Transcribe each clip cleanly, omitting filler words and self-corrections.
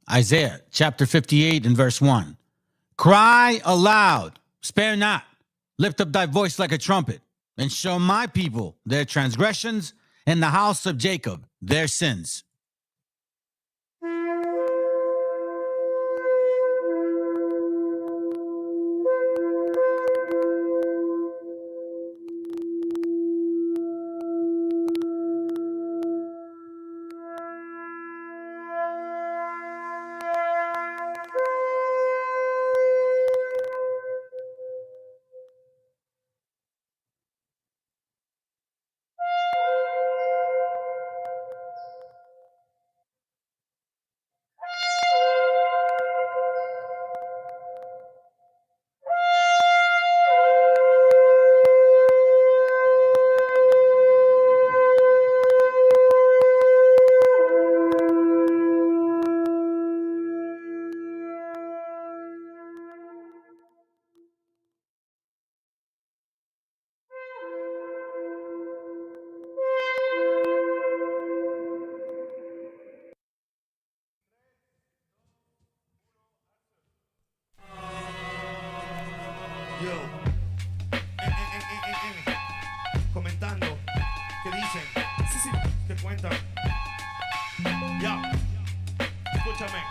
Isaiah chapter 58 and verse 1. Cry aloud, spare not, lift up thy voice like a trumpet, and show my people their transgressions, and the house of Jacob their sins. Yo, comentando, ¿qué dicen? Sí, ¿qué cuentan? Ya, escúchame,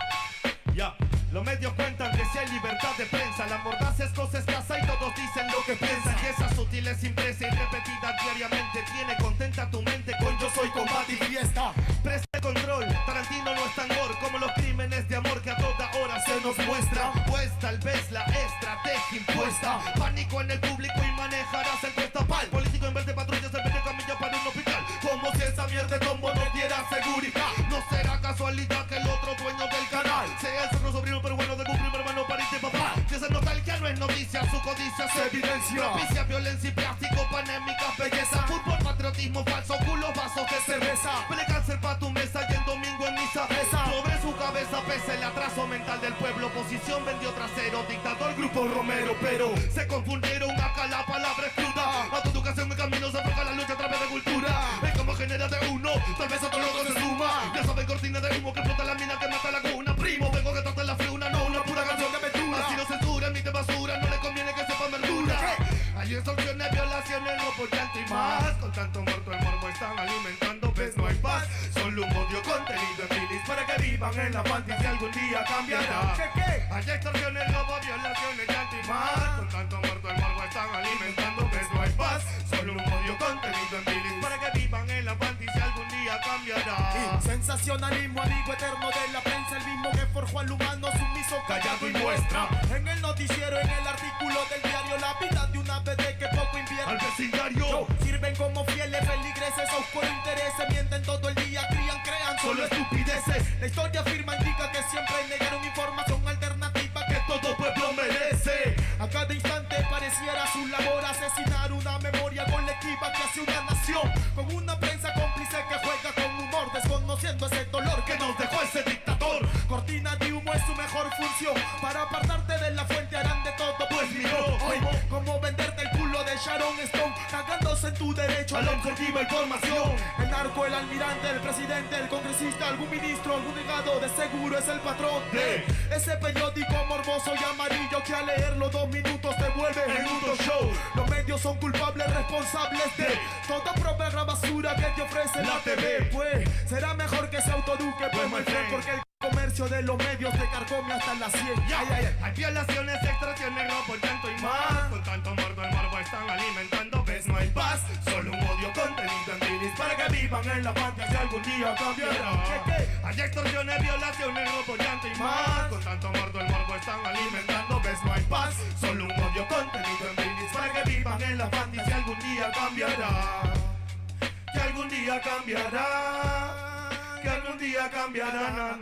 ya. Los medios cuentan que si hay libertad de prensa, la mordaz es cosa escasa y todos dicen lo que piensan. Y esa sutil es impresa y repetida diariamente tiene contenta tu mente con yo soy combate y fiesta. Preste control, Tarantino no es tan gore como los crímenes de amor que a toda hora se nos muestra. Pues tal vez la estrategia impuesta, pánico en el público y manejarás el testapal. Político en vez de patrullas se vende camilla para un hospital, como si esa mierda de tombo no diera seguridad. No será casualidad que el otro dueño del canal sea el otro sobrino pero bueno de un primo hermano pariente papá. Si esa nostalgia no es noticia, su codicia se evidencia. Propicia violencia y plástico, panémicas belleza. Fútbol, patriotismo falso, culos, vasos de cerveza. Pele cáncer pa' tu mesa y el domingo en misa pesa. Sobre su cabeza pesa el atraso mental del pueblo. Oposición vendió trasero, dictador, grupo Romero. Pero se confundieron acá, la palabra es cruda. A tu educación en camino se afloja la lucha a través de cultura. Es como genera de uno, tal vez otro loco se suma. Ya saben cortina de humo que explota la mina que mata la cuna. Primo, vengo que trata la friuna, no una pura canción de aventura. Así no censura, emite basura, no le conviene que sepan verdura. Hay extorsiones, violaciones, robo, llanto y más. Con tanto muerto el morbo están alimentando, ves no hay paz. Solo un odio contenido en bilis para que vivan en la fantasía algún día cambiará. Hay extorsiones, robo, violaciones, llanto y más. Con tanto muerto el morbo están alimentando, ves no hay paz. Solo un odio contenido en bilis para que vivan en la fantasía algún día cambiará. Sensacionalismo, amigo eterno de la prensa, el mismo que forjó al humano sumiso, callado y muestra. En el noticiero, en el artículo del diario, la vida de una bebé que poco invierte al vecindario. Sirven como fieles feligreses, a oscuro intereses, mienten todo el día, crían, crean solo estupideces. La historia afirma, indica que siempre negaron información alternativa que todo pueblo merece. A cada instante pareciera su labor asesinar una memoria colectiva que hace una nación, con una prensa cómplice que juega con humor, desconociendo ese dolor que nos dejó ese dictador. Cortina de humo es su mejor función, para apartarte de la fuente harán de todo. Pues miró hoy como venderte el culo de Sharon Stone, cagándose en tu derecho a la objetiva información. El narco, el almirante, el presidente, el congresista, algún ministro, algún legado, de seguro es el patrón de ese periódico morboso y amarillo que al leerlo 2 minutos te vuelve en un show. Los medios son culpables, responsables de toda propaganda basura que te ofrece la TV. Pues será mejor que se autoeduque, pues my friend, porque el comercio de los medios te carcome hasta las 100. Hay violaciones, extorsiones, robo, llanto y más. Con tanto muerto el morbo están alimentando, ves no hay paz. Solo un odio contenido en bilis para que vivan en la fantasía algún día cambiará. Hay extorsiones, violaciones, robo, llanto y más. Con tanto muerto el morbo están alimentando, ves no hay paz. Solo un odio contenido en bilis para que vivan en la fantasía algún día cambiará. Que algún día cambiará. Que algún día cambiará,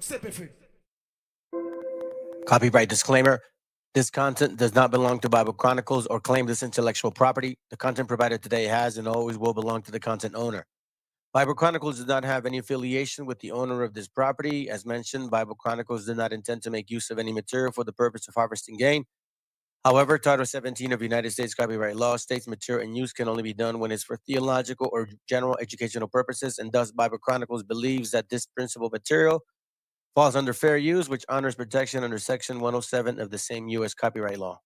CPF. Copyright disclaimer. This content does not belong to Bible Chronicles or claim this intellectual property. The content provided today has and always will belong to the content owner. Bible Chronicles does not have any affiliation with the owner of this property. As mentioned, Bible Chronicles did not intend to make use of any material for the purpose of harvesting gain. However, Title 17 of United States copyright law states material in use can only be done when it's for theological or general educational purposes, and thus Bible Chronicles believes that this principal material falls under fair use, which honors protection under Section 107 of the same U.S. copyright law.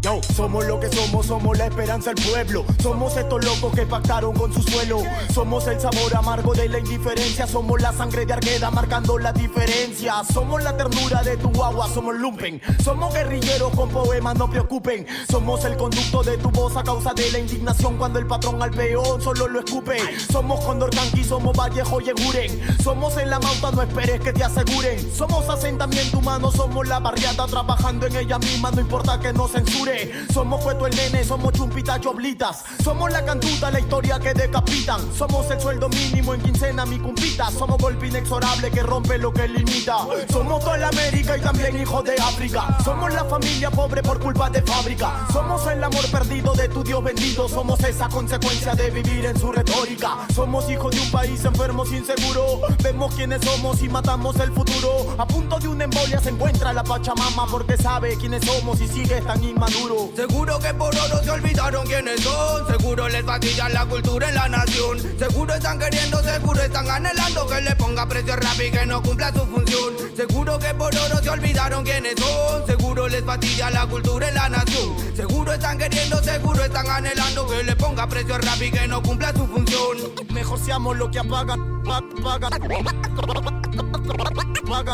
Yo, somos lo que somos la esperanza del pueblo. Somos estos locos que pactaron con su suelo. Somos el sabor amargo de la indiferencia. Somos la sangre de Argueda marcando la diferencia. Somos la ternura de tu agua, somos lumpen. Somos guerrilleros con poemas, no preocupen. Somos el conducto de tu voz a causa de la indignación cuando el patrón al peón solo lo escupe. Somos Condor Canqui, somos Vallejo y Eguren. Somos en la mauta, no esperes que te aseguren. Somos asentamiento humano, somos la barriada trabajando en ella misma, no importa que nos censuren. Somos Cueto el nene, somos Chumpita Choblitas. Somos la cantuta, la historia que decapitan. Somos el sueldo mínimo en quincena, mi cumpita. Somos golpe inexorable que rompe lo que limita. Somos toda la América y también hijos de África. Somos la familia pobre por culpa de fábrica. Somos el amor perdido de tu Dios bendito. Somos esa consecuencia de vivir en su retórica. Somos hijos de un país enfermo sin seguro. Vemos quiénes somos y matamos el futuro. A punto de una embolia se encuentra la Pachamama, porque sabe quiénes somos y sigue tan inmaduro. Seguro que por oro se olvidaron quiénes son. Seguro les fatiga la cultura en la nación. Seguro están queriendo, seguro están anhelando que le ponga precio rap y que no cumpla su función. Seguro que por oro se olvidaron quiénes son. Seguro les fatiga la cultura en la nación. Seguro están queriendo, seguro están anhelando que le ponga precio rap y que no cumpla su función. Mejor seamos lo que apagan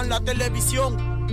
la televisión.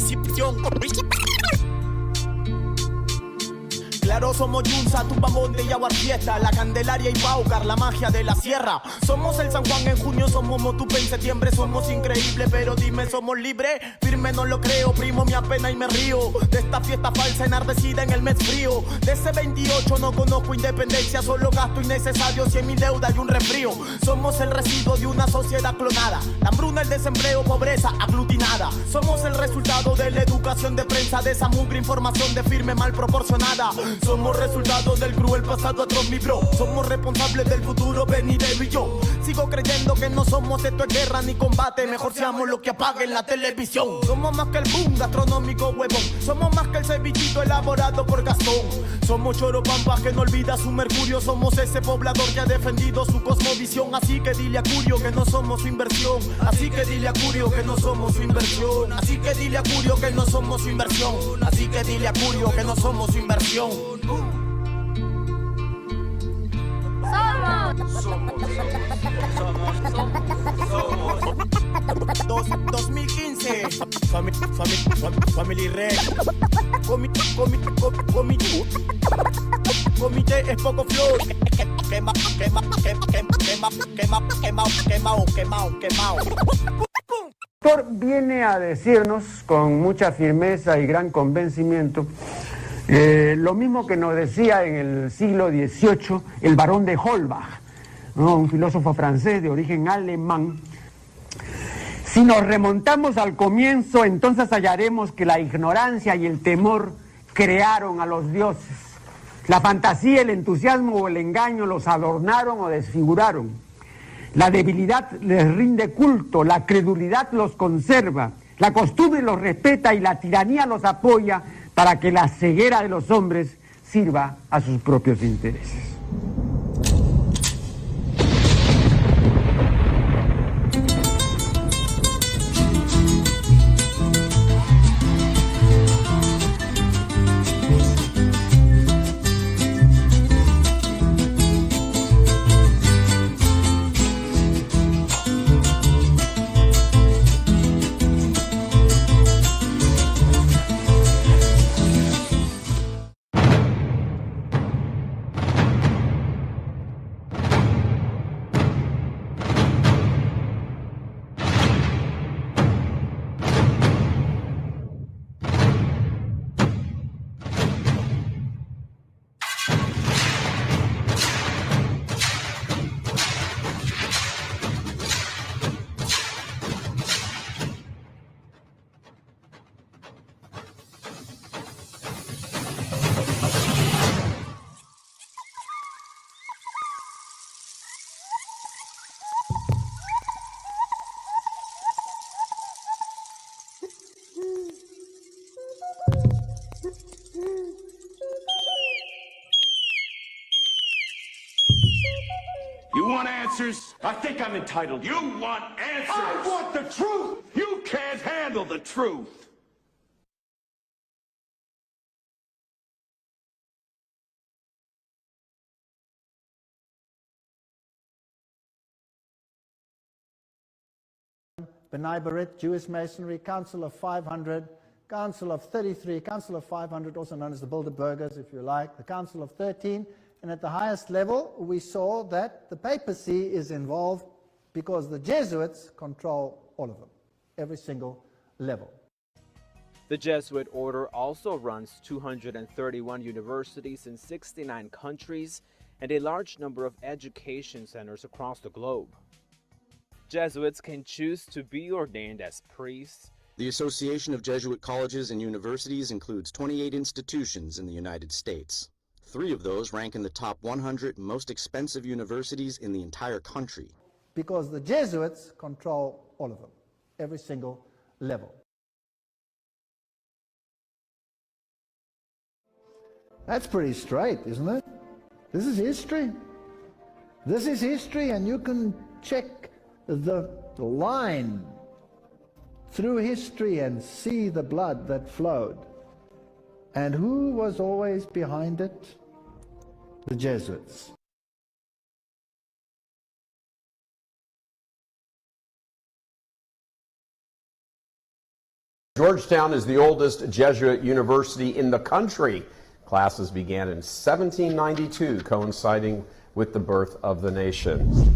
Claro, somos Yunza, Tupamonte y Aguar Fiesta, la Candelaria y Paucar, la magia de la sierra. Somos el San Juan en junio, somos Motupe en septiembre. Somos increíbles, pero dime, ¿somos libres? Firme no lo creo, primo, me apena y me río de esta fiesta falsa enardecida en el mes frío. De ese 28 no conozco independencia, solo gasto innecesario, 100.000 deudas y un resfrío. Somos el residuo de una sociedad clonada, la hambruna, el desempleo, pobreza aglutinada. Somos el resultado de la educación de prensa, de esa mugre información de firme mal proporcionada. Somos resultado del cruel pasado atroz, mi bro. Somos responsables del futuro venidero y yo sigo creyendo que no somos esto es guerra ni combate. Mejor seamos lo que apaguen la televisión. Somos más que el boom gastronómico huevón. Somos más que el cevichito elaborado por Gastón. Somos Choropampa que no olvida su mercurio. Somos ese poblador que ha defendido su cosmovisión. Así que dile a Curio que no somos su inversión. Así que dile a Curio que no somos su inversión. Así que dile a Curio que no somos su inversión. Así que dile a Curio que no somos su inversión. 2015 Family Red Comité es poco flor. Quema. El autor viene a decirnos con mucha firmeza y gran convencimiento lo mismo que nos decía en el siglo XVIII el barón de Holbach, ¿no? Un filósofo francés de origen alemán. Si nos remontamos al comienzo, entonces hallaremos que la ignorancia y el temor crearon a los dioses. La fantasía, el entusiasmo o el engaño los adornaron o desfiguraron. La debilidad les rinde culto, la credulidad los conserva, la costumbre los respeta y la tiranía los apoya para que la ceguera de los hombres sirva a sus propios intereses. You want answers? I think I'm entitled. You want answers? I want the truth! You can't handle the truth! B'nai B'rith, Jewish Masonry, Council of 500, Council of 33, Council of 500, also known as the Bilderbergers, if you like, the Council of 13, and at the highest level, we saw that the papacy is involved because the Jesuits control all of them, every single level. The Jesuit order also runs 231 universities in 69 countries and a large number of education centers across the globe. Jesuits can choose to be ordained as priests. The Association of Jesuit Colleges and Universities includes 28 institutions in the United States. 3 of those rank in the top 100 most expensive universities in the entire country. Because the Jesuits control all of them, every single level. That's pretty straight, isn't it? This is history. This is history, and you can check the line through history and see the blood that flowed. And who was always behind it? The Jesuits. Georgetown is the oldest Jesuit university in the country. Classes began in 1792, coinciding with the birth of the nation.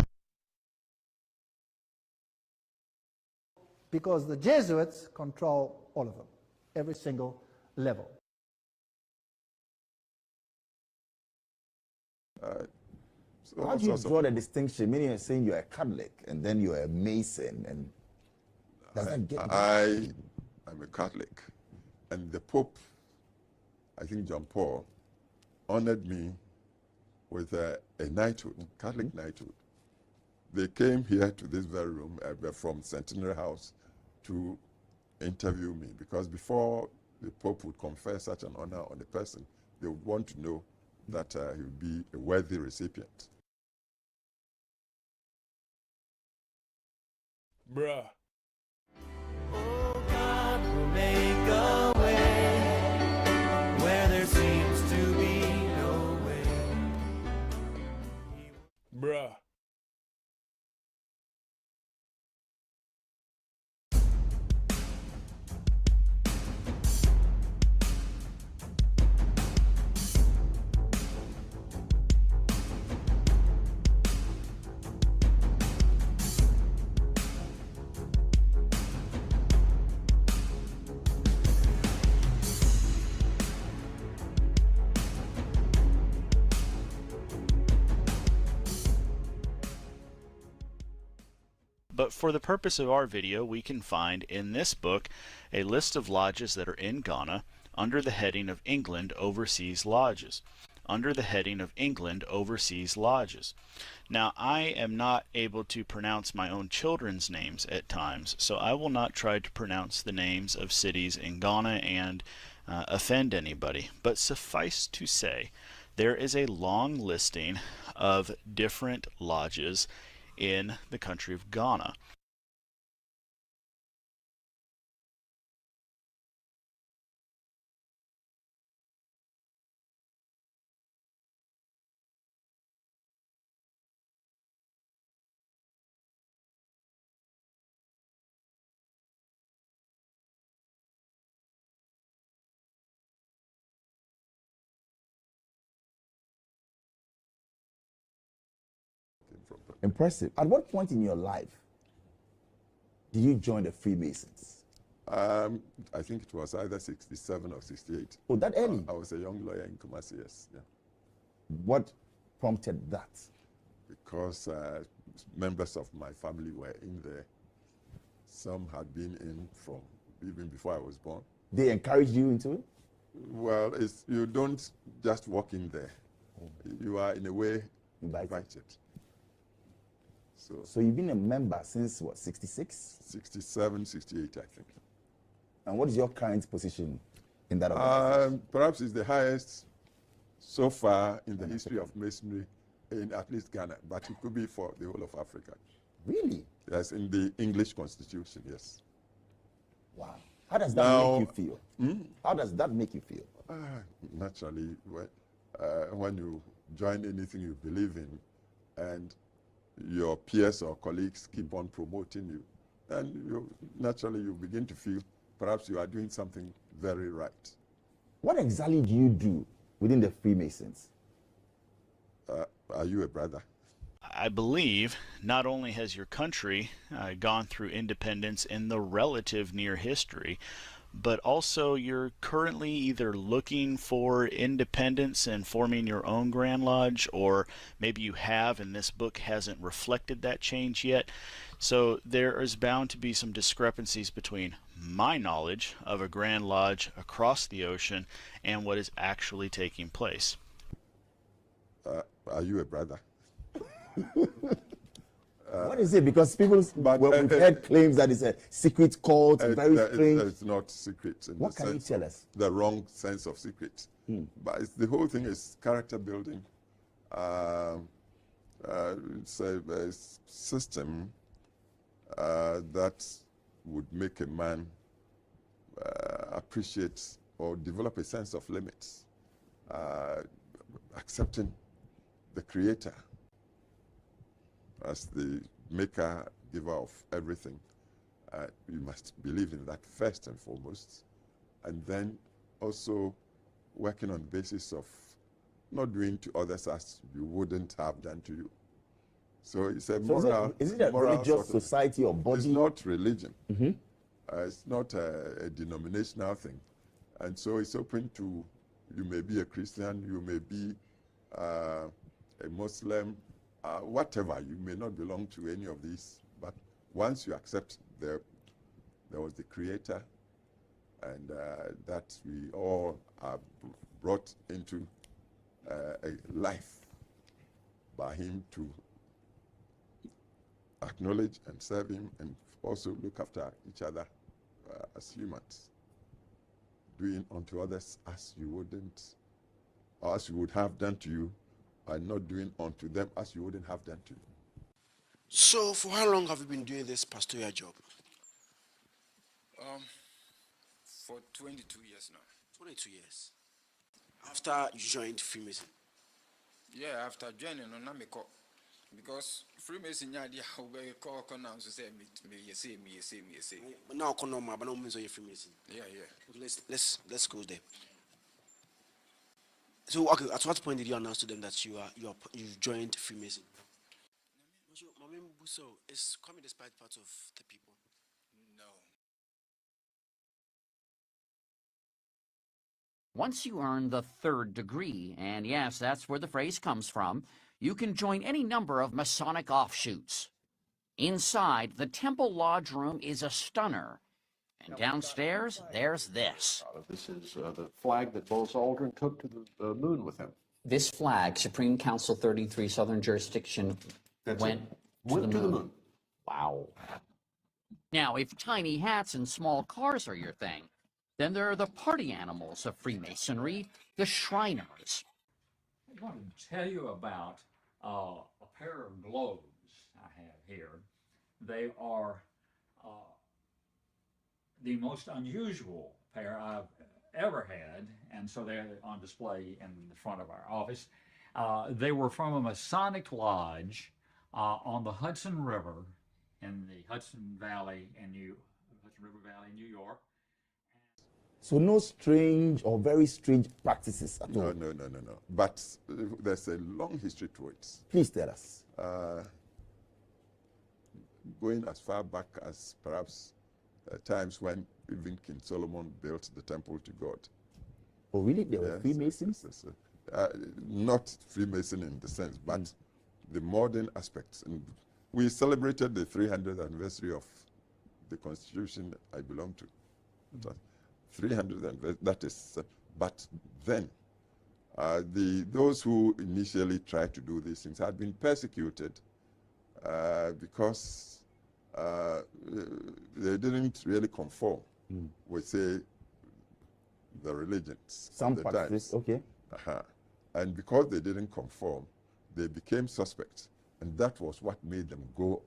Because the Jesuits control all of them, every single level. So how do you draw the distinction? Meaning you're saying you're a Catholic and then you're a Mason, and does that get I'm a Catholic, and the Pope, I think John Paul, honored me with a knighthood, Catholic knighthood. They came here to this very room from Centenary House to interview me, because before the Pope would confer such an honor on a person, they would want to know that he would be a worthy recipient. Bruh. Oh, God will make a way where there seems to be no way. Bruh. But for the purpose of our video, we can find in this book a list of lodges that are in Ghana under the heading of England Overseas Lodges. Under the heading of England Overseas Lodges. Now, I am not able to pronounce my own children's names at times, so I will not try to pronounce the names of cities in Ghana and offend anybody. But suffice to say, there is a long listing of different lodges in the country of Ghana. Impressive. At what point in your life did you join the Freemasons? I think it was either 67 or 68. Oh, that early? I was a young lawyer in Kumasi, yes. Yeah. What prompted that? Because members of my family were in there. Some had been in from even before I was born. They encouraged you into it? Well, you don't just walk in there. You are, in a way, invited. So you've been a member since, what, 66? 67, 68, I think. And what is your current position in that organization? Perhaps it's the highest so far in the history of Masonry in at least Ghana, but it could be for the whole of Africa. Really? Yes, in the English Constitution, yes. Wow. How does that make you feel? How does that make you feel? Naturally, when you join anything you believe in and your peers or colleagues keep on promoting you, then naturally you begin to feel perhaps you are doing something very right. What exactly do you do within the Freemasons? Are you a brother? I believe not only has your country gone through independence in the relative near history, but also you're currently either looking for independence and forming your own Grand Lodge, or maybe you have and this book hasn't reflected that change yet. So there is bound to be some discrepancies between my knowledge of a Grand Lodge across the ocean and what is actually taking place. Are you a brother? What is it? Because people, we've heard claims that it's a secret cult, very strange. It's not secret. What can you tell us? The wrong sense of secret. But the whole thing is character building. It's a system that would make a man appreciate or develop a sense of limits, accepting the Creator as the maker, giver of everything. You must believe in that first and foremost, and then also working on the basis of not doing to others as you wouldn't have done to you. So it's a moral. Is it a religious society or body? It's not religion. It's not a denominational thing, and so it's open to. You may be a Christian, you may be a Muslim, whatever. You may not belong to any of these, but once you accept there was the Creator, and that we all are brought into a life by Him to acknowledge and serve Him, and also look after each other as humans, doing unto others as you wouldn't, or as you would have done to you, and not doing unto them as you wouldn't have done to you. So, for how long have you been doing this pastoral job? For 22 years now. 22 years. After you joined Freemason? Yeah, after joining on Namiko. Because Freemason, yeah, they call now to say me. But now, but no means you're Freemason. Yeah. Let's go there. So, okay, at what point did you announce to them that you've joined Freemason? So, is coming despite part of the people? No. Once you earn the 3rd degree, and yes, that's where the phrase comes from, you can join any number of Masonic offshoots. Inside, the Temple Lodge room is a stunner. And downstairs, there's this. This is the flag that Bose Aldrin took to the moon with him. This flag, Supreme Council 33 Southern Jurisdiction, went to the moon. Wow. Now, if tiny hats and small cars are your thing, then there are the party animals of Freemasonry, the Shriners. I want to tell you about a pair of globes I have here. They are the most unusual pair I've ever had, and so they're on display in the front of our office. They were from a Masonic lodge on the Hudson River in the Hudson River Valley in New York. So no strange or very strange practices at all? No. But there's a long history to it. Please tell us. Going as far back as perhaps times when even King Solomon built the temple to God. Oh, really? They were Freemasons? Yes. Not Freemason in the sense, but the modern aspects. And we celebrated the 300th anniversary of the Constitution I belong to. 300th, that is, but then those who initially tried to do these things had been persecuted because they didn't really conform with, say, the religions. Some practices, okay. And because they didn't conform, they became suspects. And that was what made them go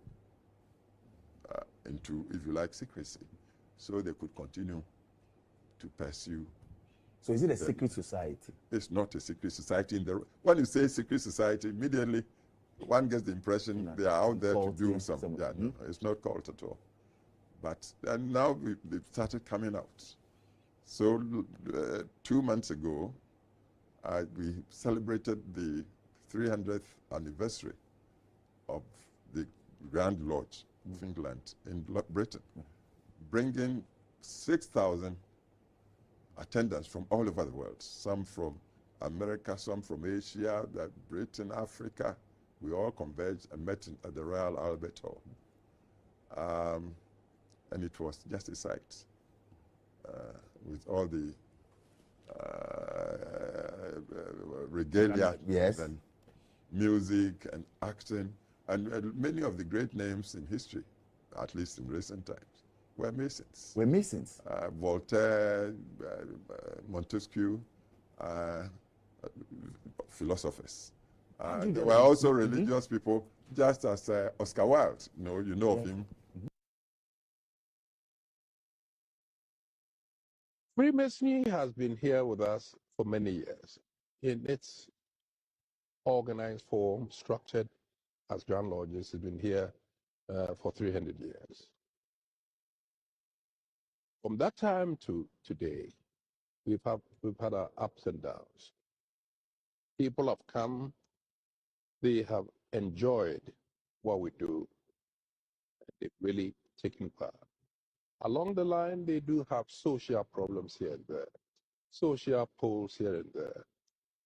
into, if you like, secrecy. So they could continue to pursue. So is it a secret society? It's not a secret society. When you say secret society, immediately one gets the impression they are out there to do something. Yeah, no, it's not cult at all. But and now they've started coming out. So 2 months ago, we celebrated the 300th anniversary of the Grand Lodge of England in Britain, bringing 6,000 attendants from all over the world, some from America, some from Asia, Britain, Africa. We all converged and met at the Royal Albert Hall. And it was just a sight with all the regalia and music and acting. And many of the great names in history, at least in recent times, were Masons. Were Masons? Voltaire, Montesquieu, philosophers. There were also religious people, just as Oscar Wilde, you know of him. Freemasonry has been here with us for many years in its organized form, structured as Grand Lodges. Has been here for 300 years. From that time to today, we've had our ups and downs. People have come, they have enjoyed what we do, they've really taken part. Along the line, they do have social problems here and there, social poles here and there.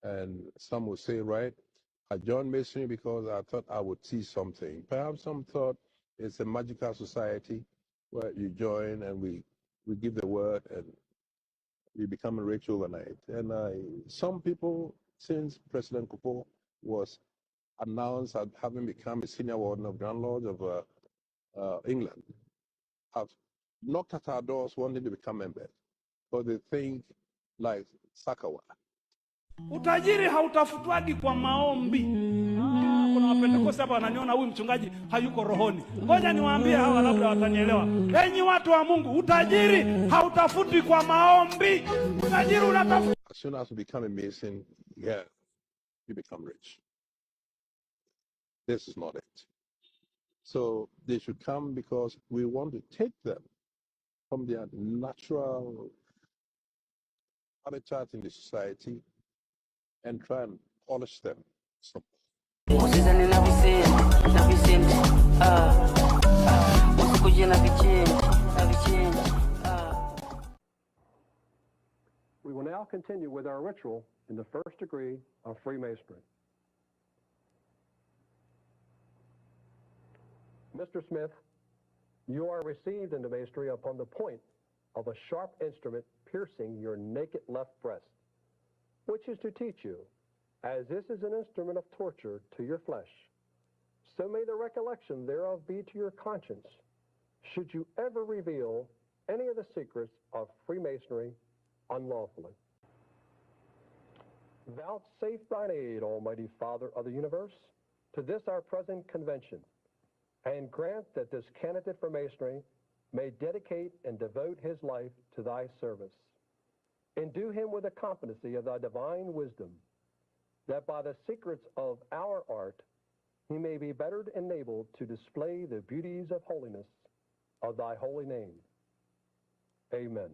And some will say, right, I joined Masonry because I thought I would see something. Perhaps some thought it's a magical society where you join and we give the word and you become rich overnight. And some people, since President Kupo was announced as having become a senior warden of Grand Lodge of England, have knocked at our doors wanting to become members because they think like Sakawa. Utajiri hautafutwagi kwa maombi. Kuna wapentekoste hapa wananiona huyu mchungaji hayuko rohoni. Ngoja niwaambie hawa labda watanielewa. Enyi watu wa Mungu, utajiri hautafutwi kwa maombi. Utajiri unatafutwa. As soon as you become a Mason, yeah, you become rich. This is not it. So they should come because we want to take them from their natural habitat in the society and try and polish them. We will now continue with our ritual in the first degree of Freemasonry. Mr. Smith, you are received into Masonry upon the point of a sharp instrument piercing your naked left breast, which is to teach you, as this is an instrument of torture to your flesh, so may the recollection thereof be to your conscience, should you ever reveal any of the secrets of Freemasonry unlawfully. Vouchsafe thine aid, Almighty Father of the universe, to this our present convention, and grant that this candidate for Masonry may dedicate and devote his life to thy service. Endue him with the competency of thy divine wisdom, that by the secrets of our art he may be better enabled to display the beauties of holiness of thy holy name. Amen.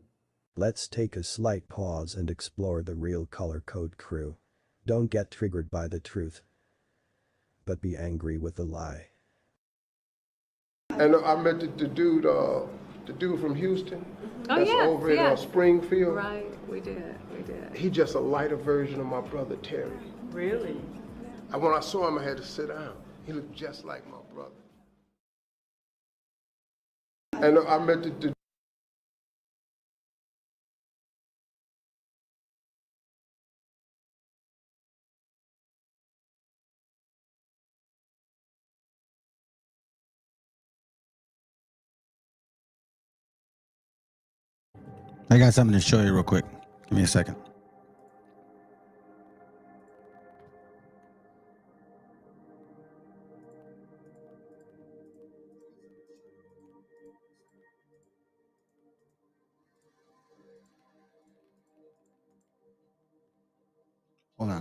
Let's take a slight pause and explore the real color code crew. Don't get triggered by the truth, but be angry with the lie. And I met the dude from Houston. Oh, that's yes, over in Springfield. Right, we did. He just a lighter version of my brother Terry. Really? And when I saw him, I had to sit down. He looked just like my brother. And I met the I got something to show you real quick. Give me a second.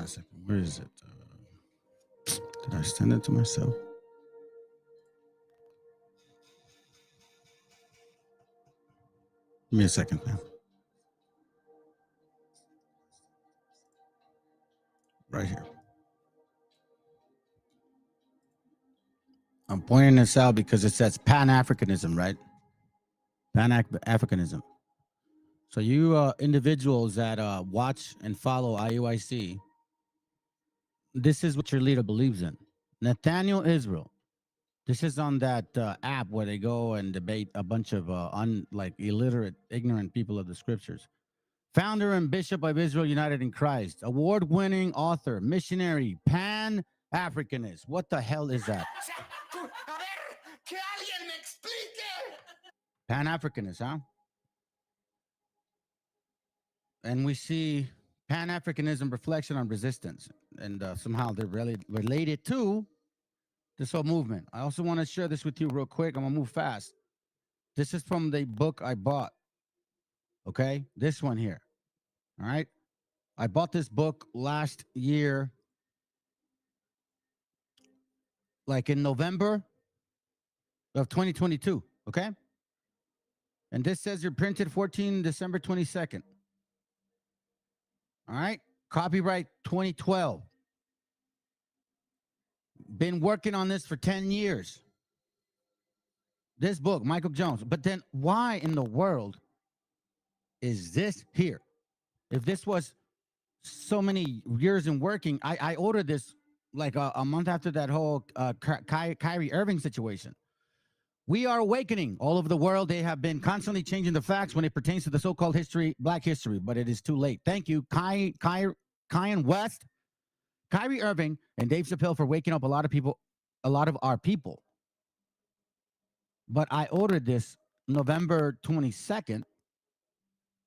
a second. Where is it? Did I send it to myself? Give me a second, man. Right here. I'm pointing this out because it says Pan-Africanism, right? Pan-Africanism. So you individuals that watch and follow IUIC, this is what your leader believes in. Nathaniel Israel. This is on that app where they go and debate a bunch of illiterate, ignorant people of the scriptures. Founder and Bishop of Israel United in Christ, award-winning author, missionary, Pan-Africanist. What the hell is that? Pan-Africanist, huh? And we see Pan-Africanism reflection on resistance, and somehow they're really related to this whole movement. I also want to share this with you real quick. I'm gonna move fast. This is from the book I bought. Okay, this one here. All right, I bought this book last year, like in November of 2022. Okay, and this says you're printed 14 December 22nd. All right, copyright 2012. Been working on this for 10 years. This book, Michael Jones. But then why in the world is this here? If this was so many years in working, I ordered this like a month after that whole Kyrie Irving situation. We are awakening all over the world. They have been constantly changing the facts when it pertains to the so-called history, black history, but it is too late. Thank you, Kyan West, Kyrie Irving, and Dave Chappelle for waking up a lot of people, a lot of our people. But I ordered this November 22nd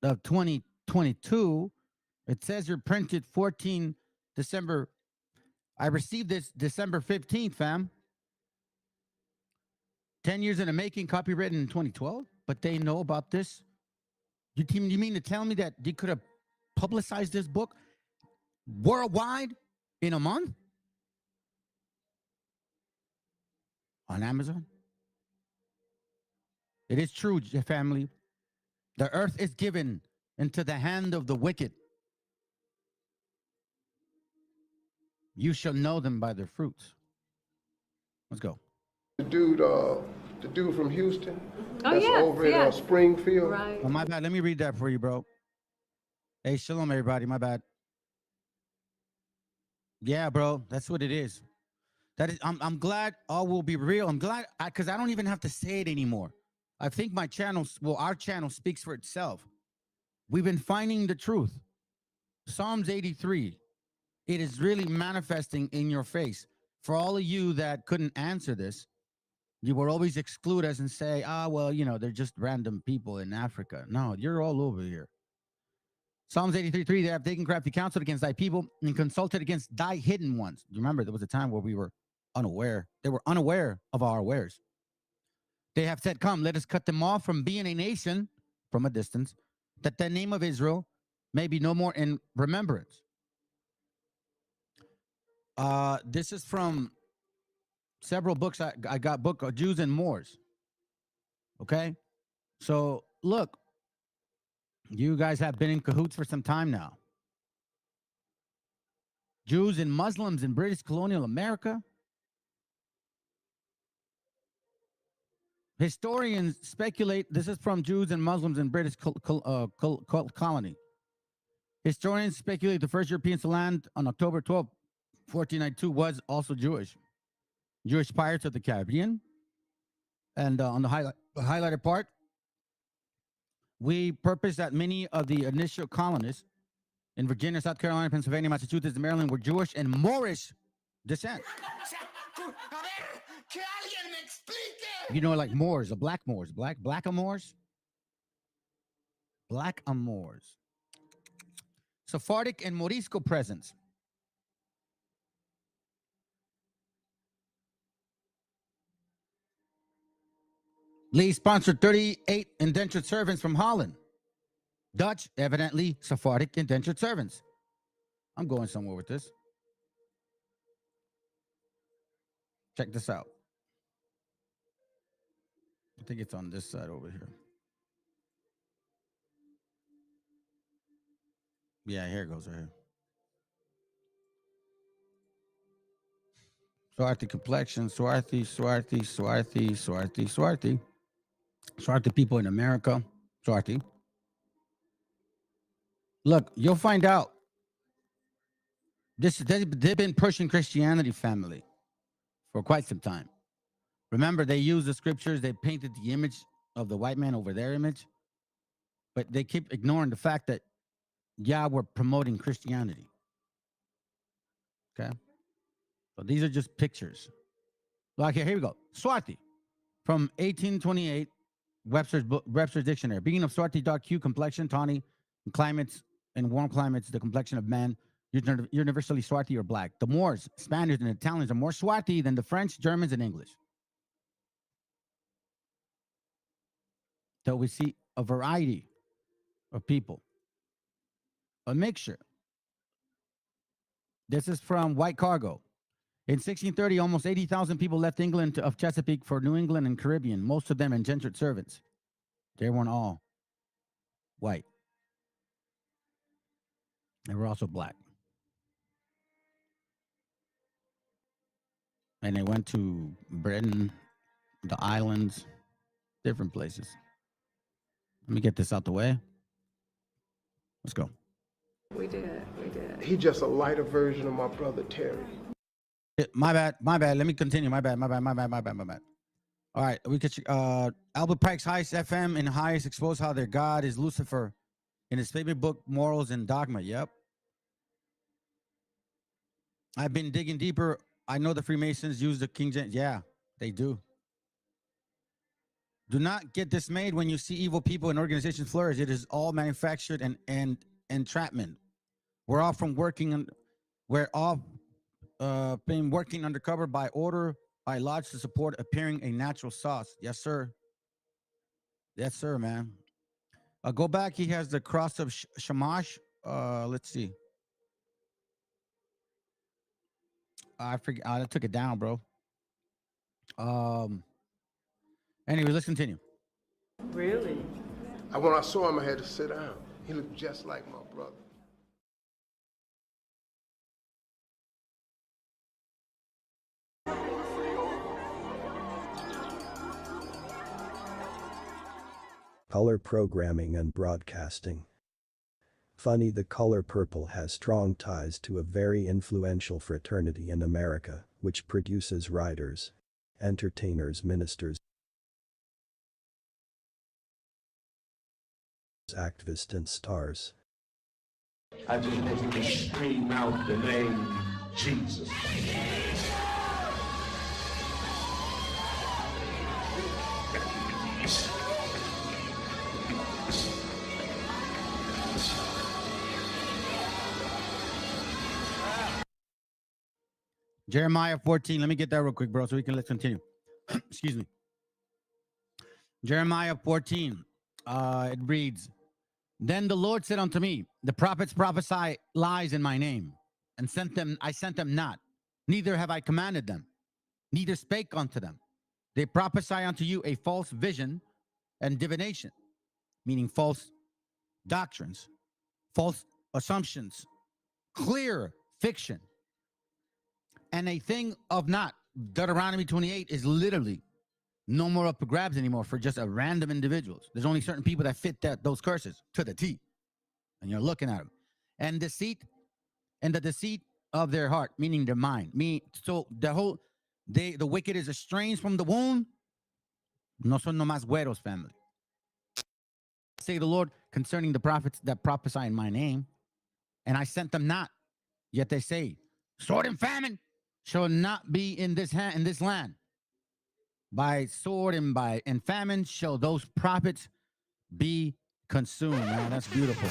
of 2022. It says you're printed 14 December. I received this December 15th, fam. 10 years in the making, copywritten in 2012, but they know about this. You mean to tell me that they could have publicized this book worldwide in a month on Amazon? It is true, family. The earth is given into the hand of the wicked. You shall know them by their fruits. Let's go. The dude from Houston. Oh, that's over in Springfield. Right. Oh, my bad. Let me read that for you, bro. Hey, shalom, everybody. My bad. Yeah, bro. That's what it is. That is. I'm glad all will be real. I'm glad because I don't even have to say it anymore. I think my channel, our channel speaks for itself. We've been finding the truth. Psalms 83. It is really manifesting in your face. For all of you that couldn't answer this, you will always exclude us and say, well, they're just random people in Africa. No, you're all over here. Psalms 83:3, they have taken crafty counsel against thy people and consulted against thy hidden ones. You remember there was a time where we were unaware. They were unaware of our wares. They have said, come, let us cut them off from being a nation from a distance, that the name of Israel may be no more in remembrance. This is from several books. I got book Jews and Moors. Okay. So look, you guys have been in cahoots for some time now. Jews and Muslims in British colonial America. Historians speculate, this is from Jews and Muslims in British colony. Historians speculate the first Europeans to land on October 12, 1492 was also Jewish. Jewish pirates of the Caribbean. And on the highlighted part, we purpose that many of the initial colonists in Virginia, South Carolina, Pennsylvania, Massachusetts, and Maryland were Jewish and Moorish descent. Like Moors, the black Moors, black Moors. Black Moors. Sephardic and Morisco presence. Lee sponsored 38 indentured servants from Holland. Dutch, evidently Sephardic indentured servants. I'm going somewhere with this. Check this out. I think it's on this side over here. Yeah, here it goes right here. Swarthy complexion, Swarthy people in America, Swarthy. Look, you'll find out. They've been pushing Christianity, family, for quite some time. Remember, they used the scriptures, they painted the image of the white man over their image, but they keep ignoring the fact that, yeah, we're promoting Christianity. Okay? So these are just pictures. Like, here we go. Swarthy, from 1828, Webster's Dictionary. Being of Swarthy dark hue, complexion, tawny, in climates, in warm climates, the complexion of man, universally swarthy or black. The Moors, Spaniards, and Italians are more swarthy than the French, Germans, and English. So we see a variety of people, a mixture. This is from White Cargo. In 1630, almost 80,000 people left England of Chesapeake for New England and Caribbean, most of them indentured servants. They weren't all white. They were also black. And they went to Britain, the islands, different places. Let me get this out the way. Let's go. We did. He's just a lighter version of my brother Terry. My bad. Let me continue. My bad. All right, we could Albert Pike's highest FM and highest expose how their God is Lucifer in his favorite book, Morals and Dogma. Yep. I've been digging deeper. I know the Freemasons use the King James. Yeah, they do. Do not get dismayed when you see evil people and organizations flourish. It is all manufactured and entrapment. We're all been working undercover by order by lodge to support appearing a natural sauce. Yes, sir. Yes, sir, man. Go back. He has the cross of Shamash. Let's see. I forget. I took it down, bro. Anyway, let's continue. Really? When I saw him, I had to sit down. He looked just like my brother. Color programming and broadcasting. Funny, the color purple has strong ties to a very influential fraternity in America, which produces writers, entertainers, ministers, activists, and stars. I just want you to scream out the name Jesus. Jeremiah 14. Let me get that real quick, bro, so let's continue. Excuse me. Jeremiah 14. It reads, Then the Lord said unto me, the prophets prophesy lies in my name, and I sent them not, neither have I commanded them, neither spake unto them. They prophesy unto you a false vision and divination, meaning false doctrines, false assumptions, clear fiction, and a thing of not. Deuteronomy 28 is literally no more up for grabs anymore for just a random individuals. There's only certain people that fit those curses to the T. And you're looking at them. And the deceit of their heart, meaning their mind. So the wicked is estranged from the womb. No son nomás güeros, family. Say the Lord concerning the prophets that prophesy in my name, and I sent them not. Yet they say, sword and famine shall not be in this land. By sword and famine shall those prophets be consumed. Man, that's beautiful.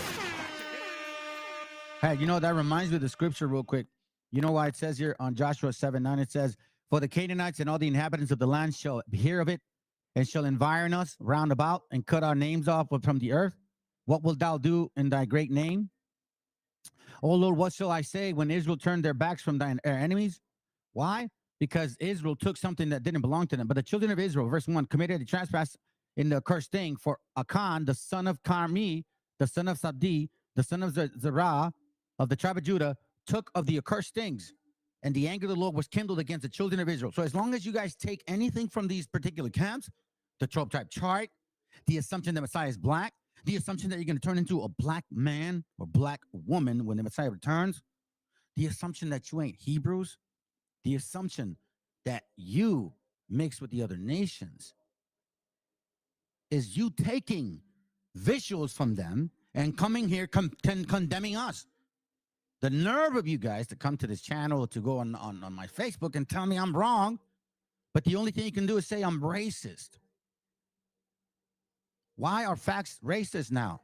Hey, that reminds me of the scripture real quick. You know why it says here on Joshua 7:9, it says, For the Canaanites and all the inhabitants of the land shall hear of it, and shall environ us round about, and cut our names off from the earth. What wilt thou do in thy great name? Oh Lord, what shall I say when Israel turned their backs from their enemies? Why? Because Israel took something that didn't belong to them. But the children of Israel, verse 1, committed a trespass in the accursed thing, for Achan, the son of Carmi, the son of Sabdi, the son of Zerah, of the tribe of Judah, took of the accursed things. And the anger of the Lord was kindled against the children of Israel. So as long as you guys take anything from these particular camps, the 12 tribe chart, the assumption that Messiah is black, the assumption that you're going to turn into a black man or black woman when the Messiah returns, the assumption that you ain't Hebrews, the assumption that you mix with the other nations, is you taking visuals from them and coming here condemning us. The nerve of you guys to come to this channel, to go on my Facebook and tell me I'm wrong, but the only thing you can do is say I'm racist. Why are facts racist now?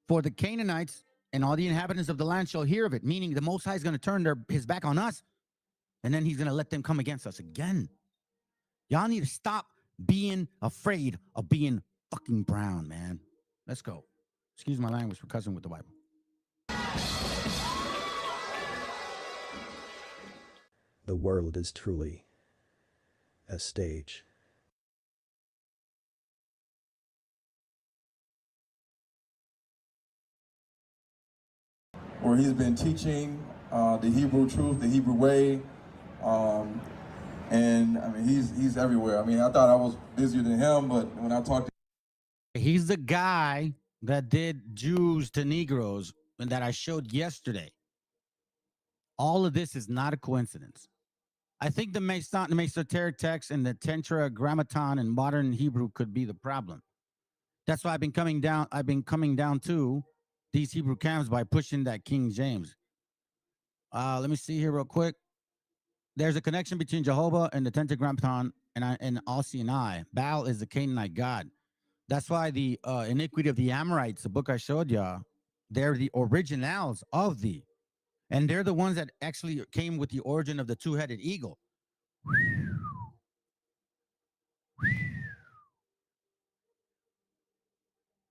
For the Canaanites and all the inhabitants of the land shall hear of it, meaning the Most High is going to turn his back on us, and then he's going to let them come against us again. Y'all need to stop being afraid of being fucking brown, man. Let's go. Excuse my language for cussing with the Bible. The world is truly a stage. Where he's been teaching the Hebrew truth, the Hebrew way, and I mean he's everywhere. I mean, I thought I was busier than him, but when I talked to He's the guy that did Jews to Negroes and that I showed yesterday. All of this is not a coincidence. I think the Mesoteric text and the Tetragrammaton in modern Hebrew could be the problem. That's why I've been coming down to these Hebrew camps by pushing that King James. Let me see here real quick. There's a connection between Jehovah and the Tetragrammaton and Aussie and I. Baal is the Canaanite god. That's why the iniquity of the Amorites, the book I showed y'all, they're the originals of the, and they're the ones that actually came with the origin of the two-headed eagle.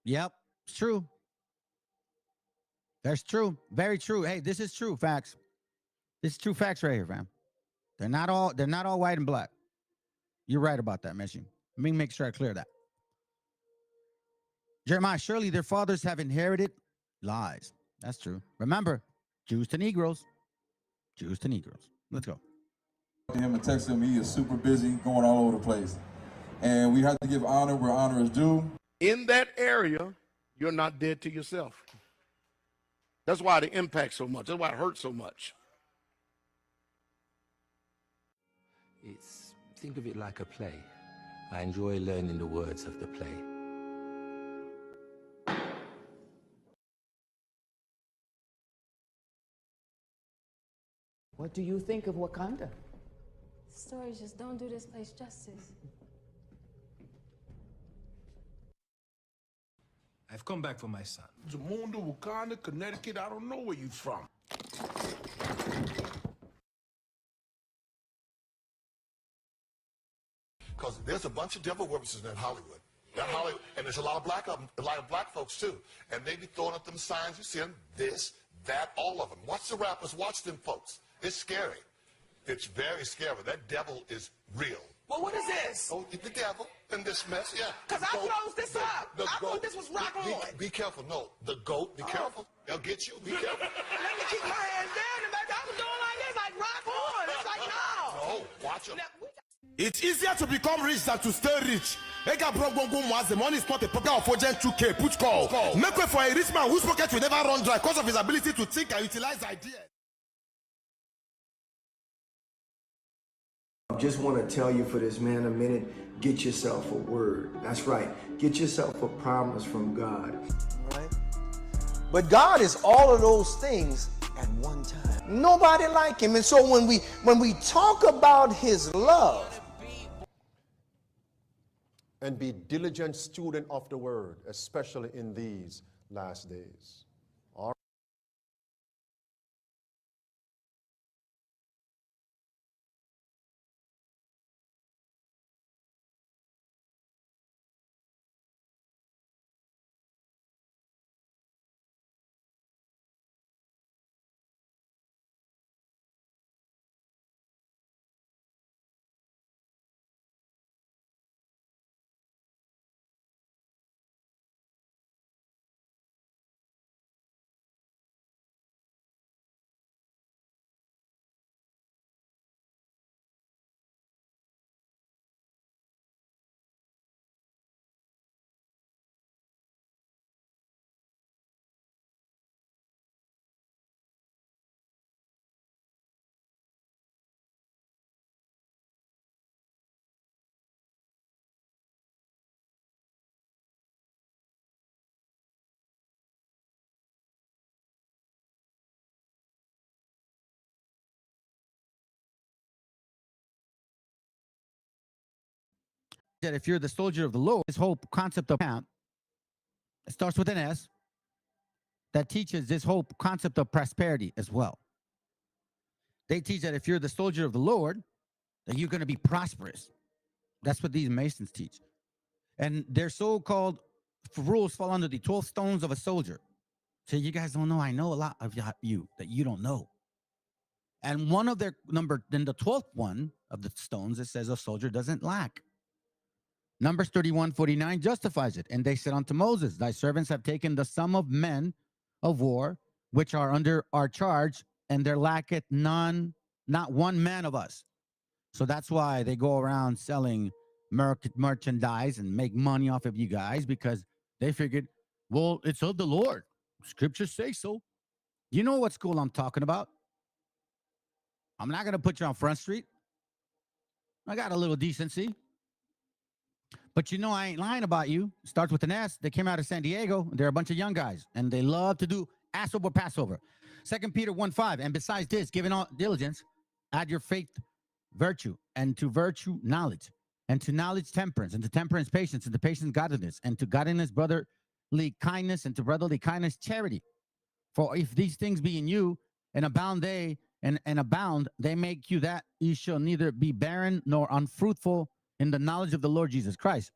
Yep, it's true. That's true. Very true. Hey, this is true facts. This is true facts right here, fam. They're not all white and black. You're right about that, Meshi. Let me make sure I clear that. Jeremiah, surely their fathers have inherited lies. That's true. Remember, Jews to Negroes. Jews to Negroes. Let's go. him and text him, he is super busy, going all over the place. And we have to give honor where honor is due. In that area, you're not dead to yourself. That's why it impacts so much. That's why it hurts so much. Think of it like a play. I enjoy learning the words of the play. What do you think of Wakanda? Stories just don't do this place justice. I've come back for my son. Jamundo, Wakanda, Connecticut, I don't know where you're from. Because there's a bunch of devil worshipers in Hollywood. And there's a lot of black folks too. And they be throwing up them signs, you see them, this, that, all of them. Watch the rappers, watch them folks. It's scary. It's very scary. That devil is real. Well, what is this? Oh, the devil in this mess, yeah. Because I closed this up. I thought this was rock on. Be careful. No, the goat, be careful. They'll get you. Be careful. Let me keep my hands down. I was doing like this, like rock on. It's like, no. No, watch them. It's easier to become rich than to stay rich. Ega broke gongo once, the money is not a problem of urgent 2K. Put call. Make way for a rich man whose pocket will never run dry because of his ability to think and utilize ideas. I just want to tell you for this man a minute, get yourself a word. That's right. Get yourself a promise from God. Right? But God is all of those things at one time. Nobody like him. And so when we talk about his love, and be diligent student of the word, especially in these last days. that if you're the soldier of the Lord, this whole concept of camp, it starts with an S, that teaches this whole concept of prosperity as well. They teach that if you're the soldier of the Lord, that you're going to be prosperous. That's what these Masons teach. And their so-called rules fall under the 12 stones of a soldier. So you guys don't know. I know a lot of you that you don't know. And one of their then the 12th one of the stones, it says a soldier doesn't lack. Numbers 31:49 justifies it. And they said unto Moses, thy servants have taken the sum of men of war, which are under our charge, and there lacketh none, not one man of us. So that's why they go around selling merchandise and make money off of you guys, because they figured, well, it's of the Lord. Scriptures say so. You know what school I'm talking about. I'm not going to put you on Front Street. I got a little decency. But you know I ain't lying about you. It starts with an S. They came out of San Diego. They're a bunch of young guys, and they love to do ass over Passover. 2 Peter 1:5. And besides this, giving all diligence, add your faith virtue, and to virtue knowledge, and to knowledge temperance, and to temperance patience, and to patience godliness, and to godliness brotherly kindness, and to brotherly kindness charity. For if these things be in you, and abound they, and abound, they make you that ye shall neither be barren nor unfruitful in the knowledge of the Lord Jesus Christ.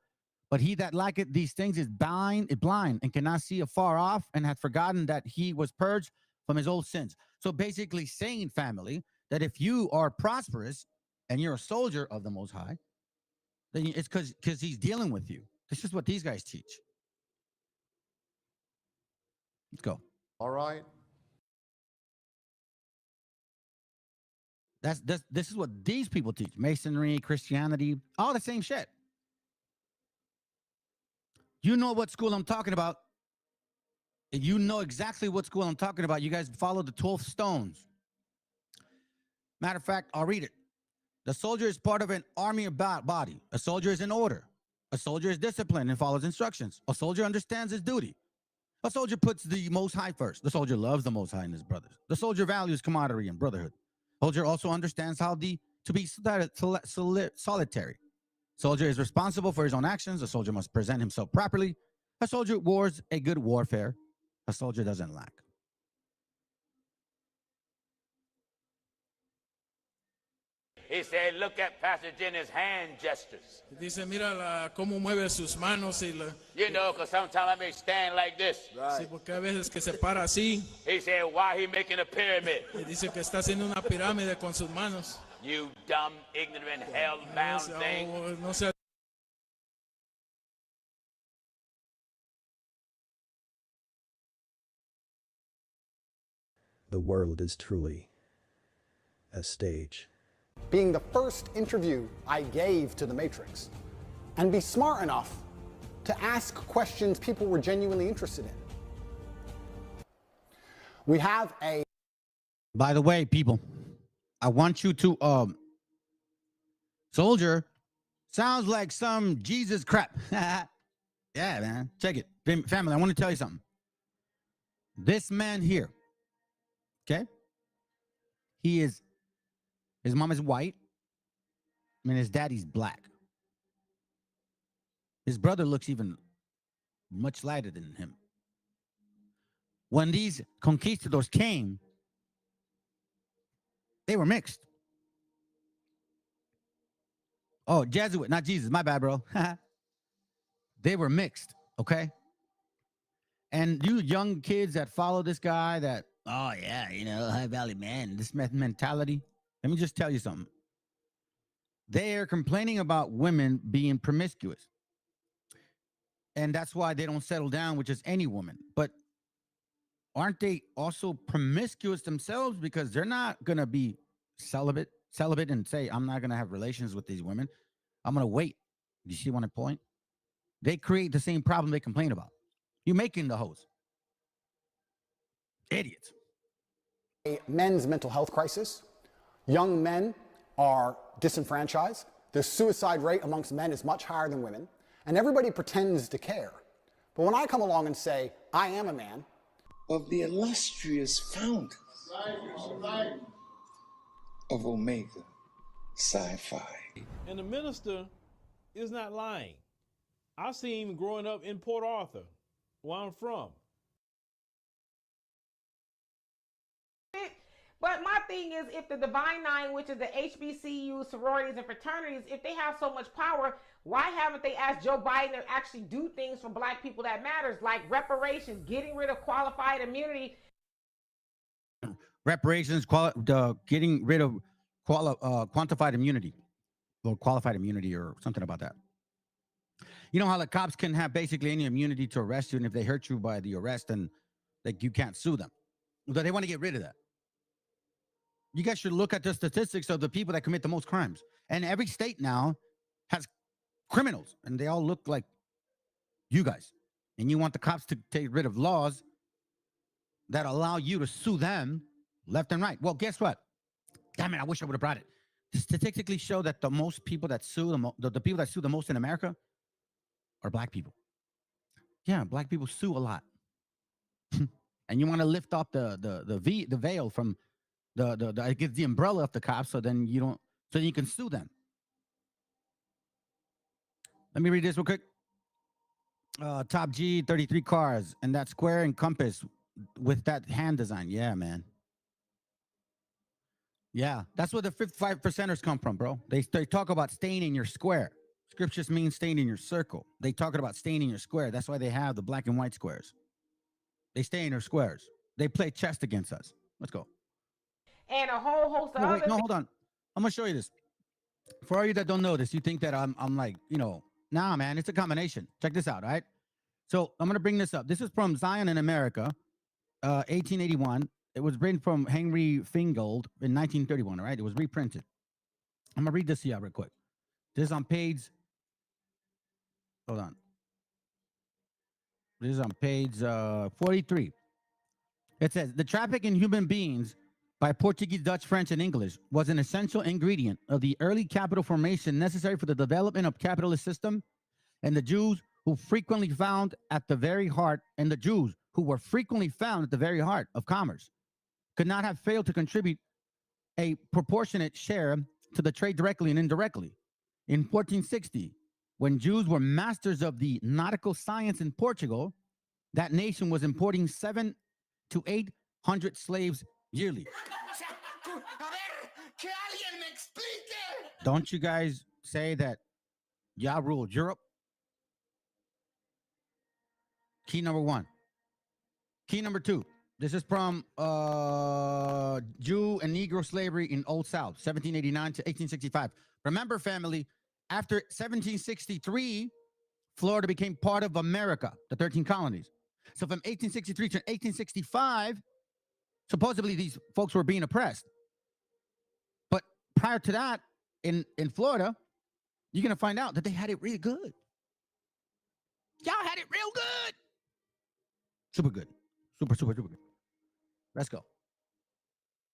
But he that lacketh these things is blind, and cannot see afar off, and hath forgotten that he was purged from his old sins. So basically saying, family, that if you are prosperous and you're a soldier of the Most High, then it's because he's dealing with you. This is what these guys teach. Let's go. All right. This is what these people teach. Masonry, Christianity, all the same shit. You know what school I'm talking about. If you know exactly what school I'm talking about, you guys follow the 12 stones. Matter of fact, I'll read it. The soldier is part of an army body. A soldier is in order. A soldier is disciplined and follows instructions. A soldier understands his duty. A soldier puts the Most High first. The soldier loves the Most High and his brothers. The soldier values camaraderie and brotherhood. Soldier also understands how to be solitary. Soldier is responsible for his own actions. A soldier must present himself properly. A soldier wars a good warfare. A soldier doesn't lack. He said, look at Pastor Jenny's hand gestures. Dice, mira cómo mueve sus manos y You know, because sometimes I may stand like this. sí, porque a veces que se para así. He said, why he making a pyramid? Y dice que está haciendo una pirámide con sus manos. You dumb, ignorant, hell-bound thing. No sé. The world is truly a stage. Being the first interview I gave to the Matrix, and be smart enough to ask questions people were genuinely interested in. We have a... By the way, people, I want you to, soldier sounds like some Jesus crap. Yeah, man, check it. Family, I want to tell you something. This man here, okay? His mom is white. I mean, his daddy's black. His brother looks even much lighter than him. When these conquistadors came, they were mixed. Oh, Jesuit, not Jesus. My bad, bro. They were mixed, okay? And you young kids that follow this guy that, oh, yeah, you know, High Valley man, this mentality. Let me just tell you something. They are complaining about women being promiscuous. And that's why they don't settle down with just any woman. But aren't they also promiscuous themselves? Because they're not going to be celibate and say, I'm not going to have relations with these women. I'm going to wait. You see what I point? They create the same problem they complain about. You're making the host. Idiots. A men's mental health crisis. Young men are disenfranchised. The suicide rate amongst men is much higher than women. And everybody pretends to care. But when I come along and say, I am a man, of the illustrious founder of Omega Sci-Fi. And the minister is not lying. I seen him growing up in Port Arthur, where I'm from. But my thing is, if the Divine Nine, which is the HBCU, sororities, and fraternities, if they have so much power, why haven't they asked Joe Biden to actually do things for black people that matters, like reparations, getting rid of qualified immunity? Reparations, getting rid of quantified immunity, or qualified immunity, or something about that. You know how the cops can have basically any immunity to arrest you, and if they hurt you by the arrest, then like you can't sue them. So they want to get rid of that. You guys should look at the statistics of the people that commit the most crimes. And every state now has criminals, and they all look like you guys. And you want the cops to take rid of laws that allow you to sue them left and right. Well, guess what? Damn it, I wish I would have brought it. Statistically show that the most people that sue, the people that sue the most in America are black people. Yeah, black people sue a lot. And you want to lift off the veil from I guess the umbrella of the cops, so then you can sue them. Let me read this real quick. Top G, 33 cars, and that square and compass with that hand design. Yeah, man. Yeah, that's where the 5%ers come from, bro. They talk about staying in your square. Scriptures mean staying in your circle. They talk about staying in your square. That's why they have the black and white squares. They stay in their squares. They play chess against us. Let's go. And a whole host of other. No, hold on. I'm gonna show you this. For all you that don't know this, you think that I'm like, nah, man, it's a combination. Check this out, all right? So I'm gonna bring this up. This is from Zion in America, 1881. It was written from Henry Fingold in 1931, all right? It was reprinted. I'm gonna read this to you real quick. This is on page, hold on. This is on page 43. It says, the traffic in human beings by Portuguese, Dutch, French, and English was an essential ingredient of the early capital formation necessary for the development of capitalist system, and the Jews who were frequently found at the very heart of commerce could not have failed to contribute a proportionate share to the trade directly and indirectly. In 1460, when Jews were masters of the nautical science in Portugal, that nation was importing 700 to 800 slaves yearly. Don't you guys say that y'all ruled Europe? Key number one. Key number two. This is from Jew and Negro slavery in Old South, 1789 to 1865. Remember, family, after 1763, Florida became part of America, the 13 colonies. So from 1863 to 1865, supposedly these folks were being oppressed. But prior to that, in Florida, you're going to find out that they had it really good. Y'all had it real good. Super good. Super, super, super good. Let's go.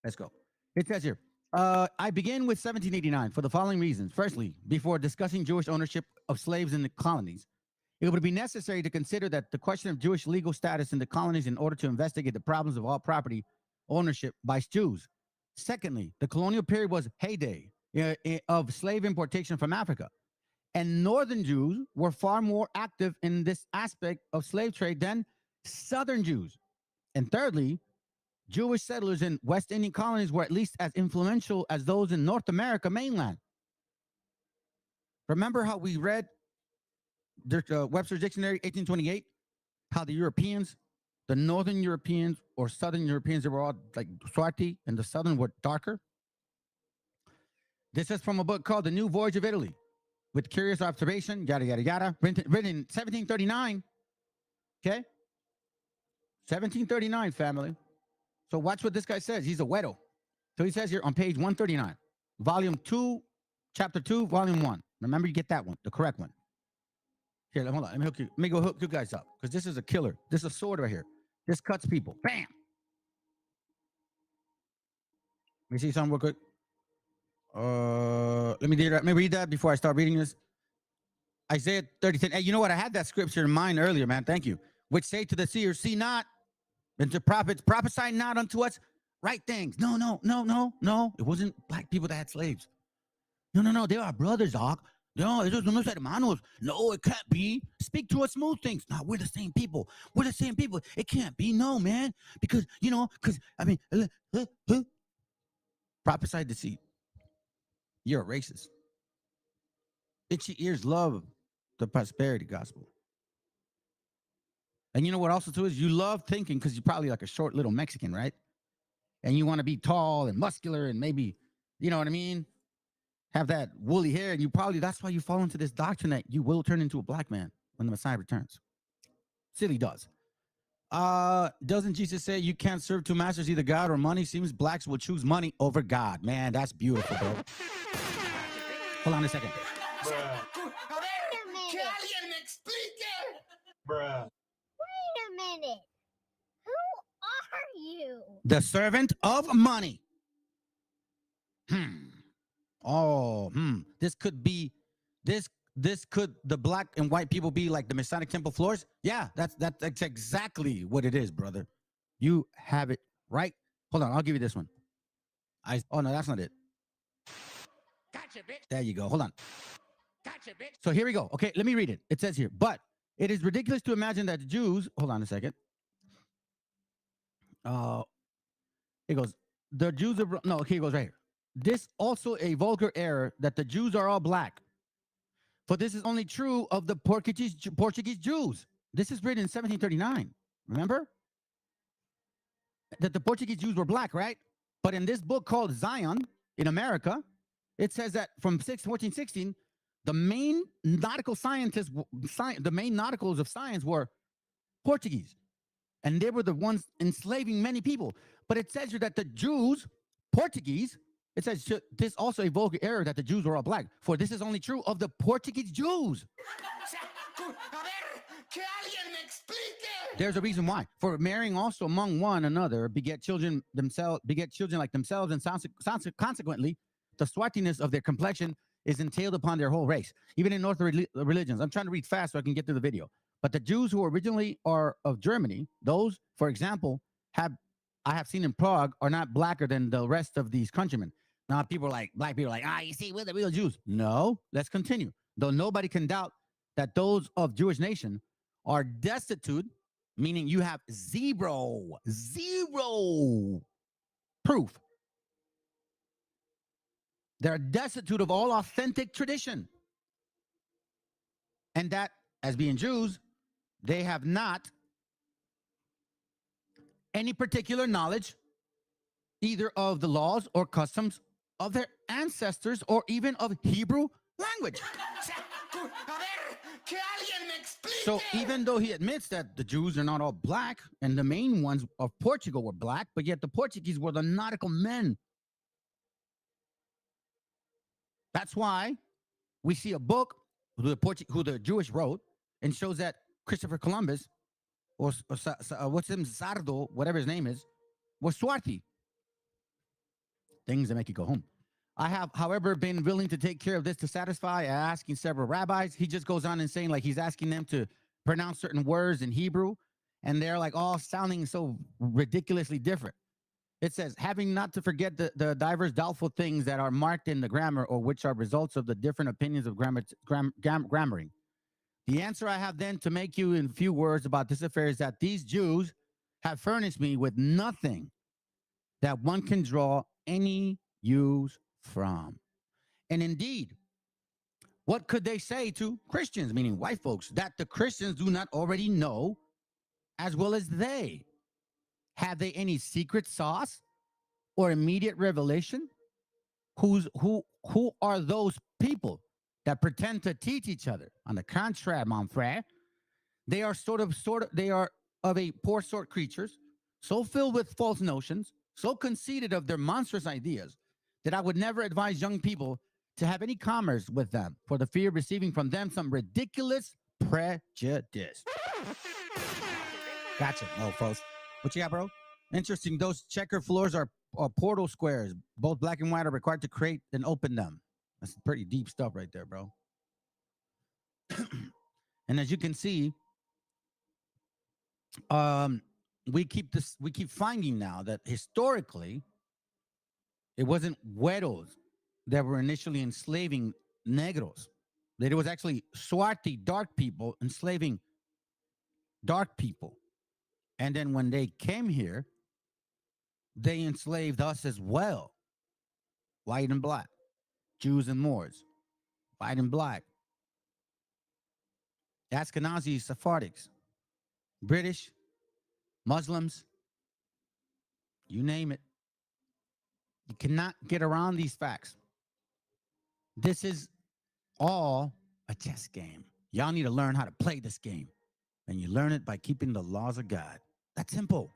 Let's go. It says here, I begin with 1789 for the following reasons. Firstly, before discussing Jewish ownership of slaves in the colonies, it would be necessary to consider that the question of Jewish legal status in the colonies in order to investigate the problems of all property ownership by Jews. Secondly, the colonial period was heyday of slave importation from Africa, and northern Jews were far more active in this aspect of slave trade than southern Jews. And thirdly, Jewish settlers in West Indian colonies were at least as influential as those in North America mainland. Remember how we read Webster's Dictionary, 1828, how the Europeans, the northern Europeans or southern Europeans, they were all like swarty, and the southern were darker? This is from a book called The New Voyage of Italy, with curious observation, yada, yada, yada, written in 1739, okay? 1739, family. So watch what this guy says. He's a weirdo. So he says here on page 139, volume 2, chapter 2, volume 1. Remember, you get that one, the correct one. Here, hold on. Let me hook you. Let me go hook you guys up, because this is a killer. This is a sword right here. This cuts people. Bam! Let me see something real quick. Let me read that before I start reading this. Isaiah 30:10. Hey, you know what? I had that scripture in mind earlier, man. Thank you. Which say to the seers, see not, and to prophets, prophesy not unto us right things. No. It wasn't black people that had slaves. No. They are brothers, dog. No, esos son los hermanos. No, it can't be. Speak to us smooth things. No, we're the same people. We're the same people. It can't be. No, man. Because, I mean, prophesy deceit. You're a racist. Itchy ears love the prosperity gospel. And you know what also too is you love thinking, because you're probably like a short little Mexican, right? And you want to be tall and muscular and maybe, you know what I mean? Have that woolly hair, and that's why you fall into this doctrine that you will turn into a black man when the Messiah returns. Silly does. Doesn't Jesus say you can't serve two masters, either God or money? Seems blacks will choose money over God. Man, that's beautiful, bro. Hold on a second. Bruh. Wait a minute. Who are you? The servant of money. This could be this could the black and white people be like the Masonic temple floors? Yeah, that's exactly what it is, brother. You have it right. Hold on, I'll give you this one. Oh no, that's not it. Gotcha, bitch. There you go. Hold on. Gotcha, bitch. So here we go. Okay, let me read it. It says here, but it is ridiculous to imagine that the Jews. Hold on a second. It goes. The Jews are no. Okay, it goes right here. This also a vulgar error that the Jews are all black. For this is only true of the Portuguese Jews. This is written in 1739. Remember? That the Portuguese Jews were black, right? But in this book called Zion in America, it says that from 1416, the main nautical scientists, the main nauticals of science were Portuguese. And they were the ones enslaving many people. But it says here that the Jews, Portuguese, it says this also a vulgar error that the Jews were all black. For this is only true of the Portuguese Jews. There's a reason why. For marrying also among one another beget children like themselves, and consequently, the swarthiness of their complexion is entailed upon their whole race. Even in Northern religions. I'm trying to read fast so I can get to the video. But the Jews who originally are of Germany, those, for example, I have seen in Prague, are not blacker than the rest of these countrymen. Now, black people are like, you see, we're the real Jews. No, let's continue. Though nobody can doubt that those of Jewish nation are destitute, meaning you have zero proof. They're destitute of all authentic tradition. And that, as being Jews, they have not any particular knowledge either of the laws or customs of their ancestors or even of Hebrew language. So even though he admits that the Jews are not all black and the main ones of Portugal were black, but yet the Portuguese were the nautical men. That's why we see a book who the Jewish wrote and shows that Christopher Columbus or what's him, Sardo, whatever his name is, was Swarthy. Things that make you go home. I have, however, been willing to take care of this to satisfy, asking several rabbis. He just goes on and saying, like, he's asking them to pronounce certain words in Hebrew, and they're like all sounding so ridiculously different. It says, having not to forget the diverse doubtful things that are marked in the grammar or which are results of the different opinions of grammaring. The answer I have then to make you in few words about this affair is that these Jews have furnished me with nothing that one can draw any use from. And indeed, what could they say to Christians, meaning white folks, that the Christians do not already know as well as they? Have they any secret sauce or immediate revelation? Who are those people that pretend to teach each other? On the contrary, mon frere, they are they are of a poor sort creatures, so filled with false notions, so conceited of their monstrous ideas, that I would never advise young people to have any commerce with them for the fear of receiving from them some ridiculous prejudice. Gotcha. No, folks. What you got, bro? Interesting. Those checker floors are portal squares. Both black and white are required to create and open them. That's pretty deep stuff right there, bro. And as you can see, we keep finding now that historically, it wasn't güeros that were initially enslaving negros. that it was actually Swarthi, dark people, enslaving dark people. And then when they came here, they enslaved us as well, white and black, Jews and Moors, white and black, Ashkenazi, Sephardics, British, Muslims, you name it. You cannot get around these facts. This is all a chess game. Y'all need to learn how to play this game. And you learn it by keeping the laws of God. That's simple.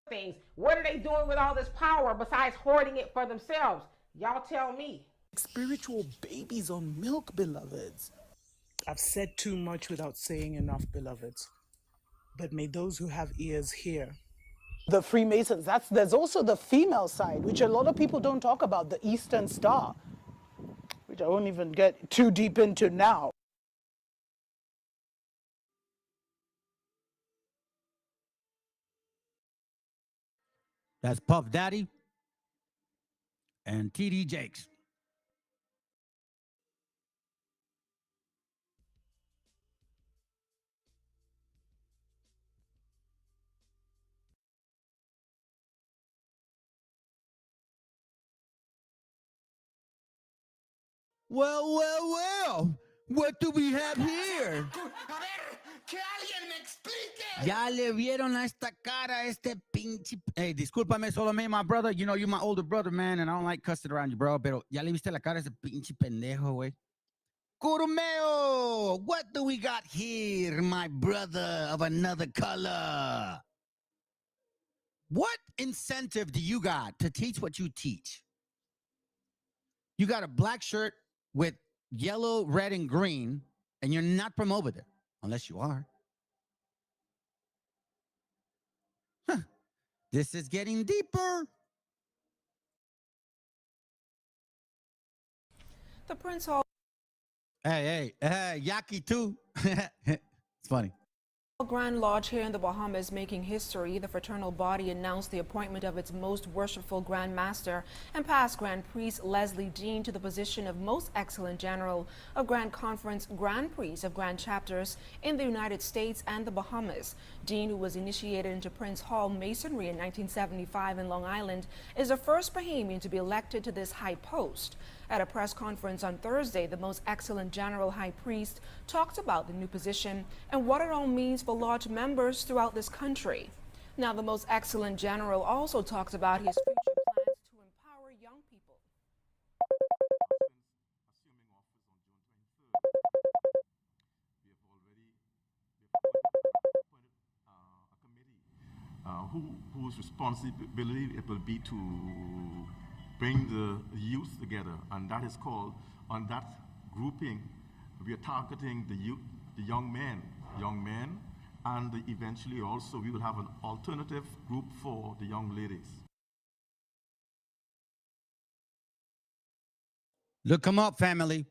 Things. What are they doing with all this power besides hoarding it for themselves? Y'all tell me. Spiritual babies on milk, beloveds. I've said too much without saying enough, beloveds. But may those who have ears hear. The Freemasons, there's also the female side, which a lot of people don't talk about, the Eastern Star, which I won't even get too deep into now. That's Puff Daddy and TD Jakes. Well, what do we have here? Ya le vieron a esta cara, este pinche... Hey, discúlpame, solo me, my brother. You know, you're my older brother, man, and I don't like cussing around you, bro. Pero ya le viste la cara a ese pinche pendejo, güey. Curumeo, what do we got here, my brother of another color? What incentive do you got to teach what you teach? You got a black shirt with yellow, red, and green, and you're not from over there, unless you are. Huh. This is getting deeper. The Prince Hall. Hey, Yaki too. It's funny. Grand Lodge here in the Bahamas making history. The fraternal body announced the appointment of its most worshipful Grand Master and past Grand Priest Leslie Dean to the position of Most Excellent General of Grand Conference Grand Priest of Grand Chapters in the United States and the Bahamas. Dean, who was initiated into Prince Hall Masonry in 1975 in Long Island, is the first Bahamian to be elected to this high post. At a press conference on Thursday, the Most Excellent General High Priest talked about the new position and what it all means for lodge members throughout this country. Now, the Most Excellent General also talked about his future plans to empower young people. Whose responsibility it will be to bring the youth together, and that is called, on that grouping, we are targeting the youth, the young men, and eventually also we will have an alternative group for the young ladies. Look them up, family.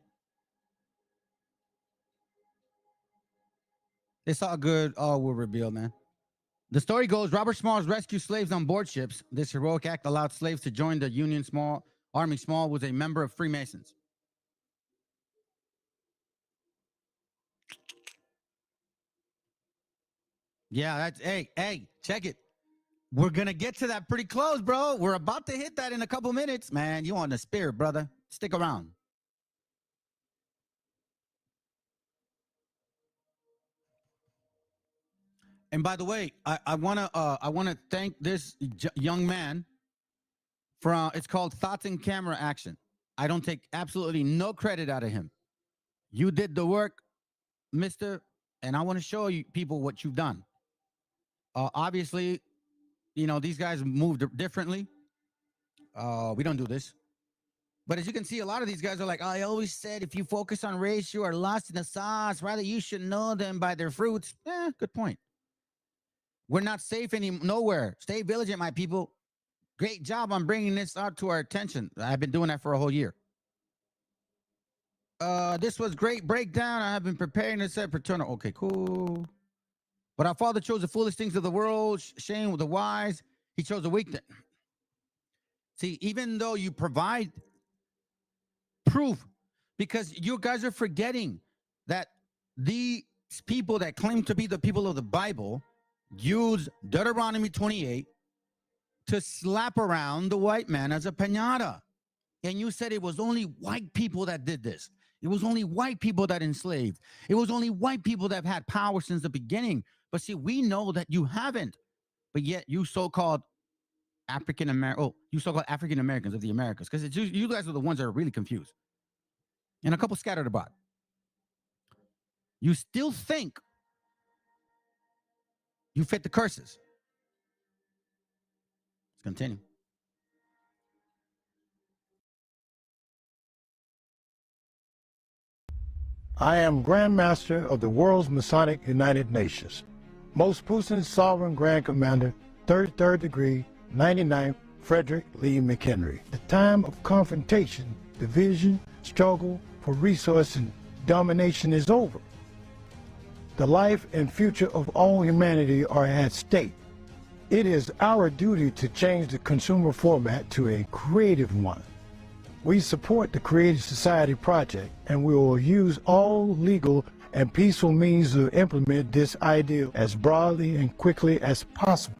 It's all good. All will reveal, man. The story goes, Robert Smalls rescued slaves on board ships. This heroic act allowed slaves to join the Union Army. Small was a member of Freemasons. Yeah, that's, hey, check it. We're going to get to that pretty close, bro. We're about to hit that in a couple minutes. Man, you on the spirit, brother. Stick around. And by the way, I wanna thank this young man from, it's called Thoughts and Camera Action. I don't take absolutely no credit out of him. You did the work, mister, and I want to show you people what you've done. Obviously, you know, these guys moved differently. We don't do this. But as you can see, a lot of these guys are like, I always said, if you focus on race, you are lost in the sauce. Rather, you should know them by their fruits. Good point. We're not safe nowhere. Stay vigilant, my people. Great job on bringing this out to our attention. I've been doing that for a whole year. This was great breakdown. I have been preparing to set fraternal. Okay, cool. But our Father chose the foolish things of the world, shame with the wise. He chose the weak. See, even though you provide proof Because you guys are forgetting that these people that claim to be the people of the Bible use Deuteronomy 28 to slap around the white man as a piñata. And you said it was only white people that did this. It was only white people that enslaved. It was only white people that have had power since the beginning. But see, we know that you haven't. But yet you so-called African Americans of the Americas, because you guys are the ones that are really confused. And a couple scattered abroad. You still think you fit the curses. Let's continue. I am Grand Master of the world's Masonic United Nations. Most Putin's Sovereign Grand Commander, third degree, 99th Frederick Lee McHenry. The time of confrontation, division, struggle for resource and domination is over. The life and future of all humanity are at stake. It is our duty to change the consumer format to a creative one. We support the Creative Society Project, and we will use all legal and peaceful means to implement this ideal as broadly and quickly as possible.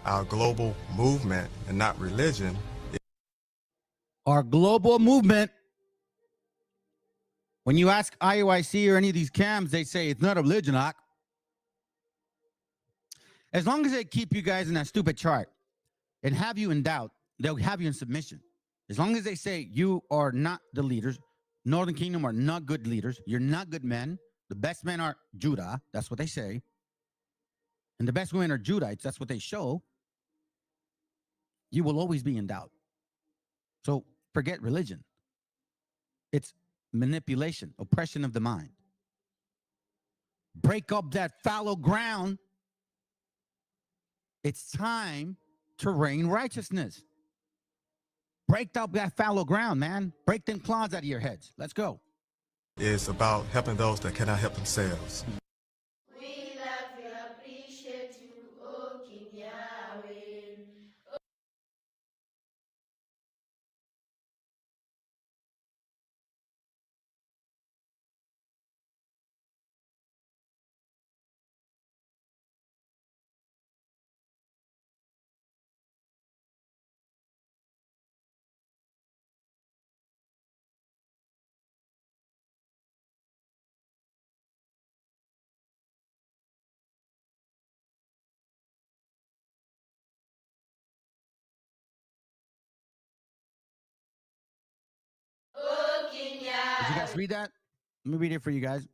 Our global movement, and not religion. Our global movement. When you ask IOIC or any of these cams, they say it's not a religion, Ak. As long as they keep you guys in that stupid chart and have you in doubt, they'll have you in submission. As long as they say you are not the leaders, Northern Kingdom are not good leaders, you're not good men, the best men are Judah, that's what they say, and the best women are Judites, that's what they show, you will always be in doubt. So forget religion. It's manipulation, oppression of the mind. Break up that fallow ground. It's time to rain righteousness. Break up that fallow ground, man. Break them claws out of your heads. Let's go. It's about helping those that cannot help themselves. We love you, appreciate you, O King Yahweh. O King Did Yahweh. you guys read that? Let me read it for you guys.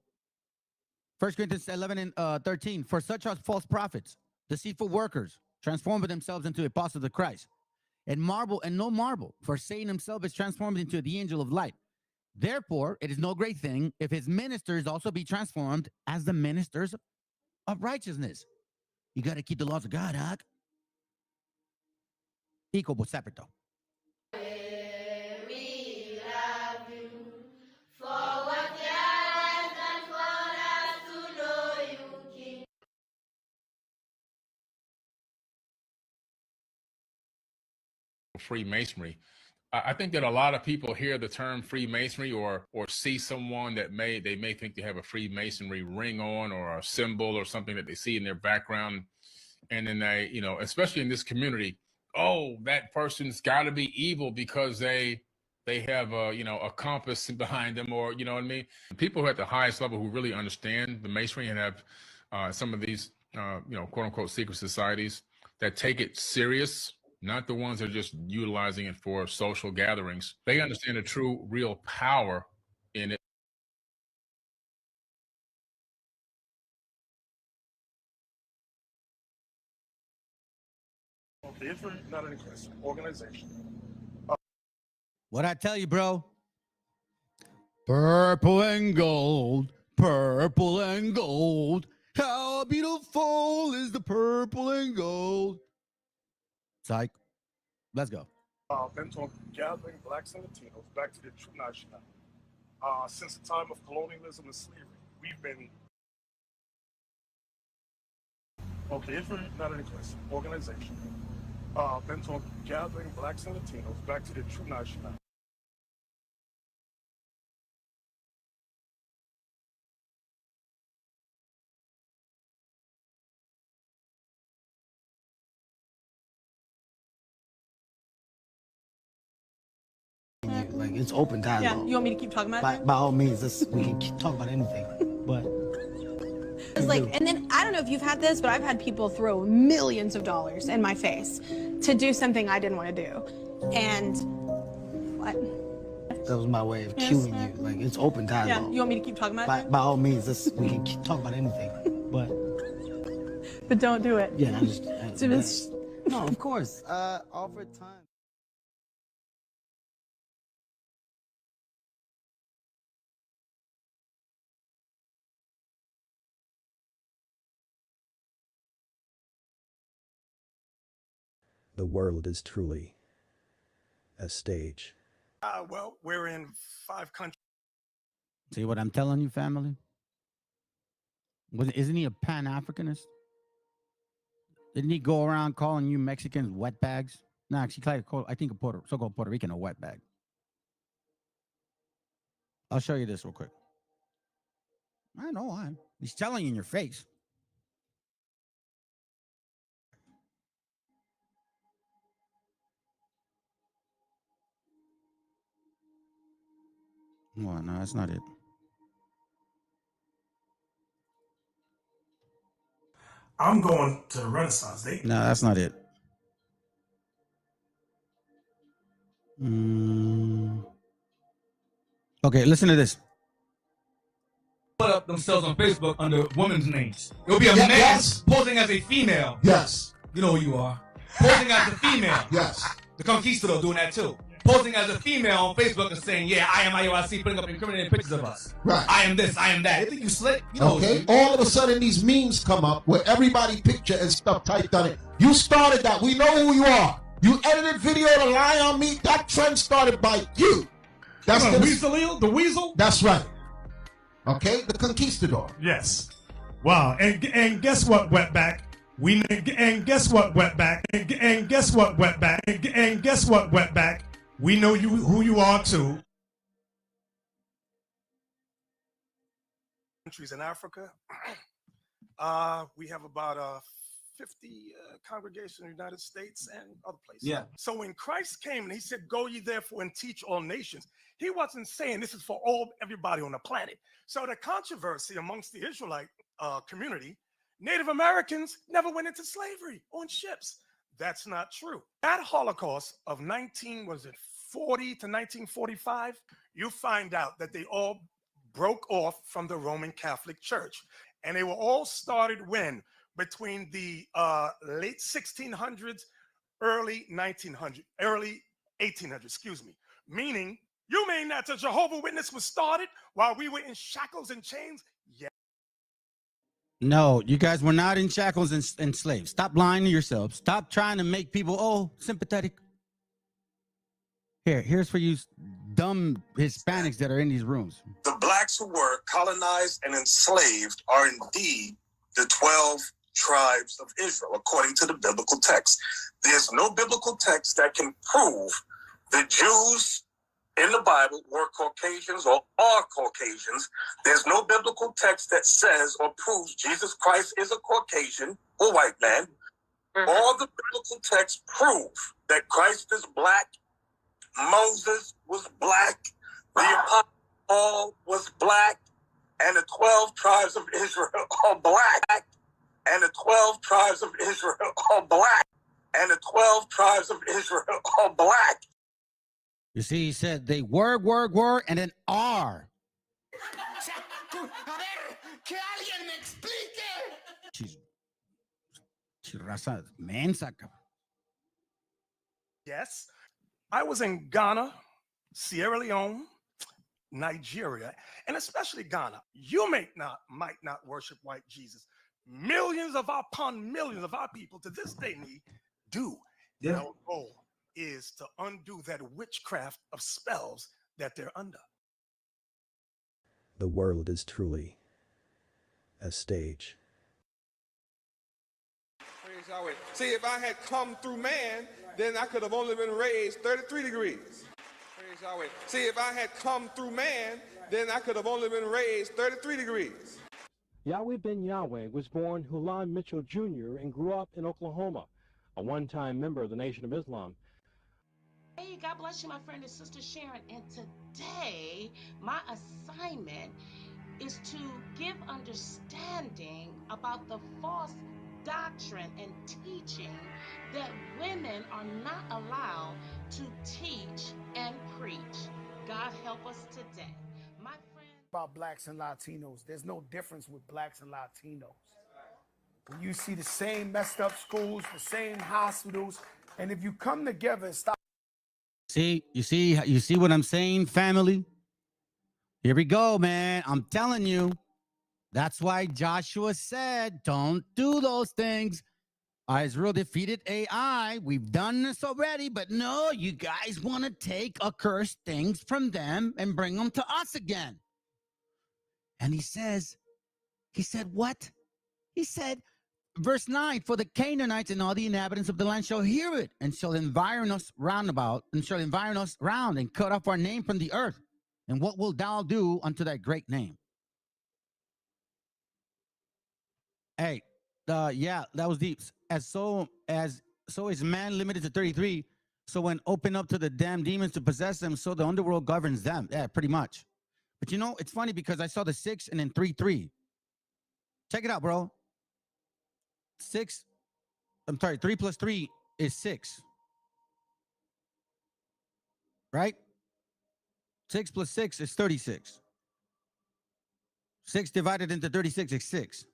1 Corinthians 11 and 13. For such are false prophets, deceitful workers, transforming themselves into apostles of Christ. And no marvel, for Satan himself is transformed into the angel of light. Therefore, it is no great thing if his ministers also be transformed as the ministers of righteousness. You got to keep the laws of God, Hawk. Equal but separate, though. We love you for what you have done for us to know you, King. Freemasonry. I think that a lot of people hear the term Freemasonry or see someone that they may think they have a Freemasonry ring on or a symbol or something that they see in their background, and then they, especially in this community, oh, that person's got to be evil because they have a compass behind them, or you know what I mean. People who are at the highest level who really understand the Masonry and have some of these quote unquote secret societies that take it serious. Not the ones that are just utilizing it for social gatherings. They understand the true, real power in it. Okay, it's not any question. Organization. What I tell you, bro? Purple and gold, purple and gold. How beautiful is the purple and gold. Psych. Let's go. Bent on gathering blacks and Latinos back to their true nationality. Since the time of colonialism and slavery, we've been. Okay, it's not any question. Organization. bent on gathering blacks and Latinos back to their true nationality. Like, it's open dialogue. Yeah, you want me to keep talking about it? By all means, we can keep talking about anything. But it's like, and then I don't know if you've had this, but I've had people throw millions of dollars in my face to do something I didn't want to do. And what? That was my way of cueing you. Like, it's open dialogue. Yeah, you want me to keep talking about it? By all means, we can keep talking about anything. But don't do it. Yeah, no, of course. Offer time. The world is truly a stage. Well, we're in 5 countries. See what I'm telling you, family? Isn't he a Pan-Africanist? Didn't he go around calling you Mexicans wetbags? No, actually, I think a so-called Puerto Rican a wetbag. I'll show you this real quick. I know why. He's telling you in your face. Well, no, that's not it. I'm going to the Renaissance. No, that's not it. Okay, listen to this. Put up themselves on Facebook under women's names. It'll be a man posing as a female. Yes. You know who you are. Posing as a female. Yes. The Conquistador doing that too. Posing as a female on Facebook and saying, yeah, I am IOIC, putting up incriminating pictures of us. Right. I am this, I am that. You think you slick? You know Okay. All of a sudden, these memes come up where everybody picture and stuff typed on it. You started that. We know who you are. You edited video to lie on me. That trend started by you. That's the Weasel. The Weasel. That's right. Okay, the Conquistador. Yes. Wow. And guess what, Wetback? And guess what, Wetback? And guess what, Wetback? And guess what, Wetback? We know who you are too. Countries in Africa. We have about 50 congregations in the United States and other places. Yeah. So when Christ came and he said, "Go ye therefore and teach all nations," he wasn't saying this is for everybody on the planet. So the controversy amongst the Israelite community, Native Americans never went into slavery on ships. That's not true. That Holocaust of 1940 to 1945, you find out that they all broke off from the Roman Catholic Church. And they were all started when? Between the late 1600s, early 1800s, excuse me. Meaning, you mean that the Jehovah's Witness was started while we were in shackles and chains? Yeah. No, you guys were not in shackles and slaves. Stop lying to yourselves. Stop trying to make people, sympathetic. Here's for you dumb Hispanics that are in these rooms. The blacks who were colonized and enslaved are indeed the 12 tribes of Israel, according to the biblical text. There's no biblical text that can prove the Jews in the Bible were Caucasians or are Caucasians. There's no biblical text that says or proves Jesus Christ is a Caucasian or white man. All the biblical texts prove that Christ is black, Moses was black, the Apostle Paul was black, and the 12 tribes of Israel are black. And the 12 tribes of Israel are black. And the 12 tribes of Israel are black. You see, he said they were, and then are. Raza mensa. Yes. I was in Ghana, Sierra Leone, Nigeria, and especially Ghana. You might not worship white Jesus. Millions upon millions of our people to this day do. Yeah. Our goal is to undo that witchcraft of spells that they're under. The world is truly a stage. Praise Yahweh. See, if I had come through man, then I could have only been raised 33 degrees. Praise Yahweh. See, if I had come through man, then I could have only been raised 33 degrees. Yahweh Ben Yahweh was born Hulan Mitchell Jr. and grew up in Oklahoma, a one-time member of the Nation of Islam. Hey, God bless you, my friend and sister Sharon. And today, my assignment is to give understanding about the false doctrine and teaching that women are not allowed to teach and preach. God help us today. My friend. About blacks and Latinos, there's no difference with blacks and Latinos. When you see the same messed up schools, the same hospitals, and if you come together and stop. See, you see what I'm saying, family? Here we go, man. I'm telling you. That's why Joshua said, don't do those things. Israel defeated AI. We've done this already, but no, you guys want to take accursed things from them and bring them to us again. And he said what? He said, verse 9, for the Canaanites and all the inhabitants of the land shall hear it, and shall environ us round about, and shall environ us round, and cut off our name from the earth. And what wilt thou do unto that great name? Hey, yeah, that was deep. So is man limited to 33. So when open up to the damn demons to possess them, so the underworld governs them. Yeah, pretty much. But you know, it's funny because I saw the 6 and then 3. Check it out, bro. 3 plus 3 is 6. Right? 6 plus 6 is 36. 6 divided into 36 is 6.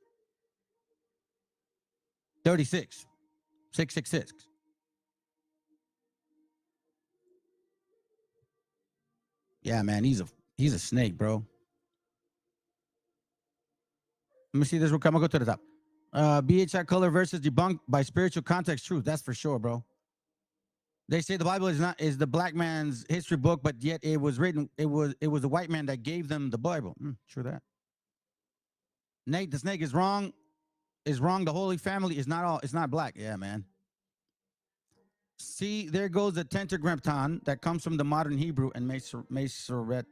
36. 666. Yeah, man, he's a snake, bro. Let me see this real quick. I'm gonna go to the top. BHI color versus debunked by spiritual context truth. That's for sure, bro. They say the Bible is the black man's history book, but yet it was written. It was the white man that gave them the Bible. True that. Nate, the snake is wrong. Is wrong. The Holy Family is not all. It's not black. Yeah, man. See, there goes the tetragrammaton that comes from the modern Hebrew and Masoretic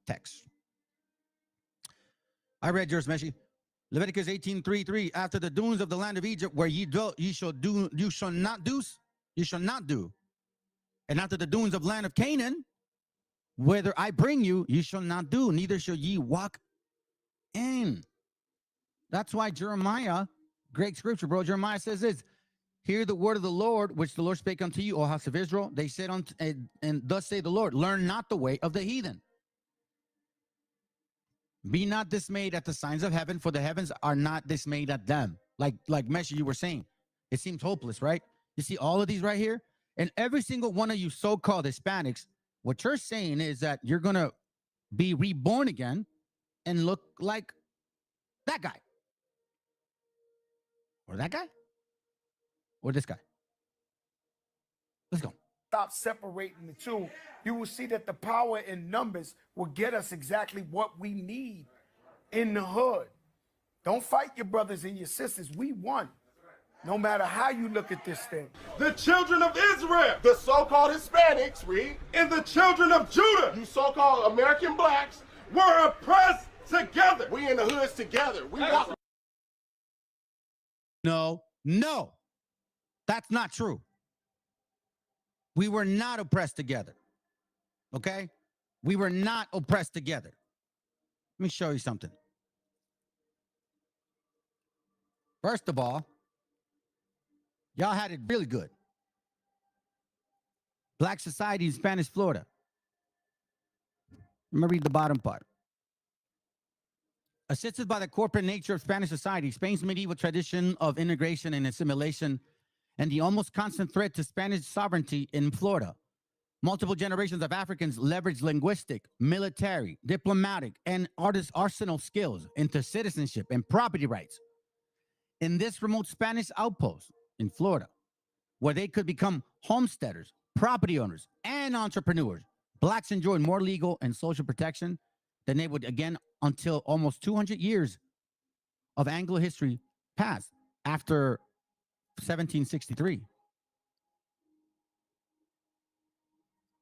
text. I read yours, Meshi. Leviticus 18:3. After the doings of the land of Egypt, where ye dwelt, you shall not do. And after the doings of land of Canaan, whither I bring you, you shall not do, neither shall ye walk in. That's why Jeremiah, great scripture, bro. Jeremiah says this: hear the word of the Lord, which the Lord spake unto you, O house of Israel. They said and thus say the Lord, learn not the way of the heathen. Be not dismayed at the signs of heaven, for the heavens are not dismayed at them. Like Meshi, you were saying. It seems hopeless, right? You see all of these right here? And every single one of you so-called Hispanics, what you're saying is that you're going to be reborn again and look like that guy. Or that guy? Or this guy? Let's go. Stop separating the two, you will see that the power in numbers will get us exactly what we need in the hood. Don't fight your brothers and your sisters. We won. No matter how you look at this thing. The children of Israel, the so-called Hispanics, read, and the children of Judah, you so-called American blacks, were oppressed together. We in the hoods together. We got. No, that's not true. We were not oppressed together. Okay? We were not oppressed together. Let me show you something. First of all, y'all had it really good. Black society in Spanish Florida. Let me read the bottom part. Assisted by the corporate nature of Spanish society, Spain's medieval tradition of integration and assimilation, and the almost constant threat to Spanish sovereignty in Florida, multiple generations of Africans leveraged linguistic, military, diplomatic, and arsenal skills into citizenship and property rights. In this remote Spanish outpost in Florida, where they could become homesteaders, property owners, and entrepreneurs, blacks enjoyed more legal and social protection than they would again until almost 200 years of Anglo history passed. after 1763.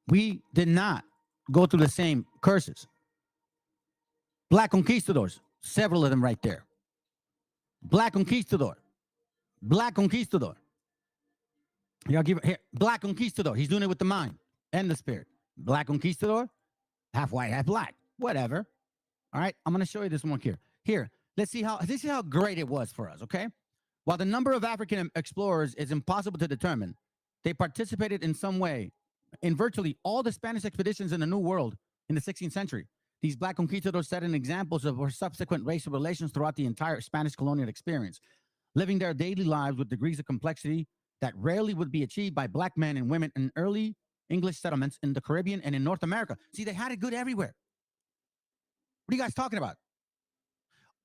We did not go through the same curses. Black conquistadors, several of them right there. Black conquistador. Black conquistador. Y'all give it here. Black conquistador. He's doing it with the mind and the spirit. Black conquistador, half white, half black. Whatever. All right. I'm going to show you this one here. Here, let's see how this is how great it was for us. Okay. While the number of African explorers is impossible to determine, they participated in some way in virtually all the Spanish expeditions in the New World in the 16th century. These black conquistadors set an examples of subsequent racial relations throughout the entire Spanish colonial experience, living their daily lives with degrees of complexity that rarely would be achieved by black men and women in early English settlements in the Caribbean and in North America. See, they had it good everywhere. What are you guys talking about?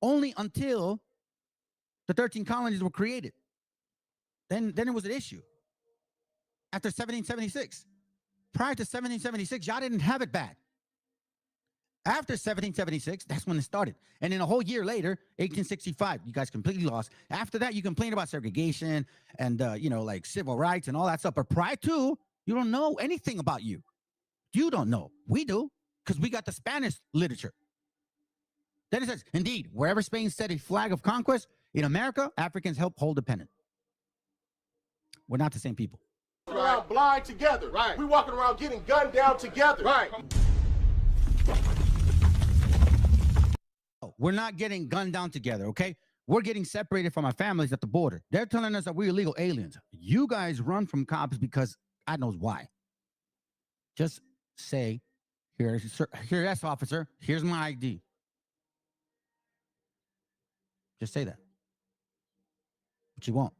Only until the 13 colonies were created. Then it was an issue. After 1776. Prior to 1776, y'all didn't have it bad. After 1776, that's when it started. And then a whole year later, 1865, you guys completely lost. After that, you complain about segregation and, like civil rights and all that stuff. But prior to, you don't know anything about you. You don't know. We do, because we got the Spanish literature. Then it says, indeed, wherever Spain set a flag of conquest, in America, Africans help hold dependent. We're not the same people. Around blind together. Right. We walking around getting gunned down together. Right. We're not getting gunned down together, okay? We're getting separated from our families at the border. They're telling us that we're illegal aliens. You guys run from cops because God knows why. Just say, here, yes, officer, here's my ID. Just say that. But you won't.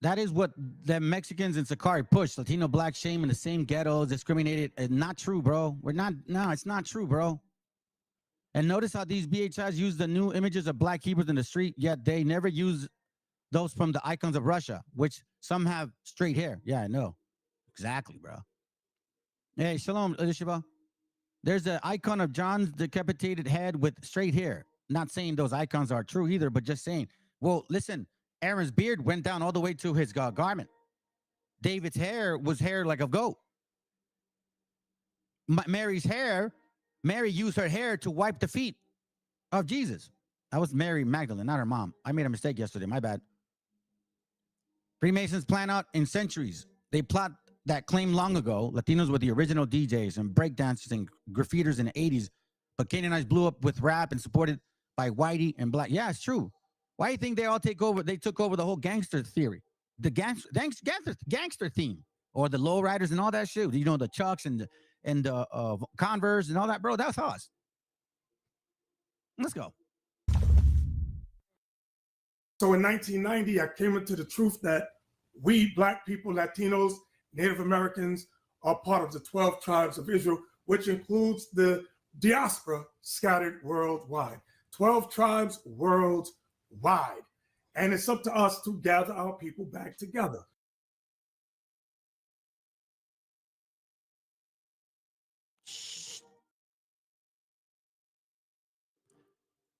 That is what the Mexicans in Sakari push. Latino, black shame in the same ghettos, discriminated. Not true, bro. It's not true, bro. And notice how these BHIs use the new images of black Hebrews in the street, yet they never use those from the icons of Russia, which some have straight hair. Yeah, I know. Exactly, bro. Hey, shalom, Elisheva. There's an icon of John's decapitated head with straight hair. Not saying those icons are true either, but just saying. Well, listen, Aaron's beard went down all the way to his garment. David's hair was hair like a goat. Mary's hair, Mary used her hair to wipe the feet of Jesus. That was Mary Magdalene, not her mom. I made a mistake yesterday. My bad. Freemasons plan out in centuries. They plot that claim long ago. Latinos were the original DJs and breakdancers and graffiters in the 80s. But Canaanites blew up with rap and supported by whitey and black. Yeah, it's true. Why do you think they all take over? They took over the whole gangster theory, the gangster theme, or the lowriders and all that shit. You know, the Chucks and the Converse and all that, bro. That's us. Let's go. So in 1990, I came into the truth that we black people, Latinos, Native Americans are part of the 12 tribes of Israel, which includes the diaspora scattered worldwide. 12 tribes worldwide. And it's up to us to gather our people back together.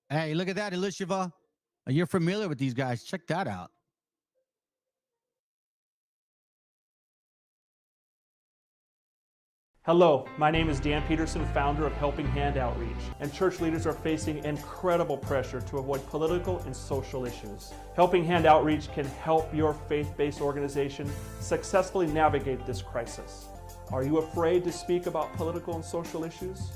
Hey, look at that, Elisheva. You're familiar with these guys. Check that out. Hello, my name is Dan Peterson, founder of Helping Hand Outreach, and church leaders are facing incredible pressure to avoid political and social issues. Helping Hand Outreach can help your faith-based organization successfully navigate this crisis. Are you afraid to speak about political and social issues?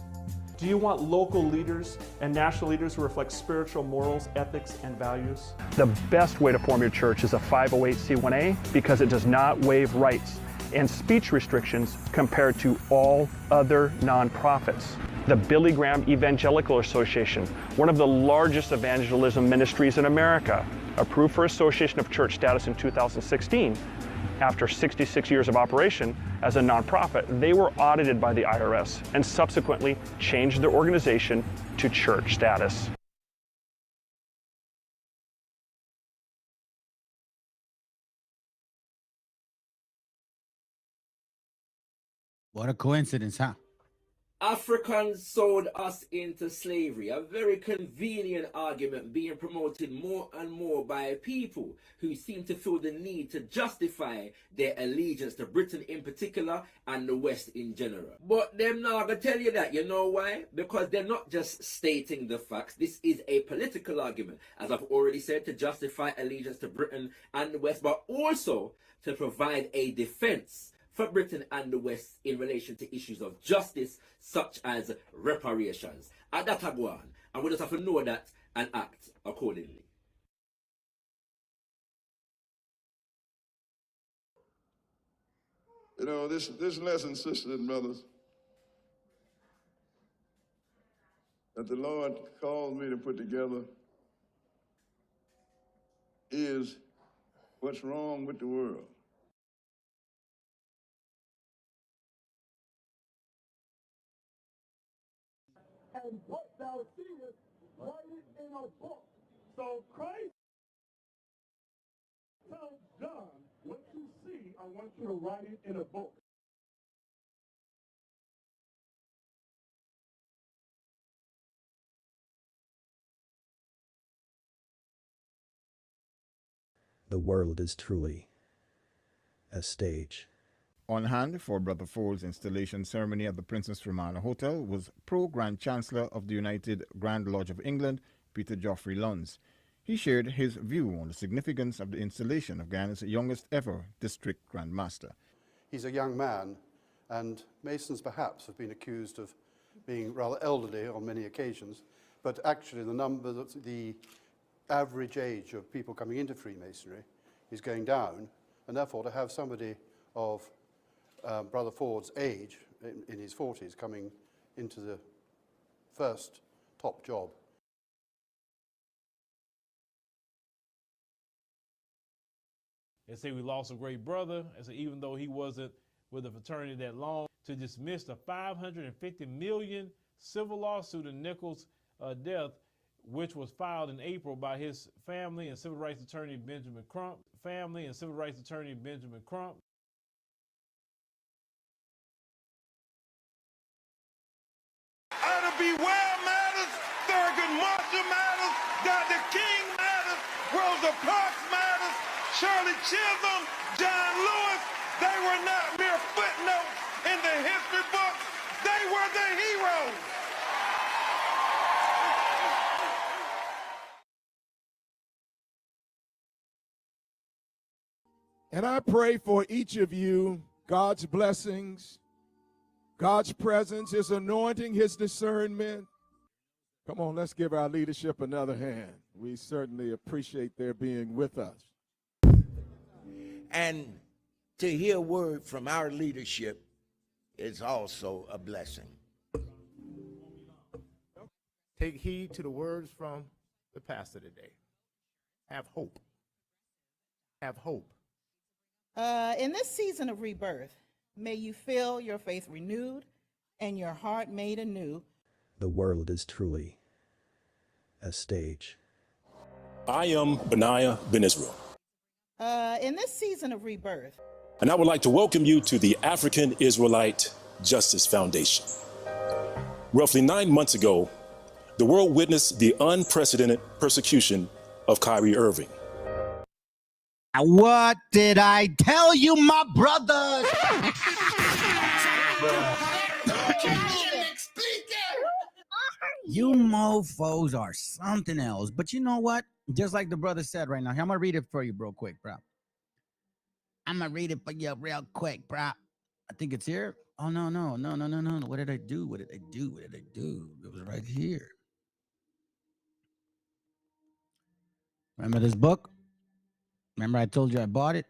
Do you want local leaders and national leaders who reflect spiritual morals, ethics, and values? The best way to form your church is a 508c1a because it does not waive rights and speech restrictions compared to all other nonprofits. The Billy Graham Evangelical Association, one of the largest evangelism ministries in America, approved for association of church status in 2016. After 66 years of operation as a nonprofit, they were audited by the IRS and subsequently changed their organization to church status. What a coincidence, huh? Africans sold us into slavery, a very convenient argument being promoted more and more by people who seem to feel the need to justify their allegiance to Britain in particular and the West in general. But them not gonna tell you that, you know why? Because they're not just stating the facts. This is a political argument, as I've already said, to justify allegiance to Britain and the West, but also to provide a defense for Britain and the West in relation to issues of justice, such as reparations. And that go on. And we just have to know that and act accordingly. You know, this lesson, sisters and brothers, that the Lord called me to put together is what's wrong with the world. And what thou seest, write it in a book. So Christ tells John, what you see, I want you to write it in a book. The world is truly a stage. On hand for Brother Ford's installation ceremony at the Princess Romana Hotel was Pro-Grand Chancellor of the United Grand Lodge of England, Peter Geoffrey Luns. He shared his view on the significance of the installation of Guyana's youngest ever District Grand Master. He's a young man, and Masons perhaps have been accused of being rather elderly on many occasions, but actually the average age of people coming into Freemasonry is going down, and therefore to have somebody of Brother Ford's age, in his 40s, coming into the first top job. They say we lost a great brother. I say even though he wasn't with the fraternity that long, to dismiss the $550 million civil lawsuit in Nichols' death, which was filed in April by his family and civil rights attorney Benjamin Crump. Ida B. Well matters, Thurgood Marshall matters, Dr. King matters, Rosa Parks matters, Shirley Chisholm, John Lewis. They were not mere footnotes in the history books. They were the heroes. And I pray for each of you, God's blessings, God's presence, His anointing, His discernment. Come on, let's give our leadership another hand. We certainly appreciate their being with us. And to hear word from our leadership is also a blessing. Take heed to the words from the pastor today. Have hope. Have hope. In this season of rebirth, may you feel your faith renewed and your heart made anew. The world is truly a stage. I am Benaiah Ben Israel. In this season of rebirth, And I would like to welcome you to the African Israelite Justice Foundation. Roughly 9 months ago, the world witnessed the unprecedented persecution of Kyrie Irving. What did I tell you, my brothers? You mofos are something else. But you know what? Just like the brother said right now, I'm going to read it for you real quick, bro. I'm going to read it for you real quick, bro. I think it's here. Oh, no. What did I do? It was right here. Remember this book? Remember I told you I bought it?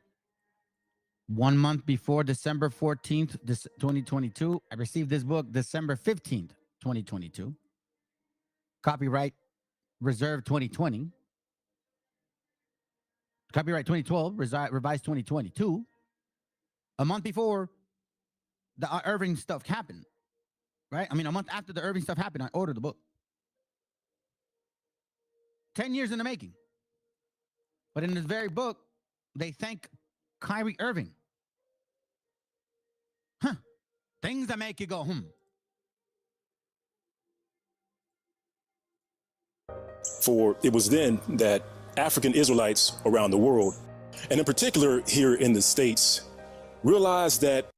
1 month before December 14th, 2022. I received this book December 15th, 2022. Copyright reserved 2020. Copyright 2012, revised 2022. A month before the Irving stuff happened, right? I mean, a month after the Irving stuff happened, I ordered the book. 10 years in the making. But in this very book, they thank Kyrie Irving. Things that make you go, For it was then that African Israelites around the world, and in particular here in the States, realized that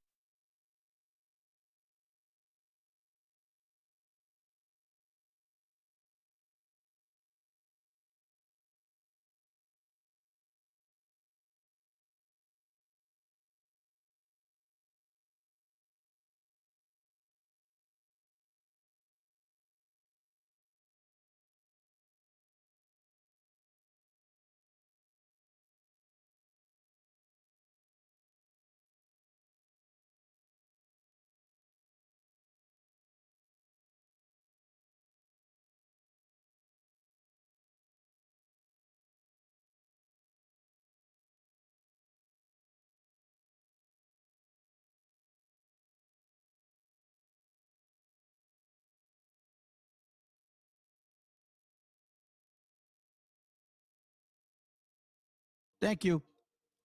Thank you.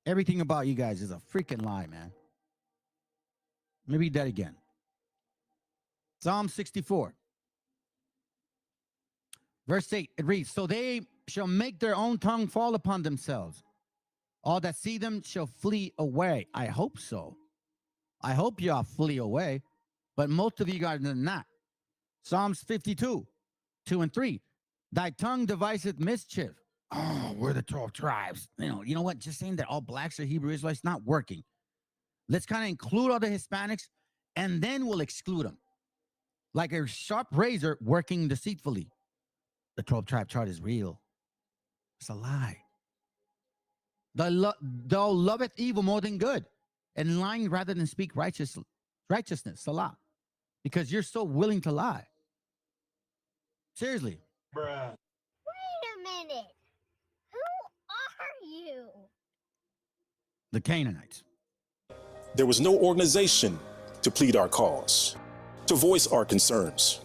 Everything about you guys is a freaking lie, man. Let me read that again. Psalm 64, verse 8, it reads, so they shall make their own tongue fall upon themselves. All that see them shall flee away. I hope so. I hope y'all flee away, but most of you guys are not. Psalms 52, 2 and 3. Thy tongue deviseth mischief. Oh, we're the 12 tribes. You know what? Just saying that all blacks are Hebrew Israelites not working. Let's kind of include all the Hispanics, and then we'll exclude them. Like a sharp razor working deceitfully. The 12 tribe chart is real. It's a lie. Thou loveth evil more than good, and lying rather than speak righteousness, Salah. Because you're so willing to lie. Seriously. Bruh. Wait a minute. Who are you? The Canaanites. there was no organization to plead our cause, to voice our concerns,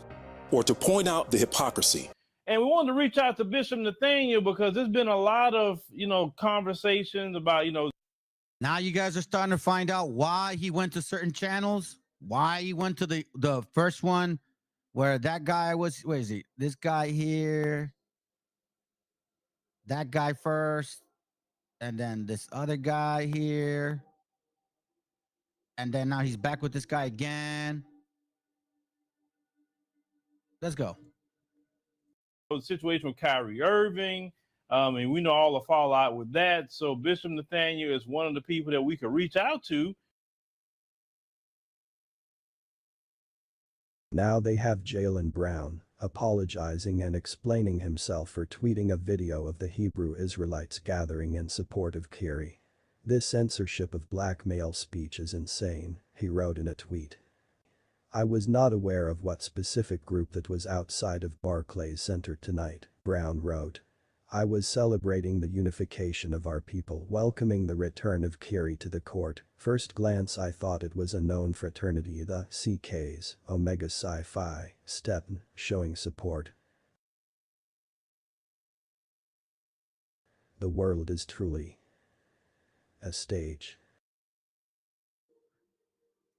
or to point out the hypocrisy. And we wanted to reach out to Bishop Nathaniel because there's been a lot of, conversations about, Now you guys are starting to find out why he went to certain channels, why he went to the first one where that guy was, where is he? This guy here, that guy first, and then this other guy here. And then now he's back with this guy again. Let's go. The situation with Kyrie Irving, and we know all the fallout with that. So Bishop Nathaniel is one of the people that we could reach out to. Now they have Jaylen Brown apologizing and explaining himself for tweeting a video of the Hebrew Israelites gathering in support of Kyrie. This censorship of black male speech is insane, he wrote in a tweet. I was not aware of what specific group that was outside of Barclays Center tonight, Brown wrote. I was celebrating the unification of our people, welcoming the return of Kyrie to the court. First glance I thought it was a known fraternity, the CKs, Omega Psi Phi, Stepn, showing support. The world is truly a stage.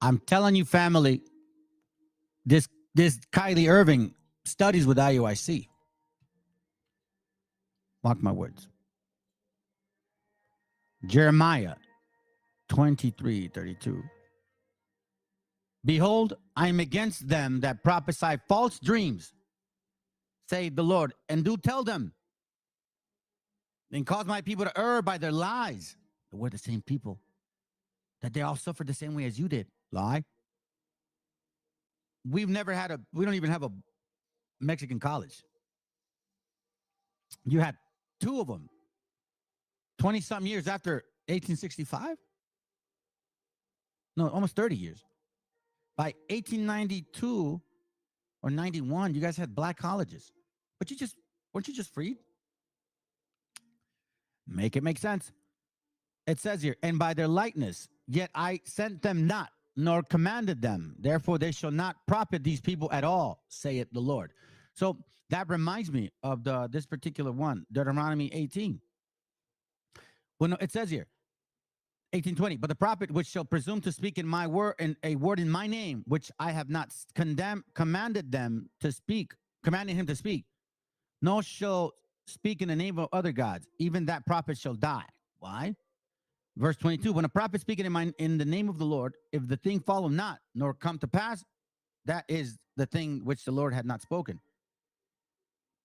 I'm telling you, family, this Kyrie Irving studies with IUIC. Mark my words. Jeremiah 23:32. Behold, I am against them that prophesy false dreams, saith the Lord, and do tell them, and cause my people to err by their lies. We're the same people, that they all suffered the same way as you did. Lie. We don't even have a Mexican college. You had two of them 20-something years after 1865? No, almost 30 years. By 1892 or 91, you guys had black colleges. But weren't you just freed? Make it make sense. It says here, and by their likeness, yet I sent them not, nor commanded them. Therefore they shall not profit these people at all, saith the Lord. So that reminds me of this particular one, Deuteronomy 18. Well, no, it says here, 18:20, but the prophet which shall presume to speak in my word, in a word in my name, which I have not commanded him to speak, nor shall speak in the name of other gods, even that prophet shall die. Why? Verse 22, when a prophet speaking in the name of the Lord, if the thing follow not, nor come to pass, that is the thing which the Lord had not spoken.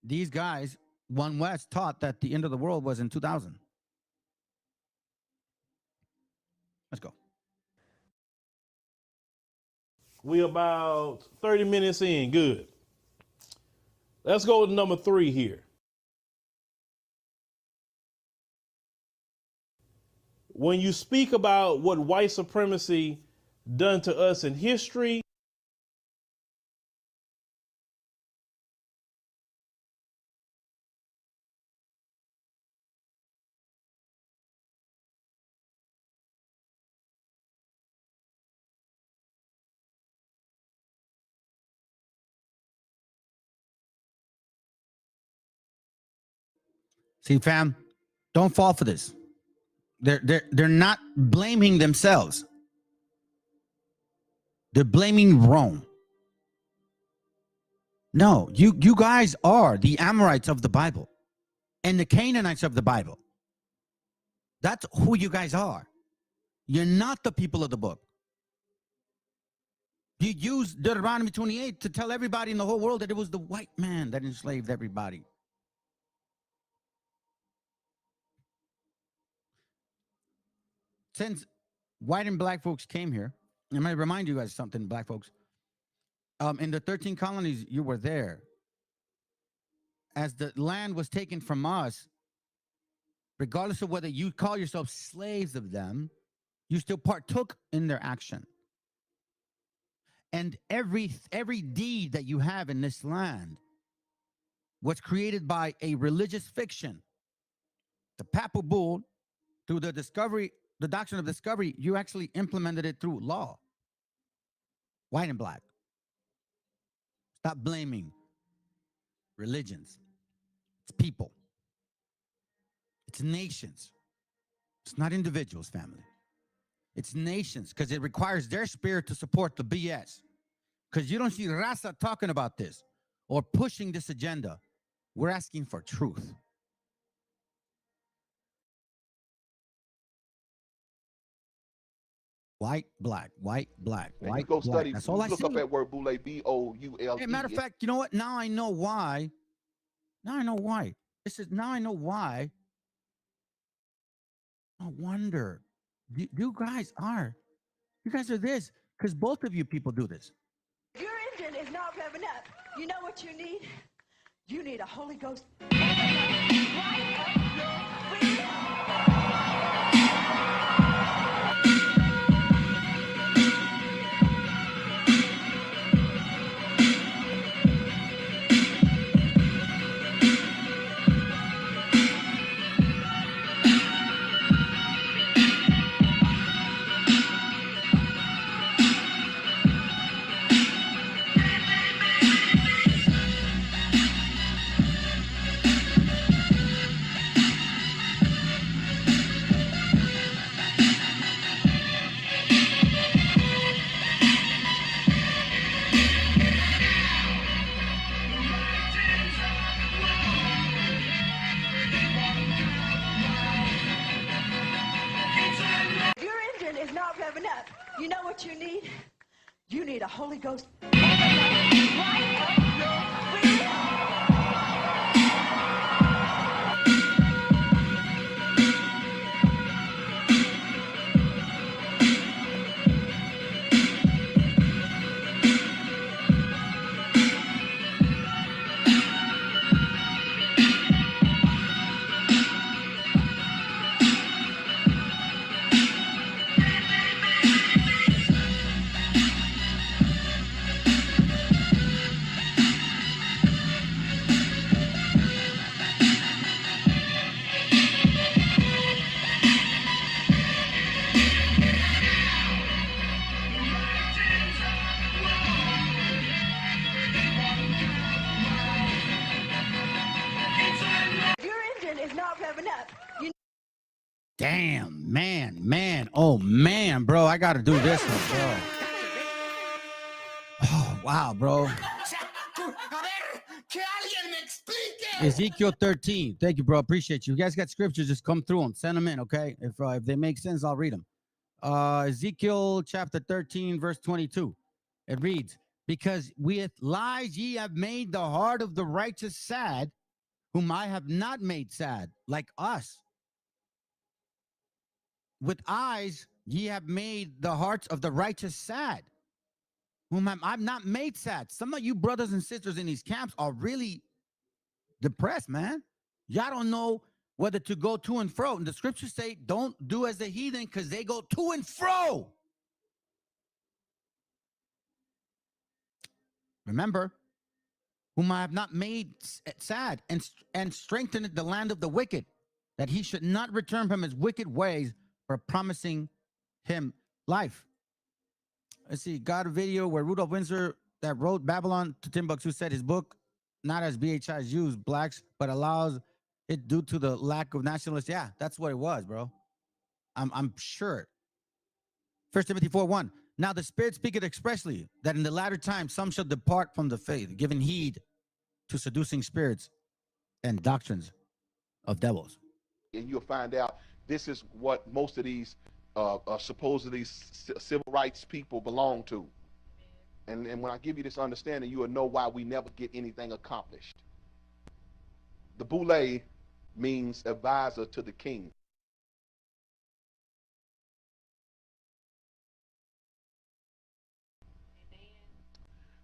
These guys, One West, taught that the end of the world was in 2000. Let's go. We about 30 minutes in. Good. Let's go to number 3 here. When you speak about what white supremacy done to us in history, See, fam, don't fall for this. They're not blaming themselves. They're blaming Rome. No, you guys are the Amorites of the Bible and the Canaanites of the Bible. That's who you guys are. You're not the people of the book. You use Deuteronomy 28 to tell everybody in the whole world that it was the white man that enslaved everybody. Since white and black folks came here, I'm going to remind you guys something, black folks. In the 13 colonies, you were there. As the land was taken from us, regardless of whether you call yourself slaves of them, you still partook in their action. And every deed that you have in this land was created by a religious fiction. The papal bull, through the doctrine of discovery, you actually implemented it through law. White and black. Stop blaming religions. It's people. It's nations. It's not individuals, family. It's nations, because it requires their spirit to support the BS. Because you don't see Raza talking about this or pushing this agenda. We're asking for truth. White, black, white, black, And white, you go black. study, That's all I look see. up that word boule, B-O-U-L-E. Hey, matter of fact, you know what? Now I know why. Now I know why. Now I know why. No wonder. You guys are this, because both of you people do this. Your engine is not revving up. You know what you need? You need a Holy Ghost. You know what you need? You need a Holy Ghost. Damn, man. Oh, man, bro. I got to do this one, bro. Oh, wow, bro. Ezekiel 13. Thank you, bro. Appreciate you. You guys got scriptures, just come through them. Send them in, okay? If they make sense, I'll read them. Ezekiel chapter 13, verse 22. It reads, because with lies ye have made the heart of the righteous sad, whom I have not made sad, like us. With eyes ye have made the hearts of the righteous sad, whom I've not made sad. Some of you brothers and sisters in these camps are really depressed, man. Y'all don't know whether to go to and fro. And the scriptures say, don't do as the heathen, because they go to and fro. Remember, whom I have not made sad, and strengthened the land of the wicked, that he should not return from his wicked ways, for promising him life. Let's see, got a video where Rudolph Windsor, that wrote Babylon to Timbuktu, said his book, not as BHI's used blacks, but allows it due to the lack of nationalists. Yeah, that's what it was, bro. I'm sure. 1 Timothy 4:1. Now the Spirit speaketh expressly, that in the latter time some shall depart from the faith, giving heed to seducing spirits and doctrines of devils. And you'll find out this is what most of these supposedly civil rights people belong to. And when I give you this understanding, you will know why we never get anything accomplished. The boule means advisor to the king.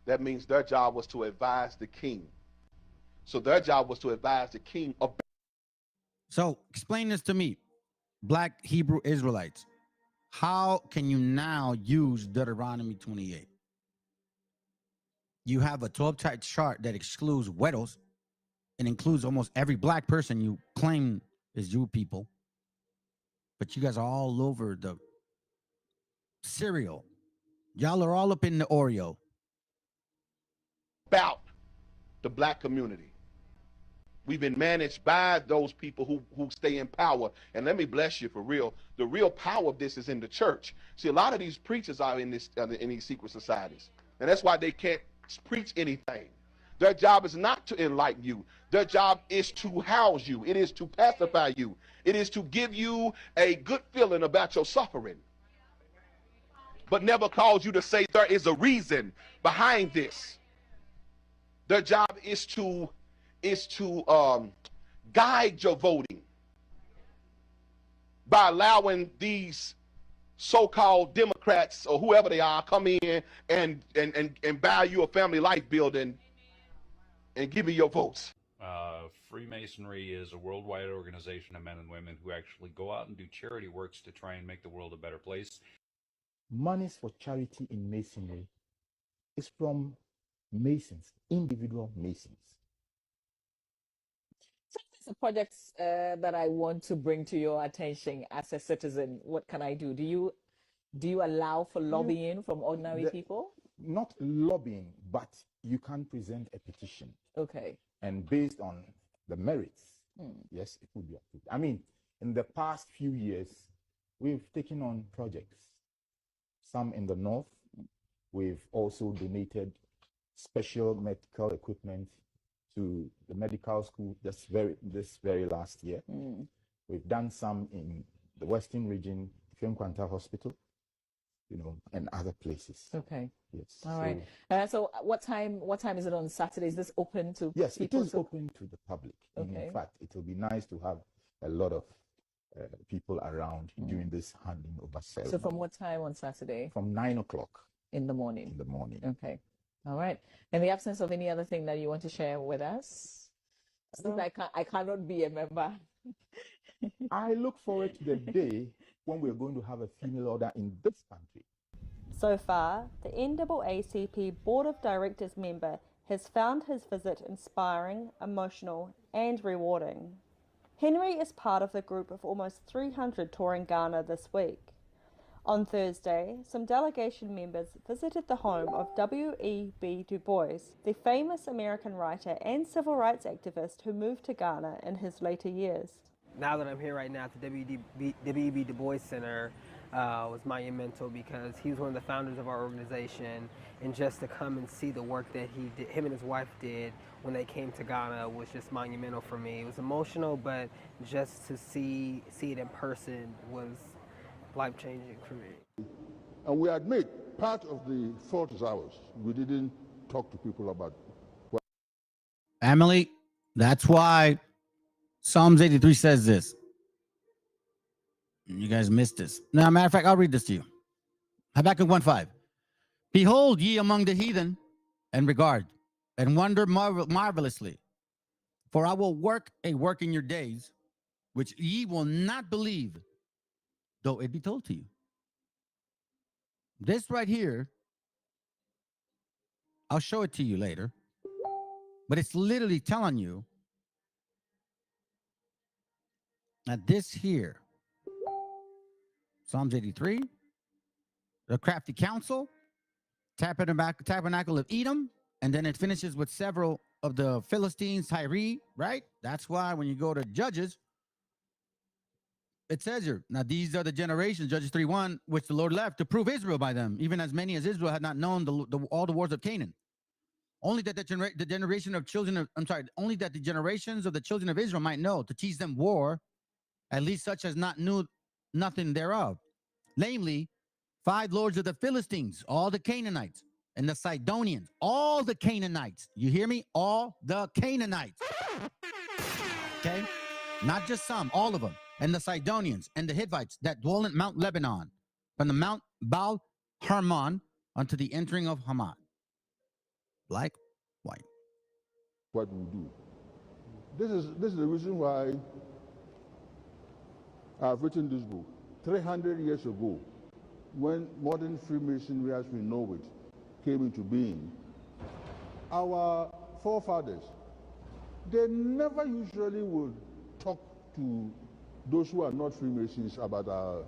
That means their job was to advise the king. So their job was to advise the king of. So explain this to me, Black Hebrew Israelites. How can you now use Deuteronomy 28? You have a 12-type chart that excludes widows and includes almost every black person you claim is you people. But you guys are all over the cereal. Y'all are all up in the Oreo. About the black community. We've been managed by those people who stay in power. And let me bless you for real. The real power of this is in the church. See, a lot of these preachers are in these secret societies. And that's why they can't preach anything. Their job is not to enlighten you. Their job is to house you. It is to pacify you. It is to give you a good feeling about your suffering. But never cause you to say there is a reason behind this. Their job is to guide your voting by allowing these so-called Democrats or whoever they are come in and buy you a family life building and give you your votes. Freemasonry is a worldwide organization of men and women who actually go out and do charity works to try and make the world a better place. Monies for charity in Masonry is from Masons, individual Masons. So projects that I want to bring to your attention as a citizen, what can I do? Do you allow for lobbying from ordinary people? Not lobbying, but you can present a petition. Okay. And based on the merits, yes, it would be approved. I mean, in the past few years, we've taken on projects. Some in the north. We've also donated special medical equipment to the medical school this very last year. We've done some in the western region, Kwanta Hospital, and other places. Okay. Yes. All right. So what time is it on Saturday? Is this open to Yes, people? it is open to the public. Okay. In fact, it will be nice to have a lot of people around during this handing over ceremony. So from what time on Saturday? From 9 o'clock. In the morning? In the morning. Okay. All right. In the absence of any other thing that you want to share with us? Since I cannot be a member. I look forward to the day when we're going to have a female order in this country. So far, the NAACP Board of Directors member has found his visit inspiring, emotional, and rewarding. Henry is part of the group of almost 300 touring Ghana this week. On Thursday, some delegation members visited the home of W.E.B. Du Bois, the famous American writer and civil rights activist who moved to Ghana in his later years. Now that I'm here right now at the W.E.B. Du Bois Center, was monumental because he was one of the founders of our organization, and just to come and see the work that he did, him and his wife did when they came to Ghana was just monumental for me. It was emotional, but just to see it in person was life-changing for me. And we admit part of the fault is ours. We didn't talk to people about what. Emily, that's why Psalms 83 says this. You guys missed this. Now, matter of fact, I'll read this to you. Habakkuk 1:5. Behold ye among the heathen, and regard, and wonder marvelously. For I will work a work in your days, which ye will not believe, though it be told to you. This right here, I'll show it to you later, but it's literally telling you that this here, Psalms 83, the crafty counsel, tabernacle of Edom, and then it finishes with several of the Philistines, Tyre, right? That's why when you go to Judges, it says here, now these are the generations, Judges 3:1, which the Lord left to prove Israel by them, even as many as Israel had not known all the wars of Canaan. Only that the generation of children of, only that the generations of the children of Israel might know, to teach them war, at least such as not knew nothing thereof. Namely, 5 lords of the Philistines, all the Canaanites, and the Sidonians, all the Canaanites. You hear me? All the Canaanites. Okay? Not just some, all of them. And the Sidonians and the Hivites that dwell in Mount Lebanon, from the Mount Baal Hermon unto the entering of Hamath. Black, white. What we do. This is the reason why I've written this book. 300 years ago, when modern Freemasonry as we know it came into being, our forefathers, they never usually would talk to those who are not Freemasons about our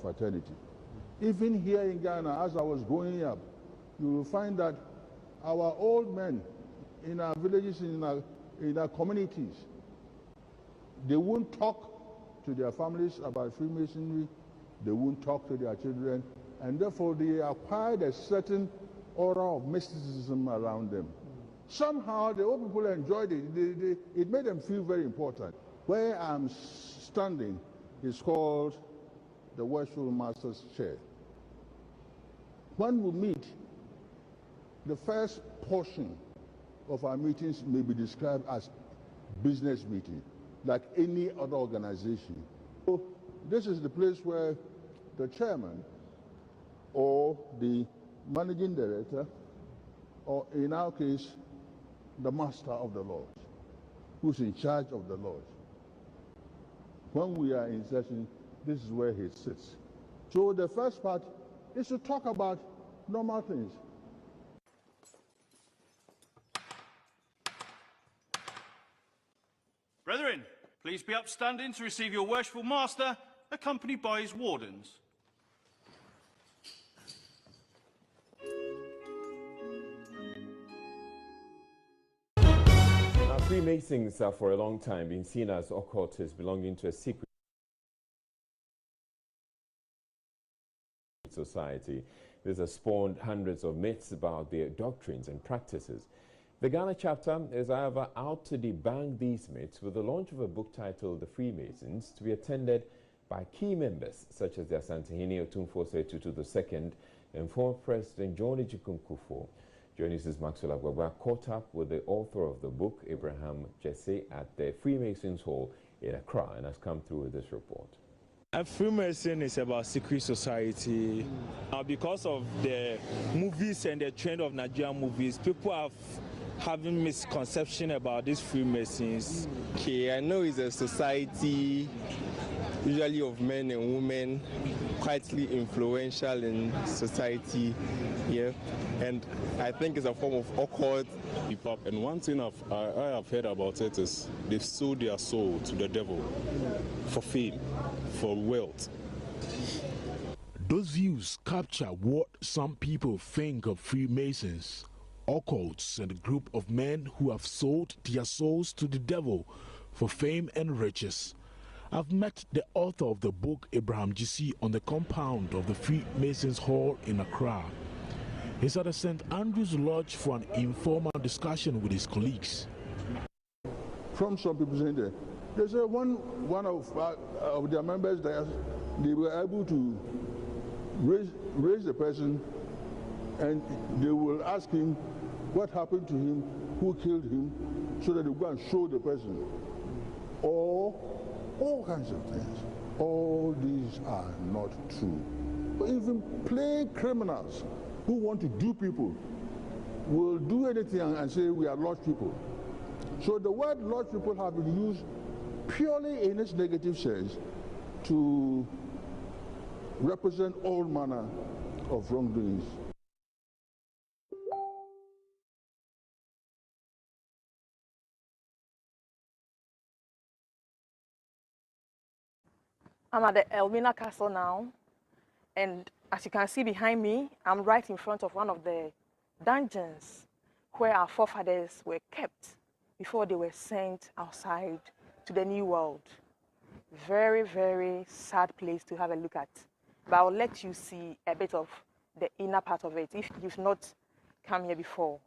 fraternity. Even here in Ghana, as I was growing up, you will find that our old men in our villages, in our communities, they won't talk to their families about Freemasonry, they won't talk to their children, and therefore they acquired a certain aura of mysticism around them. Somehow the old people enjoyed it. It made them feel very important. Where I'm standing is called the Worshipful Master's Chair. When we meet, the first portion of our meetings may be described as business meeting, like any other organization. So this is the place where the chairman or the managing director, or in our case, the master of the Lord, who's in charge of the Lord. When we are in session, this is where he sits. So the first part is to talk about normal things. Brethren, please be upstanding to receive your worshipful master, accompanied by his wardens. Now, Freemasons have for a long time been seen as occultists belonging to a secret society. This has spawned hundreds of myths about their doctrines and practices. The Ghana chapter is, however, out to debunk these myths with the launch of a book titled The Freemasons, to be attended by key members such as the Asantehene Otumfuo Tutu II and former President John Ejikun Kufuor. Joining us is Maxwell Agwagwa, caught up with the author of the book, Abraham Jesse, at the Freemasons Hall in Accra, and has come through with this report. A Freemason is about secret society. Because of the movies and the trend of Nigerian movies, people have having misconception about these Freemasons. Okay, I know it's a society usually of men and women, quietly influential in society, yeah, and I think it's a form of occult. And one thing I have heard about it is they've sold their soul to the devil for fame, for wealth. Those views capture what some people think of Freemasons, occults, and a group of men who have sold their souls to the devil for fame and riches. I've met the author of the book, Abraham GC, on the compound of the Freemasons Hall in Accra. He's at the St. Andrew's Lodge for an informal discussion with his colleagues. From some people saying that they say one of their members there, they were able to raise the person, and they will ask him what happened to him, who killed him, so that they go and show the person, or all kinds of things. All these are not true. But even plain criminals who want to do people will do anything and say we are lost people. So the word lost people have been used purely in its negative sense to represent all manner of wrongdoings. I'm at the Elmina Castle now, and as you can see behind me, I'm right in front of one of the dungeons where our forefathers were kept before they were sent outside to the New World. Very, very sad place to have a look at. But I'll let you see a bit of the inner part of it if you've not come here before.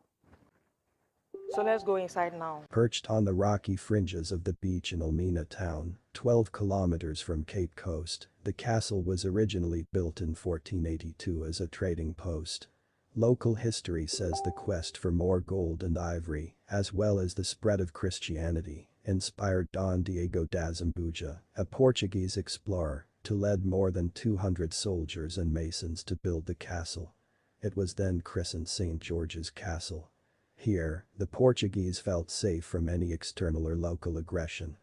So let's go inside now. Perched on the rocky fringes of the beach in Elmina town, 12 kilometers from Cape Coast, the castle was originally built in 1482 as a trading post. Local history says the quest for more gold and ivory, as well as the spread of Christianity, inspired Don Diego da Zambuja, a Portuguese explorer, to lead more than 200 soldiers and masons to build the castle. It was then christened St. George's Castle. Here, the Portuguese felt safe from any external or local aggression.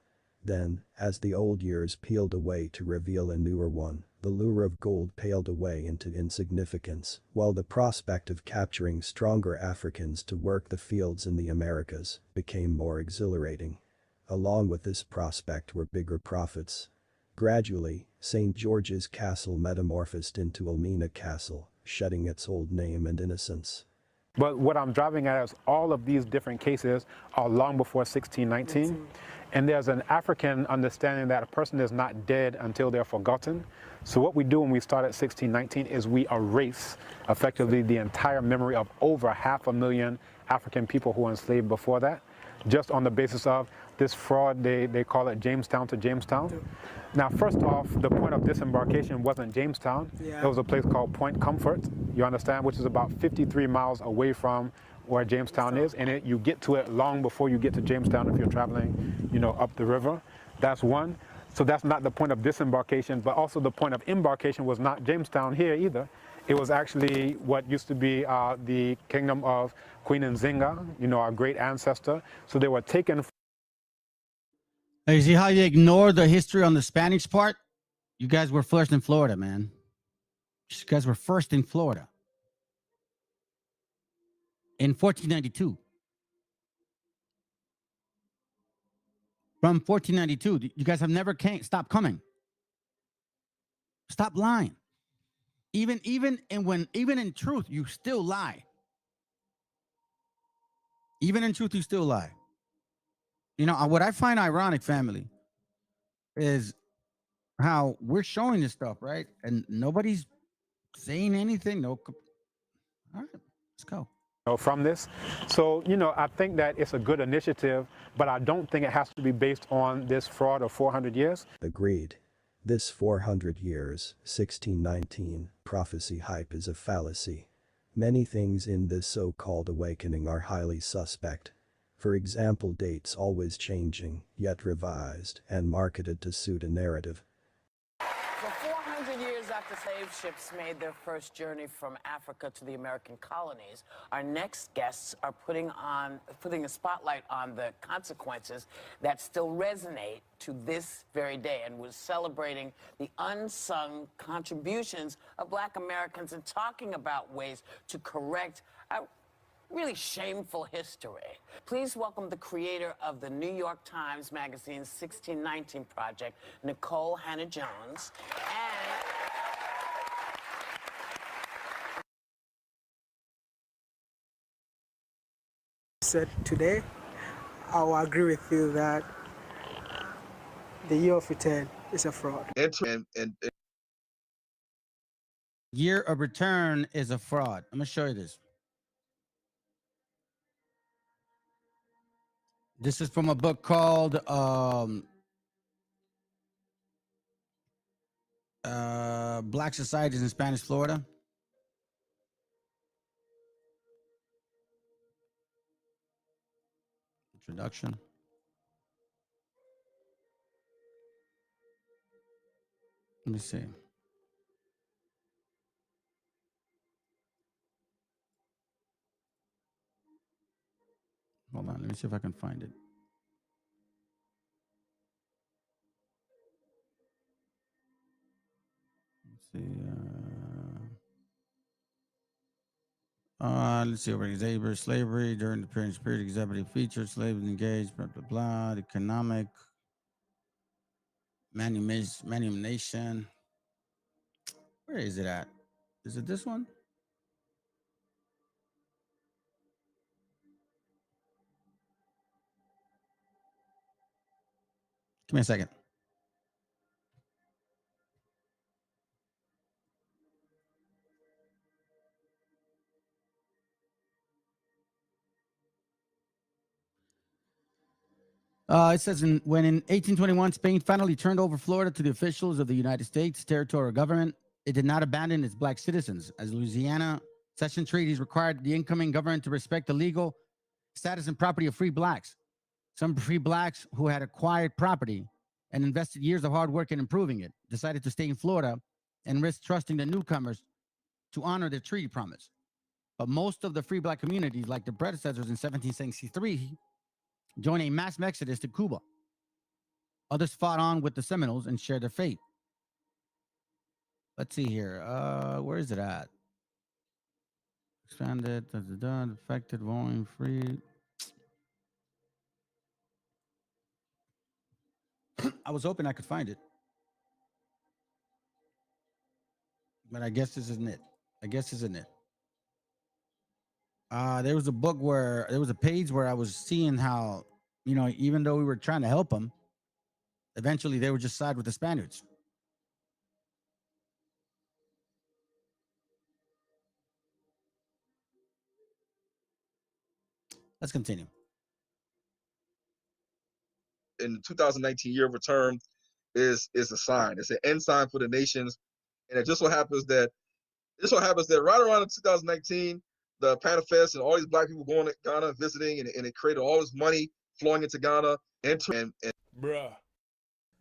Then, as the old years peeled away to reveal a newer one, the lure of gold paled away into insignificance, while the prospect of capturing stronger Africans to work the fields in the Americas became more exhilarating. Along with this prospect were bigger profits. Gradually, St. George's Castle metamorphosed into Elmina Castle, shedding its old name and innocence. But what I'm driving at is all of these different cases are long before 1619. And there's an African understanding that a person is not dead until they're forgotten. So what we do when we start at 1619 is we erase effectively the entire memory of over 500,000 African people who were enslaved before that, just on the basis of this fraud, they call it Jamestown to Jamestown. Now, first off, the point of disembarkation wasn't Jamestown. It was a place called Point Comfort, you understand, which is about 53 miles away from where Jamestown is, and you get to it long before you get to Jamestown if you're traveling, up the river. That's one. So that's not the point of disembarkation, but also the point of embarkation was not Jamestown here either. It was actually what used to be the kingdom of Queen Nzinga, our great ancestor. So they were taken. Hey, you see how you ignore the history on the Spanish part? You guys were first in Florida, man. You guys were first in Florida. In 1492. From 1492, you guys have never stopped coming. Stop lying. Even in truth, you still lie. Even in truth, you still lie. What I find ironic, family, is how we're showing this stuff, right? And nobody's saying anything. No. All right, let's go. From this. So, I think that it's a good initiative, but I don't think it has to be based on this fraud of 400 years. Agreed. This 400 years, 1619, prophecy hype is a fallacy. Many things in this so-called awakening are highly suspect. For example, dates always changing, yet revised and marketed to suit a narrative. For 400 years after slave ships made their first journey from Africa to the American colonies, our next guests are putting a spotlight on the consequences that still resonate to this very day, and we're celebrating the unsung contributions of Black Americans and talking about ways to correct a really shameful history. Please welcome the creator of the New York Times Magazine's 1619 Project, Nicole Hannah-Jones, said today, I will agree with you that The year of return is a fraud. Year of return is a fraud. I'm going to show you this. This is from a book called Black Societies in Spanish Florida. Introduction. Let me see. Hold on. Let me see if I can find it. Let's see over exhibit slavery during the period exhibiting features, slaves engaged, blah blah blah, economic manumission. Where is it at? Is it this one? Give me a second. It says when in 1821, Spain finally turned over Florida to the officials of the United States territorial government, it did not abandon its black citizens, as Louisiana cession treaties required the incoming government to respect the legal status and property of free blacks. Some free blacks who had acquired property and invested years of hard work in improving it decided to stay in Florida and risk trusting the newcomers to honor their treaty promise. But most of the free black communities, like their predecessors in 1763, joined a mass exodus to Cuba. Others fought on with the Seminoles and shared their fate. Let's see here. Where is it at? Expanded, affected, volume, free. I was hoping I could find it. But I guess this isn't it. There was a book where there was a page where I was seeing how, even though we were trying to help them, eventually they would just side with the Spaniards. Let's continue. In the 2019 year of return is a sign. It's an end sign for the nations. And it just so happens that right around in 2019, the Panafest and all these black people going to Ghana visiting, and it created all this money flowing into Ghana. Bruh.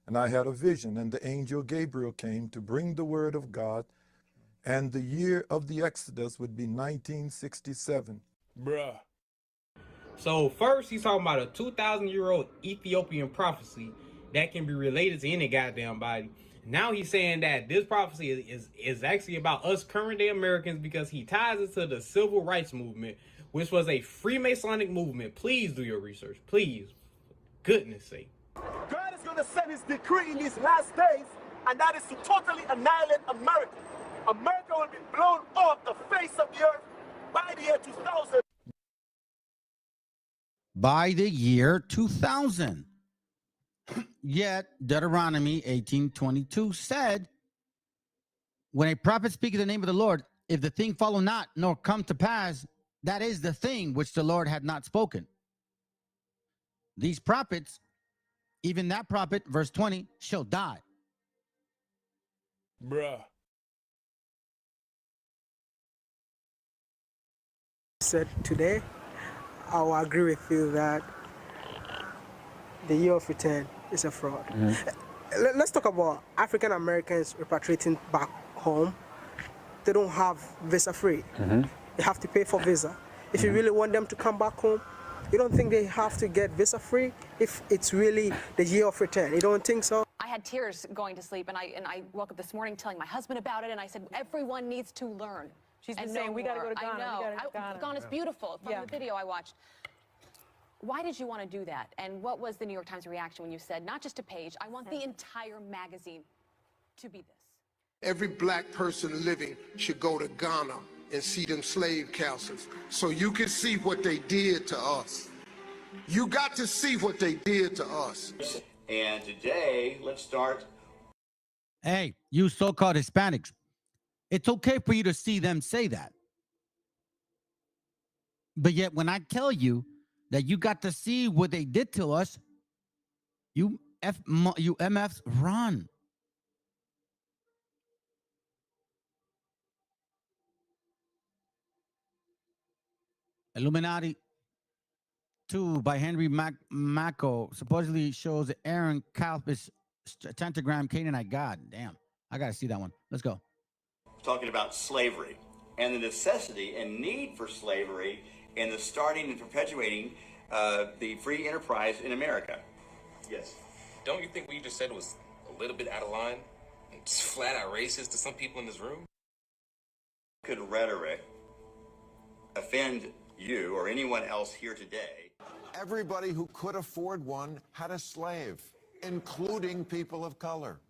And I had a vision, and the angel Gabriel came to bring the word of God, and the year of the Exodus would be 1967. Bruh. So first he's talking about a 2,000-year-old Ethiopian prophecy that can be related to any goddamn body. Now he's saying that this prophecy is actually about us current day Americans because he ties it to the civil rights movement, which was a Freemasonic movement. Please do your research. Please. For goodness sake. God is going to send his decree in these last days, and that is to totally annihilate America. America will be blown off the face of the earth by the year 2000. By the year 2000. Yet Deuteronomy 18:22 said, when a prophet speaks in the name of the Lord, if the thing follow not, nor come to pass, that is the thing which the Lord had not spoken. These prophets, even that prophet, verse 20, shall die. Bruh. Said today, I will agree with you that the year of return is a fraud. Let's talk about African Americans repatriating back home. They don't have visa free. They have to pay for visa. If you really want them to come back home, you don't think they have to get visa free if it's really the year of return? You don't think so? I had tears going to sleep, and I woke up this morning telling my husband about it, and I said, everyone needs to learn. She's been saying, we got to go to Ghana. I know. We gotta go to Ghana. Ghana's beautiful from the video I watched. Why did you want to do that? And what was the New York Times reaction when you said, not just a page, I want the entire magazine to be this? Every black person living should go to Ghana and see them slave castles so you can see what they did to us. You got to see what they did to us. And today, let's start. Hey, you so-called Hispanics, it's okay for you to see them say that. But yet when I tell you that you got to see what they did to us, you MFs run. Illuminati 2 by Henry Mako supposedly shows that Aaron Kalpis tentagram Canaanite god. Damn, I got to see that one. Let's go. Talking about slavery and the necessity and need for slavery and the starting and perpetuating the free enterprise in America. Yes. Don't you think what you just said was a little bit out of line? And just flat out racist to some people in this room? Could rhetoric offend you or anyone else here today? Everybody who could afford one had a slave, including people of color.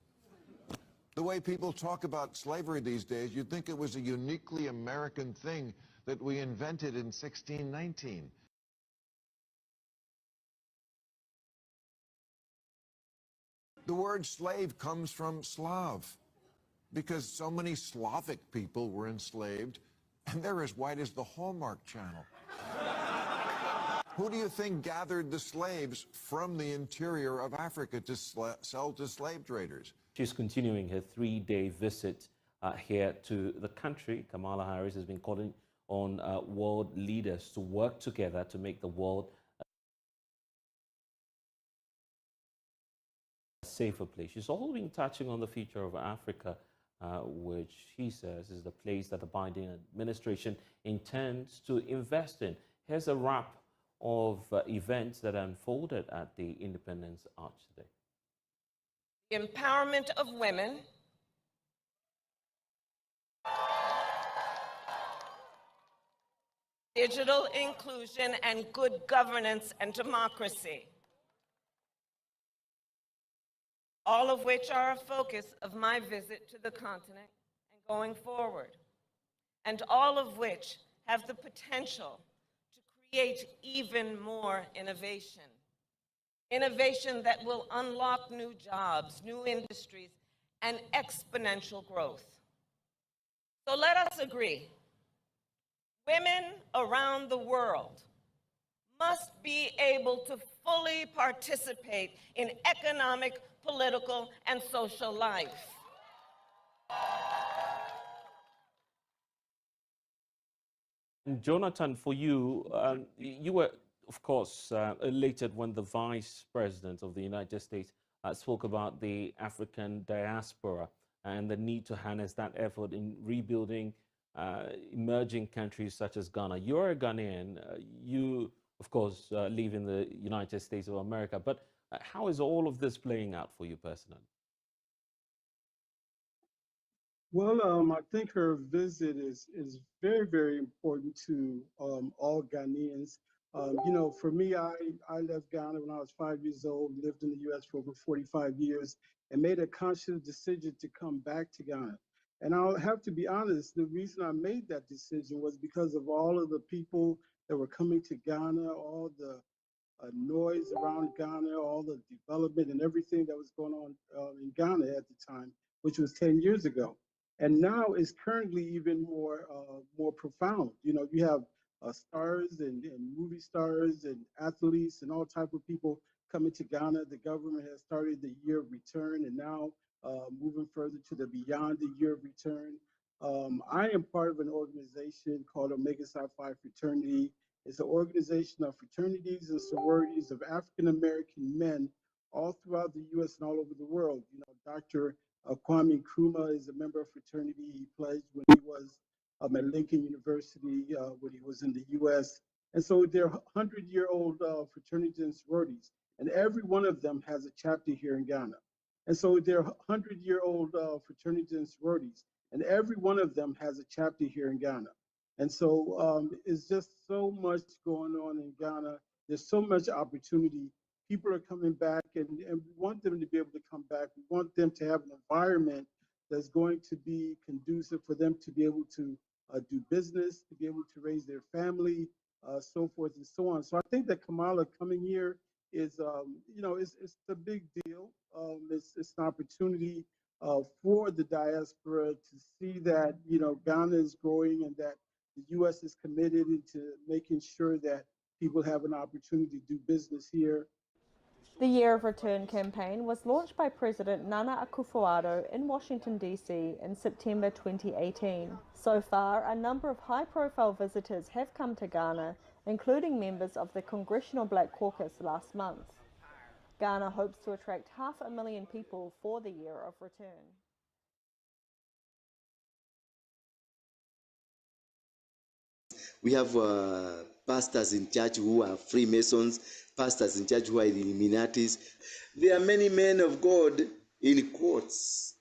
The way people talk about slavery these days, you'd think it was a uniquely American thing that we invented in 1619. The word slave comes from Slav, because so many Slavic people were enslaved, and they're as white as the Hallmark Channel. Who do you think gathered the slaves from the interior of Africa to sell to slave traders? She's continuing her three-day visit here to the country. Kamala Harris has been calling on world leaders to work together to make the world a safer place. She's also been touching on the future of Africa, which she says is the place that the Biden administration intends to invest in. Here's a wrap of events that unfolded at the Independence Arch today. The empowerment of women, digital inclusion, and good governance and democracy, all of which are a focus of my visit to the continent and going forward, and all of which have the potential to create even more innovation. Innovation that will unlock new jobs, new industries, and exponential growth. So let us agree. Women around the world must be able to fully participate in economic, political, and social life. Jonathan, for you, you were, of course, elated when the Vice President of the United States spoke about the African diaspora and the need to harness that effort in rebuilding emerging countries such as Ghana. You're a Ghanaian. You, of course, live in the United States of America. But how is all of this playing out for you personally? Well, I think her visit is very, very important to all Ghanaians. You know, for me, I left Ghana when I was 5 years old, lived in the U.S. for over 45 years, and made a conscious decision to come back to Ghana. And I'll have to be honest, the reason I made that decision was because of all of the people that were coming to Ghana, all the noise around Ghana, all the development and everything that was going on in Ghana at the time, which was 10 years ago. And now it's currently even more profound. You know, you have stars and movie stars and athletes and all type of people coming to Ghana. The government has started the year of return, and now moving further to the beyond the year of return. I am part of an organization called Omega Psi Phi Fraternity. It's an organization of fraternities and sororities of African American men all throughout the U.S. and all over the world. You know, Dr. Kwame Nkrumah is a member of fraternity. He pledged when he was at Lincoln University when he was in the U.S. And so they're 100-year-old fraternities and sororities, and every one of them has a chapter here in Ghana. And so they're 100-year-old fraternities and sororities, and every one of them has a chapter here in Ghana. And so it's just so much going on in Ghana. There's so much opportunity. People are coming back, and we want them to be able to come back. We want them to have an environment that's going to be conducive for them to be able to do business, to be able to raise their family, so forth and so on. So I think that Kamala coming here it's a big deal. It's an opportunity for the diaspora to see that Ghana is growing and that the U.S. is committed into making sure that people have an opportunity to do business here. The Year of Return campaign was launched by President Nana Akufo-Addo in Washington, D.C. in September 2018. So far, a number of high-profile visitors have come to Ghana, including members of the Congressional Black Caucus last month. Ghana hopes to attract 500,000 people for the Year of Return. We have pastors in church who are Freemasons, pastors in church who are Illuminatis. There are many men of God in quotes.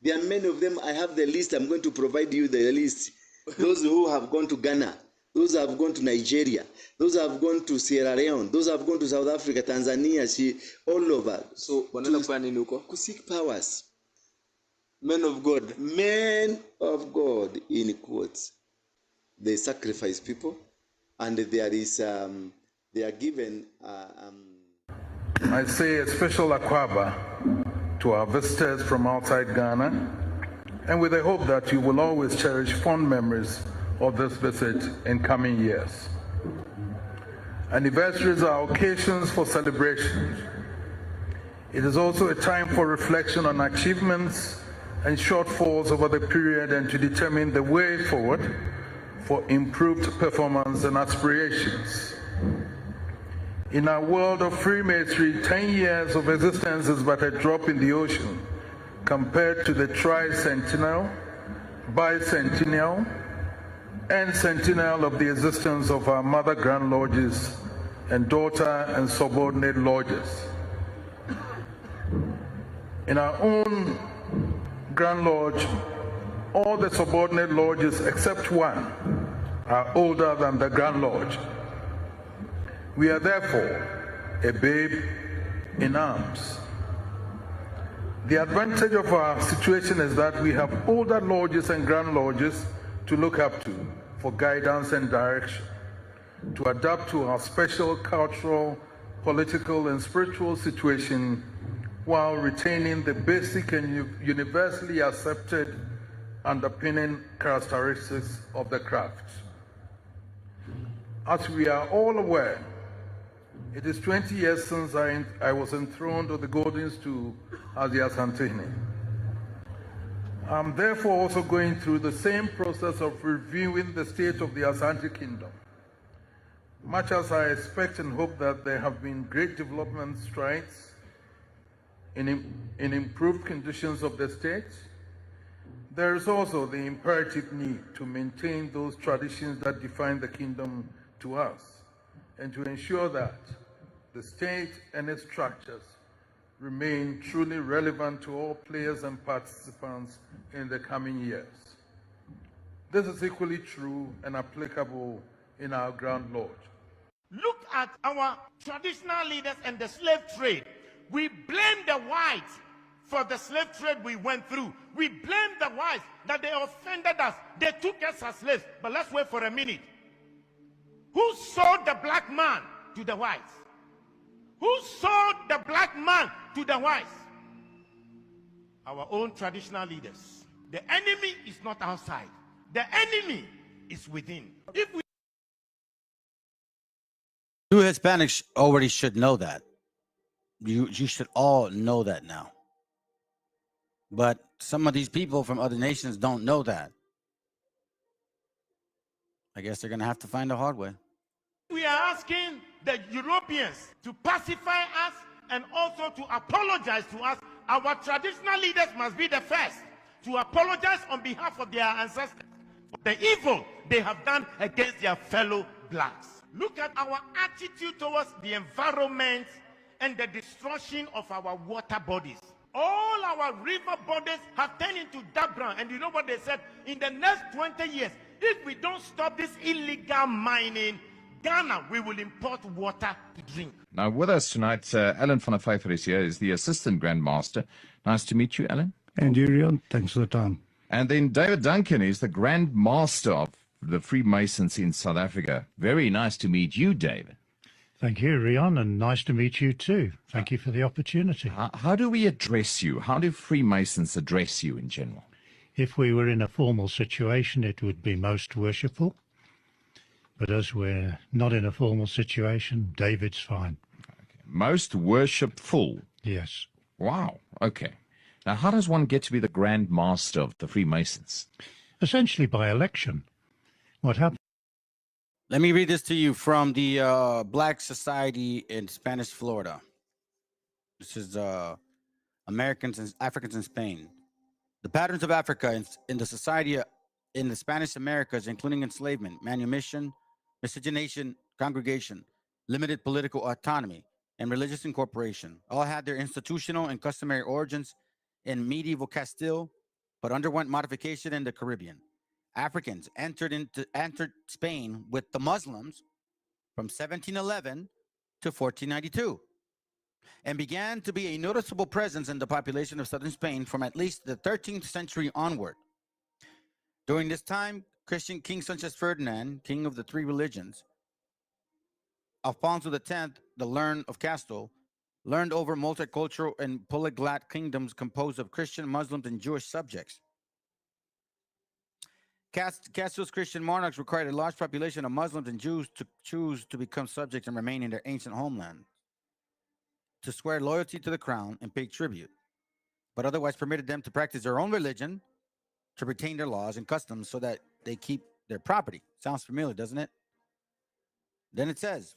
There are many of them. I have the list. I'm going to provide you the list. Those who have gone to Ghana, those who have gone to Nigeria, those who have gone to Sierra Leone, those who have gone to South Africa, Tanzania, all over. So to seek powers. Men of God. Men of God in quotes. They sacrifice people, and there is they are given. I say a special akwaba to our visitors from outside Ghana, and with the hope that you will always cherish fond memories of this visit in coming years. Anniversaries are occasions for celebration. It is also a time for reflection on achievements and shortfalls over the period and to determine the way forward for improved performance and aspirations. In our world of Freemasonry, 10 years of existence is but a drop in the ocean compared to the tricentennial, bicentennial, and centennial of the existence of our mother Grand Lodges and daughter and subordinate lodges. In our own Grand Lodge, all the subordinate lodges except one are older than the Grand Lodge. We are therefore a babe in arms. The advantage of our situation is that we have older lodges and Grand Lodges to look up to for guidance and direction, to adapt to our special cultural, political, and spiritual situation while retaining the basic and universally accepted underpinning characteristics of the craft. As we are all aware, it is 20 years since I was enthroned on the golden stool as the Asantehene. I'm therefore also going through the same process of reviewing the state of the Asante Kingdom. Much as I expect and hope that there have been great development strides in improved conditions of the state, there is also the imperative need to maintain those traditions that define the kingdom to us and to ensure that the state and its structures remain truly relevant to all players and participants in the coming years. This is equally true and applicable in our Grand Lodge. Look at our traditional leaders and the slave trade. We blame the whites for the slave trade we went through. We blame the whites that they offended us. They took us as slaves. But let's wait for a minute. Who sold the black man to the whites? Who sold the black man to the whites? Our own traditional leaders. The enemy is not outside. The enemy is within. If we You Hispanics already should know that. You should all know that now. But some of these people from other nations don't know that. I guess they're going to have to find a hard way. We are asking the Europeans to pacify us and also to apologize to us. Our traditional leaders must be the first to apologize on behalf of their ancestors for the evil they have done against their fellow blacks. Look at our attitude towards the environment and the destruction of our water bodies. All our river bodies have turned into dark brown. And you know what they said? In the next 20 years, if we don't stop this illegal mining, Ghana, we will import water to drink. Now, with us tonight, Alan van der Vyver is here, is the Assistant Grand Master. Nice to meet you, Alan. And you, thanks for the time. And then David Duncan is the Grand Master of the Freemasons in South Africa. Very nice to meet you, David. Thank you, Rion, and nice to meet you too. Thank you for the opportunity. How do we address you? How do Freemasons address you in general? If we were in a formal situation, it would be most worshipful. But as we're not in a formal situation, David's fine. Most worshipful? Yes. Wow. Okay. Now, how does one get to be the Grand Master of the Freemasons? Essentially by election. What happened? Let me read this to you from the Black Society in Spanish Florida. This is Americans and Africans in Spain. The patterns of Africa in the society in the Spanish Americas, including enslavement, manumission, miscegenation, congregation, limited political autonomy, and religious incorporation, all had their institutional and customary origins in medieval Castile, but underwent modification in the Caribbean. Africans entered Spain with the Muslims from 1711 to 1492 and began to be a noticeable presence in the population of southern Spain from at least the 13th century onward. During this time, Christian kings such as Ferdinand, king of the three religions, Alfonso X, the learned of Castile, learned over multicultural and polyglot kingdoms composed of Christian, Muslims, and Jewish subjects. Castile's Christian monarchs required a large population of Muslims and Jews to choose to become subjects and remain in their ancient homeland, to swear loyalty to the crown and pay tribute, but otherwise permitted them to practice their own religion, to retain their laws and customs so that they keep their property. Sounds familiar, doesn't it? Then it says,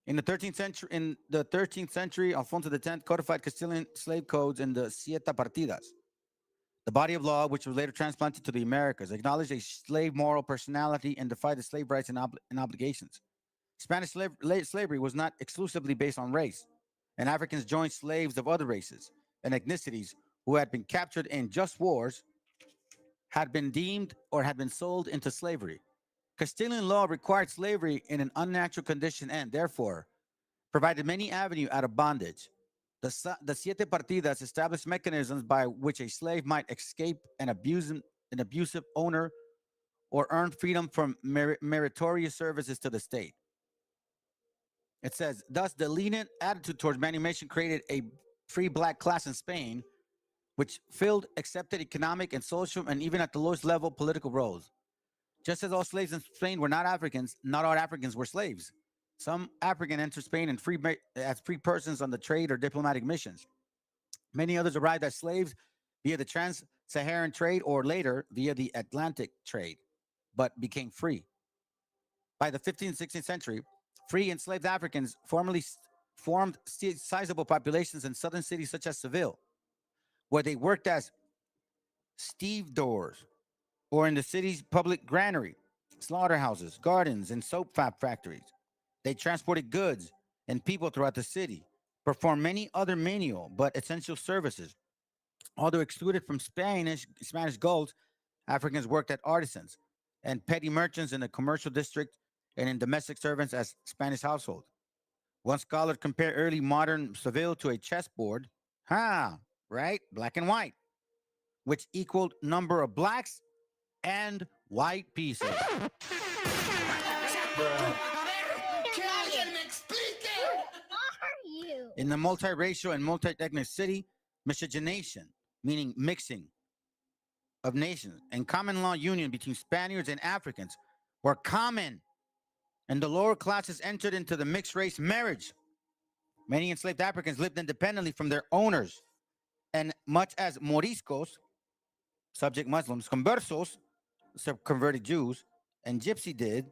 in the 13th century, Alfonso X codified Castilian slave codes in the Siete Partidas. The body of law, which was later transplanted to the Americas, acknowledged a slave moral personality and defined the slave rights and obligations. Spanish slavery was not exclusively based on race, and Africans joined slaves of other races and ethnicities who had been captured in just wars, had been deemed or had been sold into slavery. Castilian law required slavery in an unnatural condition and, therefore, provided many avenues out of bondage. The Siete Partidas established mechanisms by which a slave might escape an abusive owner or earn freedom from meritorious services to the state. It says, thus, the lenient attitude towards manumission created a free black class in Spain, which filled accepted economic and social and even at the lowest level political roles. Just as all slaves in Spain were not Africans, not all Africans were slaves. Some African entered Spain and as free persons on the trade or diplomatic missions. Many others arrived as slaves via the trans-Saharan trade or later via the Atlantic trade, but became free. By the 15th and 16th century, free enslaved Africans formed sizable populations in southern cities such as Seville, where they worked as stevedores, or in the city's public granary, slaughterhouses, gardens, and soap factories. They transported goods and people throughout the city, performed many other menial but essential services. Although excluded from Spanish guilds, Africans worked as artisans and petty merchants in the commercial district and in domestic servants as Spanish households. One scholar compared early modern Seville to a chessboard, right? Black and white, which equaled number of blacks and white pieces. In the multiracial and multi-ethnic city, miscegenation, meaning mixing of nations, and common law union between Spaniards and Africans were common, and the lower classes entered into the mixed race marriage. Many enslaved Africans lived independently from their owners, and much as Moriscos, subject Muslims, conversos, converted Jews, and Gypsy did,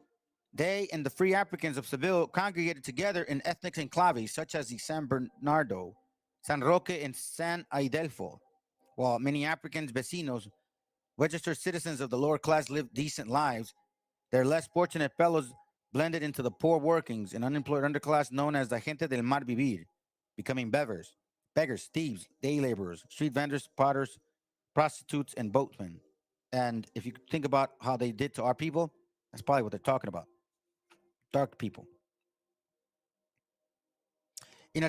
they and the free Africans of Seville congregated together in ethnic enclaves such as the San Bernardo, San Roque, and San Idelfo, while many Africans, vecinos, registered citizens of the lower class lived decent lives. Their less fortunate fellows blended into the poor workings and unemployed underclass known as the gente del mal vivir, becoming beggars, thieves, day laborers, street vendors, potters, prostitutes, and boatmen. And if you think about how they did to our people, that's probably what they're talking about. Dark people. I'm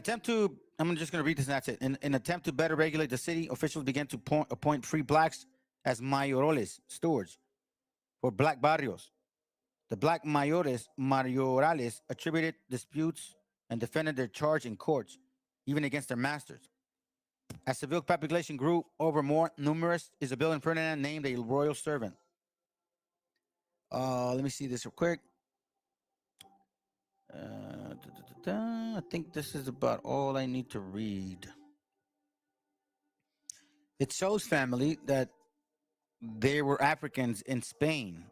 just going to read this and that's it. In an attempt to better regulate the city, officials began to appoint free blacks as mayorales, stewards, for black barrios. The black mayorales attributed disputes and defended their charge in courts, even against their masters. As civil population grew over more numerous, Isabel and Ferdinand named a royal servant. Let me see this real quick. I think this is about all I need to read. It shows, family, that there were Africans in Spain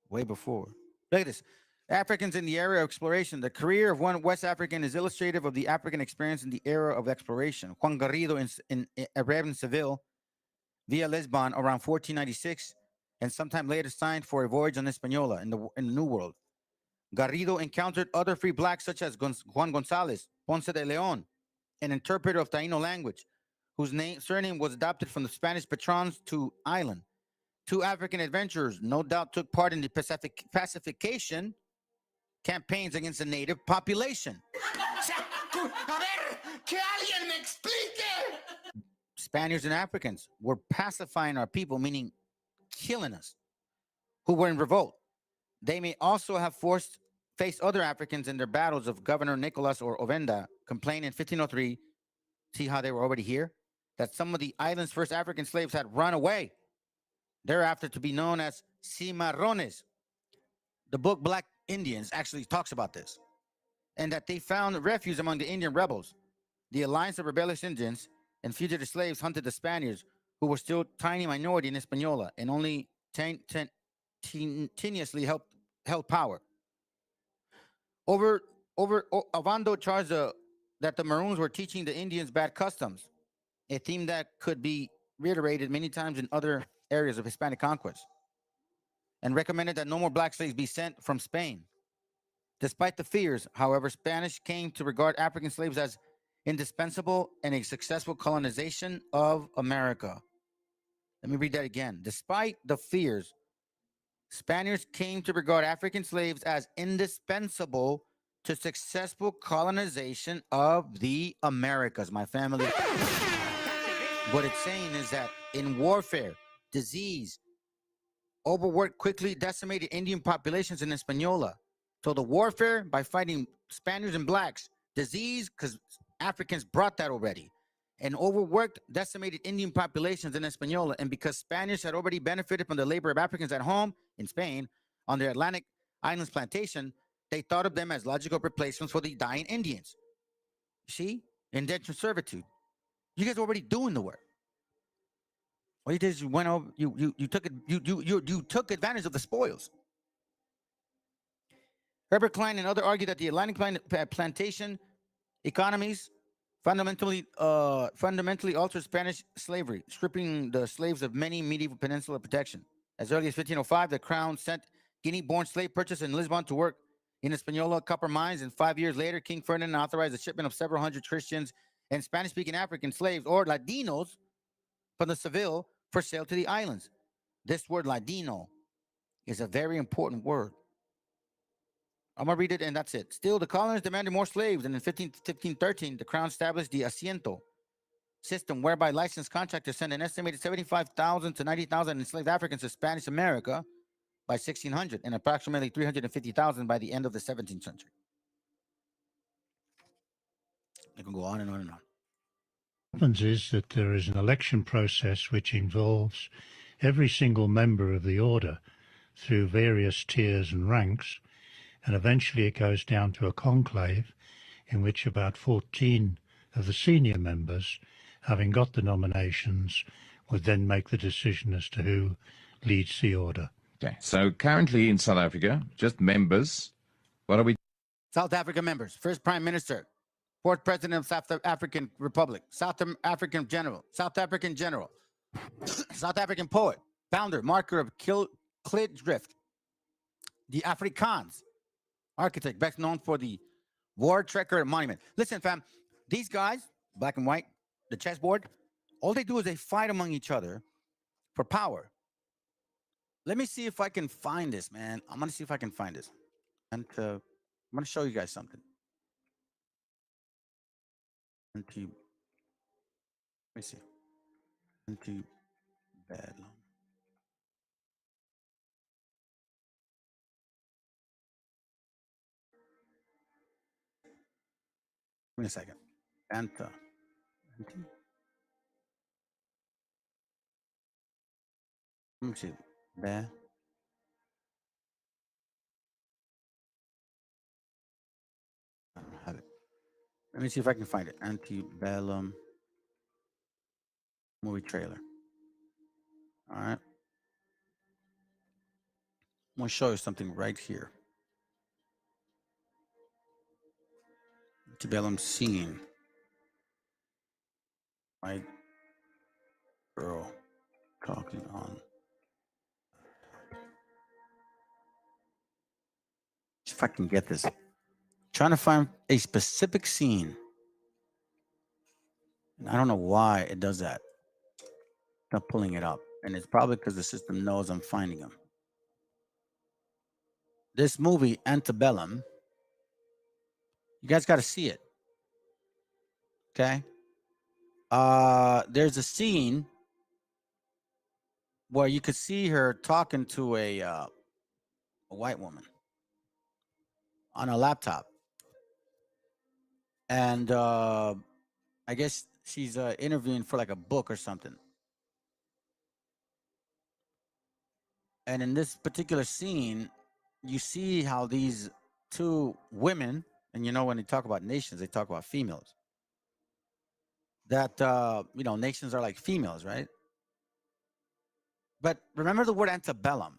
way before. Look at this. Africans in the era of exploration. The career of one West African is illustrative of the African experience in the era of exploration. Juan Garrido arrived in Seville via Lisbon around 1496 and sometime later signed for a voyage on Hispaniola in the New World. Garrido encountered other free blacks such as Juan Gonzalez, Ponce de Leon, an interpreter of Taino language, whose surname was adopted from the Spanish patrons to island. Two African adventurers no doubt took part in the pacification campaigns against the native population. Spaniards and Africans were pacifying our people, meaning killing us, who were in revolt. They may also have faced other Africans in their battles of Governor Nicolas or Ovenda, complained in 1503, see how they were already here, that some of the island's first African slaves had run away, thereafter to be known as cimarrones. The book Black Indians actually talks about this, and that they found refuge among the Indian rebels. The alliance of rebellious Indians and fugitive slaves hunted the Spaniards, who were still a tiny minority in Hispaniola and only tenuously held power. Ovando charged that the Maroons were teaching the Indians bad customs, a theme that could be reiterated many times in other areas of Hispanic conquest, and recommended that no more black slaves be sent from Spain. Despite the fears, however, Spanish came to regard African slaves as indispensable in a successful colonization of America. Let me read that again. Despite the fears, Spaniards came to regard African slaves as indispensable to successful colonization of the Americas, my family. What it's saying is that in warfare, disease, overwork quickly decimated Indian populations in Hispaniola. So the warfare by fighting Spaniards and blacks, disease, because Africans brought that already, and overworked decimated Indian populations in Hispaniola. And because Spaniards had already benefited from the labor of Africans at home in Spain on their Atlantic Islands plantation, they thought of them as logical replacements for the dying Indians. See? Indentured servitude. You guys were already doing the work. All you did is you went over, you took advantage of the spoils. Herbert Klein and others argued that the Atlantic plantation economies fundamentally altered Spanish slavery, stripping the slaves of many medieval peninsular protection. As early as 1505, the crown sent Guinea-born slave purchasers in Lisbon to work in Hispaniola copper mines, and 5 years later, King Ferdinand authorized the shipment of several hundred Christians and Spanish-speaking African slaves, or Ladinos, from the Seville for sale to the islands. This word Ladino is a very important word. I'm going to read it, and that's it. Still, the colonists demanded more slaves, and in 1513, the crown established the asiento system, whereby licensed contractors sent an estimated 75,000 to 90,000 enslaved Africans to Spanish America by 1600, and approximately 350,000 by the end of the 17th century. I can go on and on and on. What happens is that there is an election process which involves every single member of the order through various tiers and ranks, and eventually it goes down to a conclave in which about 14 of the senior members, having got the nominations, would then make the decision as to who leads the order. Okay, so currently in South Africa, just members, what are we? South Africa members, first Prime Minister, fourth President of South African Republic, South African General, South African poet, founder, marker of Klitdrift, the Afrikaans, architect, best known for the War Trekker Monument. Listen, fam, these guys, black and white, the chessboard, all they do is they fight among each other for power. Let me see if I can find this, man. I'm going to see if I can find this. And I'm going to show you guys something. Let me see. Into Bedlam. me a second. Anta. Let me see. There. I don't have it. Let me see if I can find it. Antebellum movie trailer. All right. I'm going to show you something right here. Antebellum scene. White girl talking on. See if I can get this. Trying to find a specific scene. And I don't know why it does that. Not pulling it up. And it's probably because the system knows I'm finding them. This movie, Antebellum, you guys got to see it. Okay? There's a scene where you could see her talking to a white woman on a laptop. And I guess she's interviewing for like a book or something. And in this particular scene, you see how these two women, and you know, when they talk about nations, they talk about females. That, you know, nations are like females, right? But remember the word antebellum.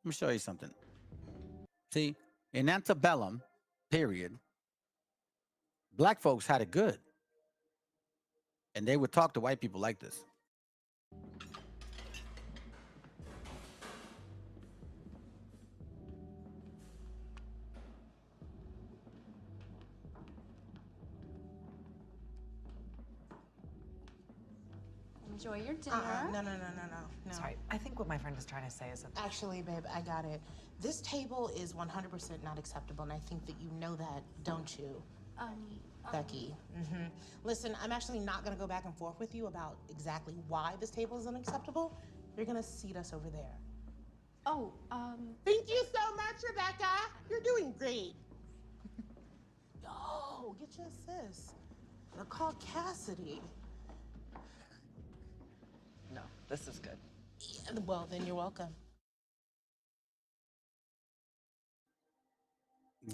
Let me show you something. See, in antebellum, period, black folks had it good. And they would talk to white people like this. Enjoy your dinner. No. Sorry, I think what my friend is trying to say is that... Actually, babe, I got it. This table is 100% not acceptable, and I think that you know that, don't you? Becky. Listen, I'm actually not gonna go back and forth with you about exactly why this table is unacceptable. You're gonna seat us over there. Thank you so much, Rebecca. You're doing great. Yo, get your sis. They're called Cassidy. No, this is good. Yeah, well, then you're welcome.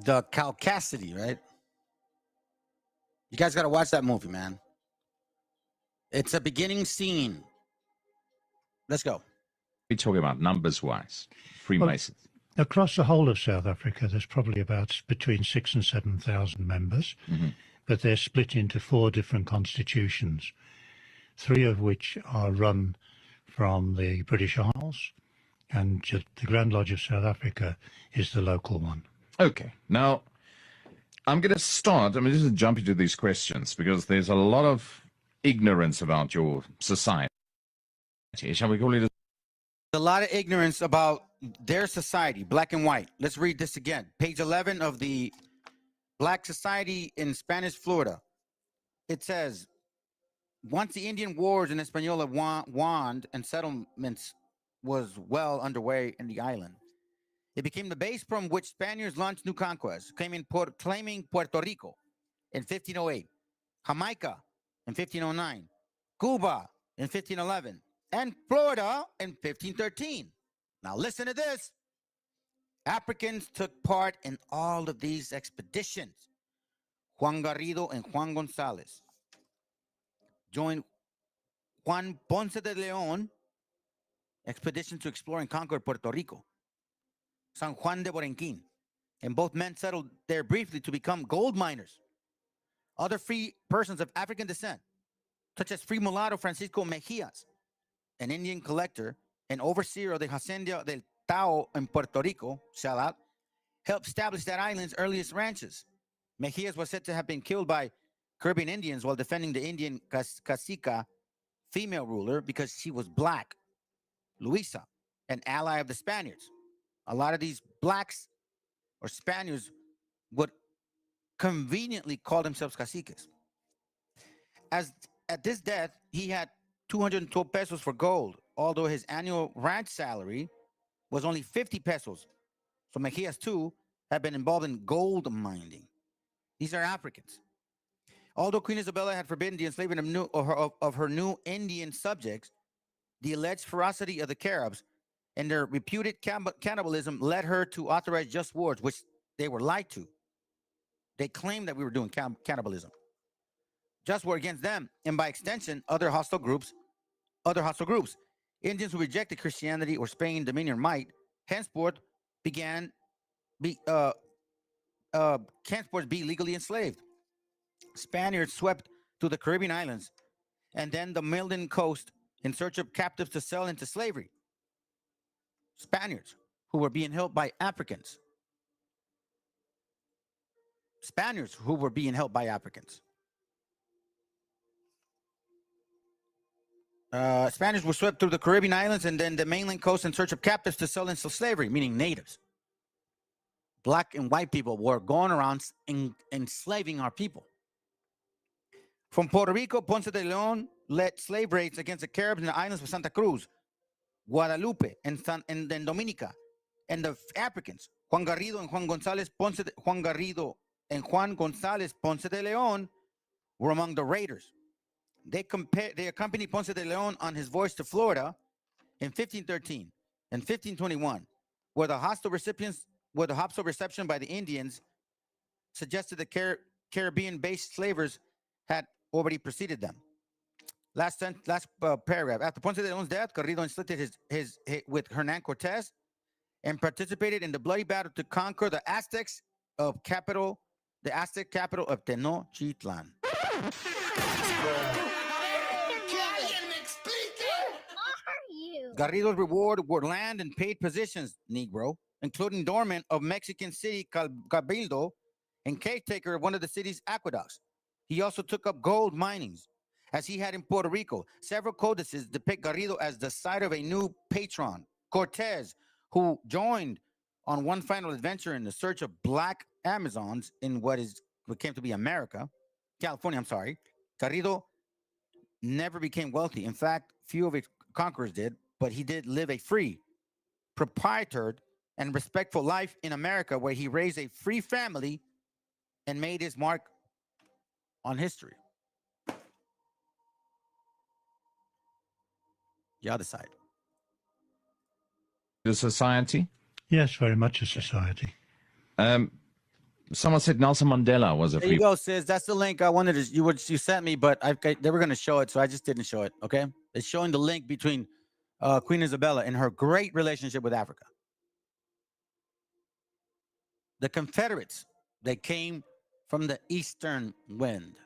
The Caucasity, right? You guys got to watch that movie, man. It's a beginning scene. Let's go. We're talking about numbers-wise, Freemasons. Well, across the whole of South Africa, there's probably about between 6,000 and 7,000 members, but they're split into 4 different constitutions, 3 of which are run from the British Isles, and the Grand Lodge of South Africa is the local one. Okay, now I'm going to start. I'm just jump into these questions because there's a lot of ignorance about your society. Shall we call it? A lot of ignorance about their society, black and white. Let's read this again. Page 11 of the Black Society in Spanish Florida. It says, once the Indian Wars in Hispaniola wand and settlements was well underway in the island, it became the base from which Spaniards launched new conquests, claiming Puerto Rico in 1508, Jamaica in 1509, Cuba in 1511, and Florida in 1513. Now listen to this. Africans took part in all of these expeditions. Juan Garrido and Juan Gonzalez joined Juan Ponce de Leon expedition to explore and conquer Puerto Rico. San Juan de Borinquin, and both men settled there briefly to become gold miners. Other free persons of African descent, such as free mulatto Francisco Mejias, an Indian collector and overseer of the Hacienda del Tao in Puerto Rico, shout out, helped establish that island's earliest ranches. Mejias was said to have been killed by Caribbean Indians while defending the Indian cacica female ruler because she was black. Luisa, an ally of the Spaniards. A lot of these blacks or Spaniards would conveniently call themselves caciques. As at this death, he had 212 pesos for gold, although his annual ranch salary was only 50 pesos. So Mejias too had been involved in gold mining. These are Africans. Although Queen Isabella had forbidden the enslavement of her new Indian subjects, the alleged ferocity of the Caribs and their reputed cannibalism led her to authorize just wars, which they were lied to. They claimed that we were doing cannibalism. Just war against them, and by extension, other hostile groups. Indians who rejected Christianity or Spain dominion might henceforth be legally enslaved. Spaniards swept to the Caribbean islands and then the Malden coast in search of captives to sell into slavery. Spaniards who were being held by Africans. Spaniards who were being held by Africans. Spaniards were swept through the Caribbean islands and then the mainland coast in search of captives to sell into slavery, meaning natives. Black and white people were going around enslaving our people. From Puerto Rico, Ponce de Leon led slave raids against the Caribs in the islands of Santa Cruz, Guadalupe, and then Dominica, and the Africans, Juan Garrido and Juan González Ponce de Leon, were among the raiders. They accompanied Ponce de Leon on his voyage to Florida in 1513 and 1521, where the hostile reception by the Indians suggested the Caribbean-based slavers had already preceded them. Last paragraph. After Ponce de Leon's death, Garrido enlisted with Hernan Cortez and participated in the bloody battle to conquer the Aztec capital of Tenochtitlan. Garrido's reward were land and paid positions, Negro, including doorman of Mexican city Cabildo and caretaker of one of the city's aqueducts. He also took up gold minings, as he had in Puerto Rico. Several codices depict Garrido as the site of a new patron, Cortez, who joined on one final adventure in the search of black Amazons in what came to be California, I'm sorry. Garrido never became wealthy. In fact, few of its conquerors did, but he did live a free, proprietor, and respectful life in America, where he raised a free family and made his mark on history. Y'all decide. The society? Yes, very much a society. Someone said Nelson Mandela was a There you go, sis. That's the link I wanted to, you sent me, but they were going to show it, so I just didn't show it, okay? It's showing the link between Queen Isabella and her great relationship with Africa. The Confederates, they came from the eastern wind.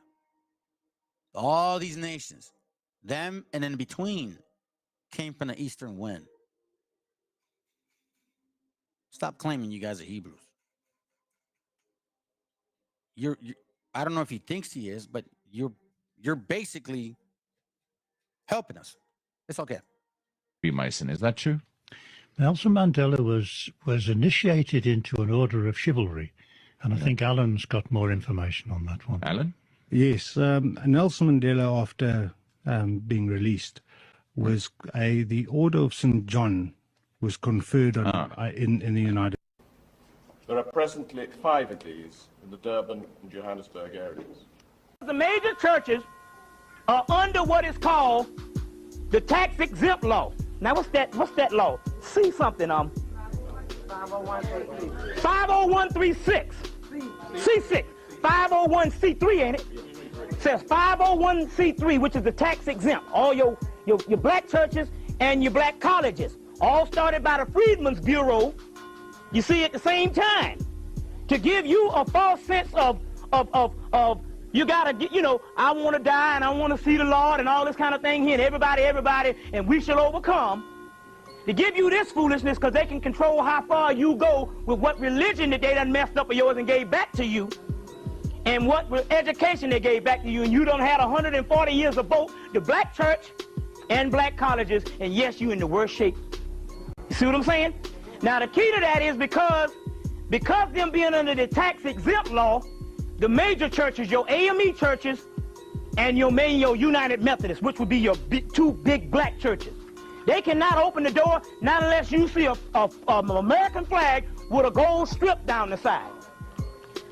All these nations, them and in between, came from the eastern wind. Stop claiming you guys are Hebrews. I don't know if he thinks he is, but you're basically helping us. It's okay. Freemason, is that true? Nelson Mandela was initiated into an order of chivalry, and I think Alan's got more information on that one. Alan? Yes, Nelson Mandela, after being released, was the Order of St. John was conferred on in the United States. There are presently 5 of these in the Durban and Johannesburg areas. The major churches are under what is called the tax exempt law. Now what's that law? See something 50136. C6. 501c3, ain't it? It says 501c3, which is the tax exempt. All your black churches and your black colleges, all started by the Freedmen's Bureau, you see, at the same time, to give you a false sense of you gotta get, I want to die and I want to see the Lord and all this kind of thing here, and everybody, and we shall overcome. To give you this foolishness because they can control how far you go with what religion that they done messed up of yours and gave back to you, and what education they gave back to you, and you done had 140 years of both the black church and black colleges, and yes, you in the worst shape. You see what I'm saying? Now the key to that is because them being under the tax exempt law, the major churches, your AME churches, and your United Methodists, which would be your 2 big black churches, they cannot open the door, not unless you see a American flag with a gold strip down the side.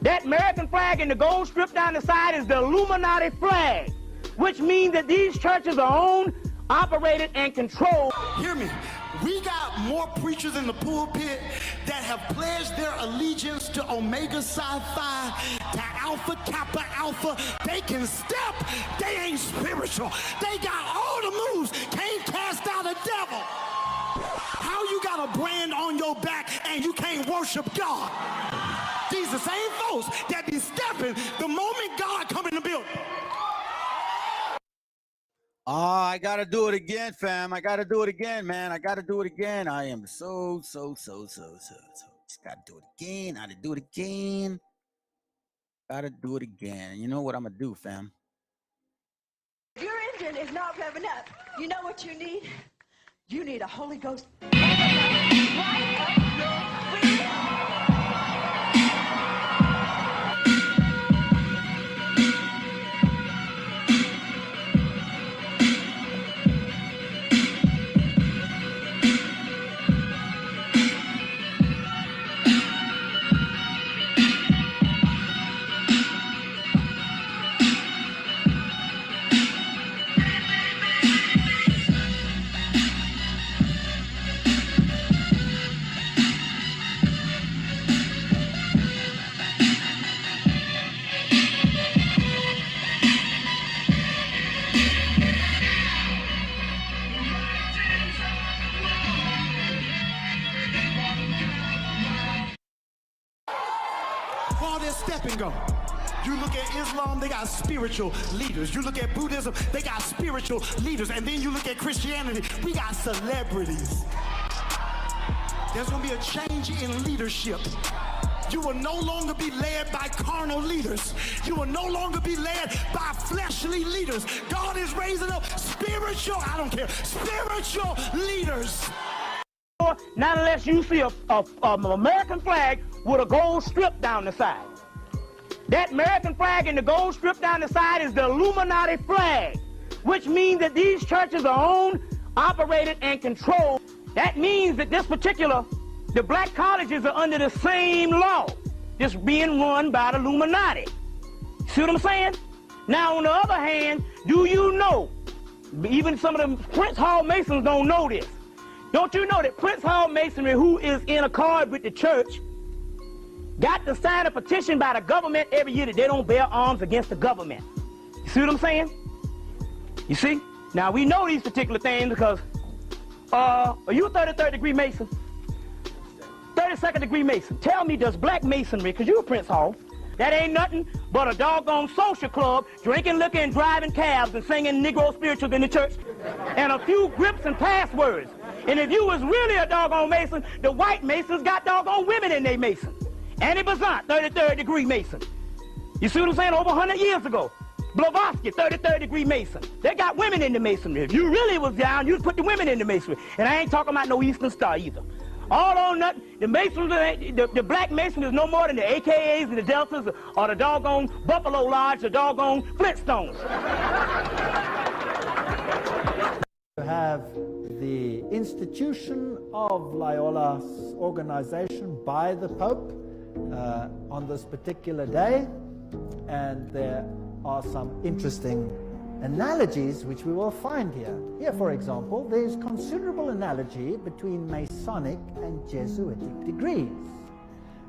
That American flag and the gold strip down the side is the Illuminati flag, which means that these churches are owned, operated, and controlled. Hear me. We got more preachers in the pulpit that have pledged their allegiance to Omega Psi Phi, to Alpha Kappa Alpha. They can step. They ain't spiritual. They got all the moves. Can't cast out a devil. How you got a brand on your back and you can't worship God? These the same folks that be stepping the moment God come in the building. Oh, I gotta do it again, fam. I gotta do it again, man. I gotta do it again. I am so. Just gotta do it again. Gotta do it again. Gotta do it again. You know what I'm gonna do, fam? If your engine is not revving up, you know what you need? You need a Holy Ghost. Step and go. You look at Islam, they got spiritual leaders. You look at Buddhism, they got spiritual leaders. And then you look at Christianity, we got celebrities. There's going to be a change in leadership. You will no longer be led by carnal leaders. You will no longer be led by fleshly leaders. God is raising up spiritual, I don't care, spiritual leaders. Not unless you see an American flag with a gold strip down the side. That American flag and the gold strip down the side is the Illuminati flag, which means that these churches are owned, operated, and controlled. That means that the black colleges are under the same law, just being run by the Illuminati. See what I'm saying? Now, on the other hand, do you know, even some of the Prince Hall Masons don't know this. Don't you know that Prince Hall Masonry, who is in accord with the church, got to sign a petition by the government every year that they don't bear arms against the government? You see what I'm saying? You see? Now, we know these particular things because, are you a 33rd degree Mason? 32nd degree Mason. Tell me, does black Masonry, because you're a Prince Hall, that ain't nothing but a doggone social club, drinking liquor and driving cabs and singing Negro spirituals in the church, and a few grips and passwords. And if you was really a doggone Mason, the white Masons got doggone women in their Mason. Annie Besant, 33rd degree Mason. You see what I'm saying? Over 100 years ago. Blavatsky, 33rd degree Mason. They got women in the Masonry. If you really was down, you'd put the women in the Masonry. And I ain't talking about no Eastern Star either. All on nothing. The Masons, the black Mason is no more than the AKAs and the Deltas or the doggone Buffalo Lodge, the doggone Flintstones. To have the institution of Loyola's organization by the Pope on this particular day, and there are some interesting analogies which we will find here. Here, for example, there's considerable analogy between Masonic and Jesuitic degrees.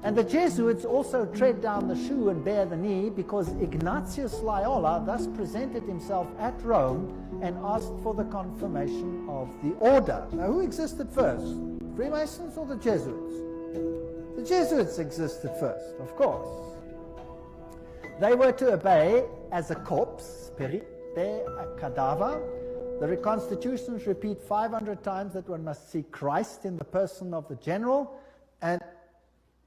And the Jesuits also tread down the shoe and bear the knee because Ignatius Loyola thus presented himself at Rome and asked for the confirmation of the order. Now, who existed first? Freemasons or the Jesuits? The Jesuits existed first, of course. They were to obey as a corpse, perite, a cadaver. The reconstitutions repeat 500 times that one must see Christ in the person of the general, and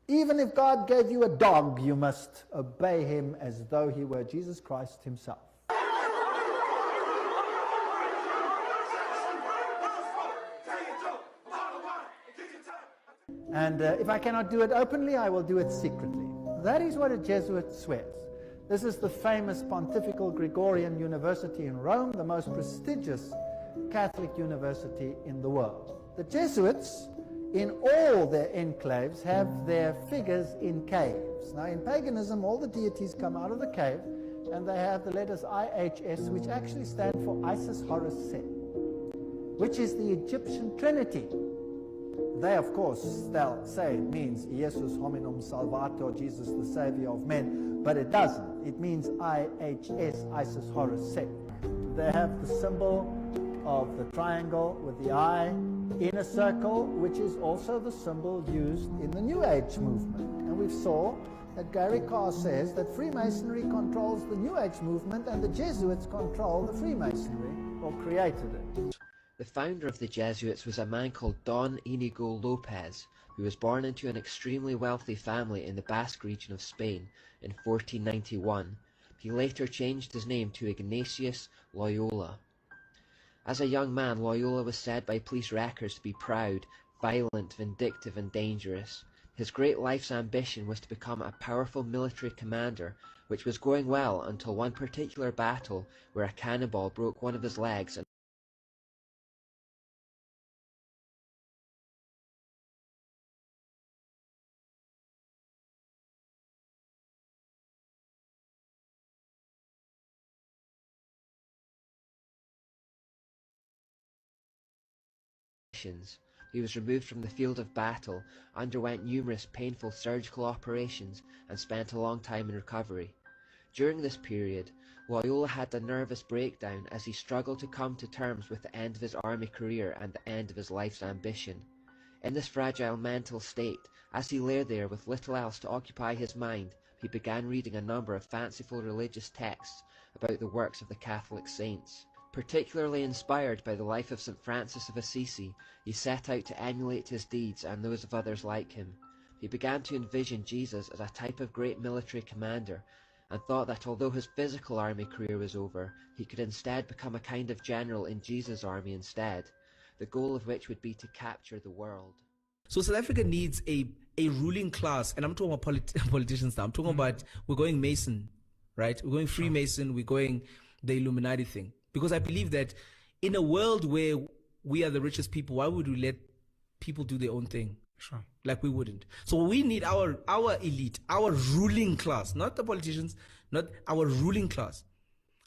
even if God gave you a dog, you must obey him as though he were Jesus Christ himself. And if I cannot do it openly, I will do it secretly. That is what a Jesuit swears. This is the famous Pontifical Gregorian University in Rome, the most prestigious Catholic university in the world. The Jesuits in all their enclaves have their figures in caves. Now in paganism, all the deities come out of the cave and they have the letters IHS, which actually stand for Isis, Horus, Set, which is the Egyptian Trinity. They, of course, they'll say it means Jesus hominum salvator, Jesus the Savior of men, but it doesn't. It means IHS, Isis, Horus, Set. They have the symbol of the triangle with the eye in a circle, which is also the symbol used in the New Age movement. And we saw that Gary Carr says that Freemasonry controls the New Age movement and the Jesuits control the Freemasonry, or created it. The founder of the Jesuits was a man called Don Inigo Lopez, who was born into an extremely wealthy family in the Basque region of Spain in 1491. He later changed his name to Ignatius Loyola. As a young man, Loyola was said by police records to be proud, violent, vindictive, and dangerous. His great life's ambition was to become a powerful military commander, which was going well until one particular battle where a cannonball broke one of his legs and he was removed from the field of battle, underwent numerous painful surgical operations, and spent a long time in recovery. During this period, Loyola had a nervous breakdown as he struggled to come to terms with the end of his army career and the end of his life's ambition. In this fragile mental state, as he lay there with little else to occupy his mind, he began reading a number of fanciful religious texts about the works of the Catholic saints. Particularly inspired by the life of St. Francis of Assisi, he set out to emulate his deeds and those of others like him. He began to envision Jesus as a type of great military commander, and thought that although his physical army career was over, he could instead become a kind of general in Jesus' army instead, the goal of which would be to capture the world. So South Africa needs a ruling class, and I'm talking about politicians now. I'm talking about, we're going Mason, right? We're going Freemason, we're going the Illuminati thing. Because I believe that in a world where we are the richest people, why would we let people do their own thing? Sure. Like we wouldn't. So we need our elite, our ruling class, not the politicians, not our ruling class,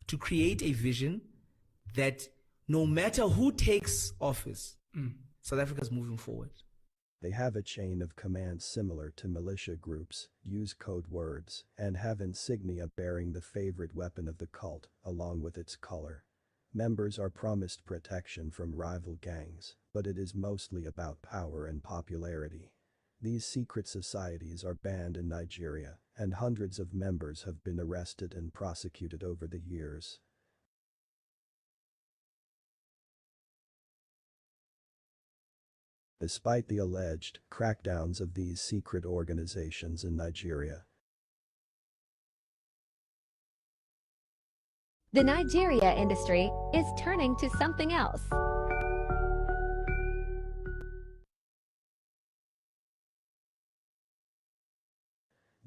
to create a vision that no matter who takes office, South Africa's moving forward. They have a chain of command similar to militia groups, use code words, and have insignia bearing the favorite weapon of the cult, along with its color. Members are promised protection from rival gangs, but it is mostly about power and popularity. These secret societies are banned in Nigeria, and hundreds of members have been arrested and prosecuted over the years. Despite the alleged crackdowns of these secret organizations in Nigeria, the Nigeria industry is turning to something else.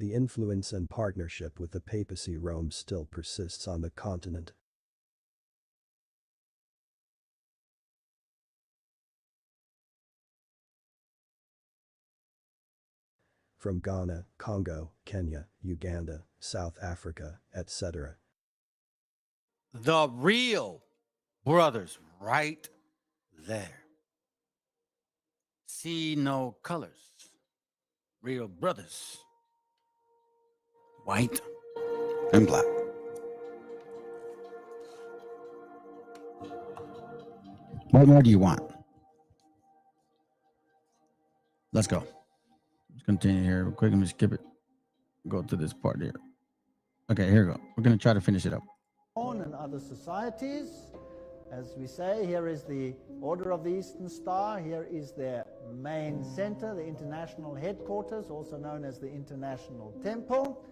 the influence and partnership with the papacy Rome still persists on the continent. From Ghana, Congo, Kenya, Uganda, South Africa, etc. The real brothers right there. See no colors. Real brothers. White and black. What more do you want? Let's go. Let's continue here real quick. Let me skip it. Go to this part here. Okay, here we go. We're going to try to finish it up. And other societies, as we say, here is the Order of the Eastern Star. Here is their main center, the international headquarters, also known as the International Temple.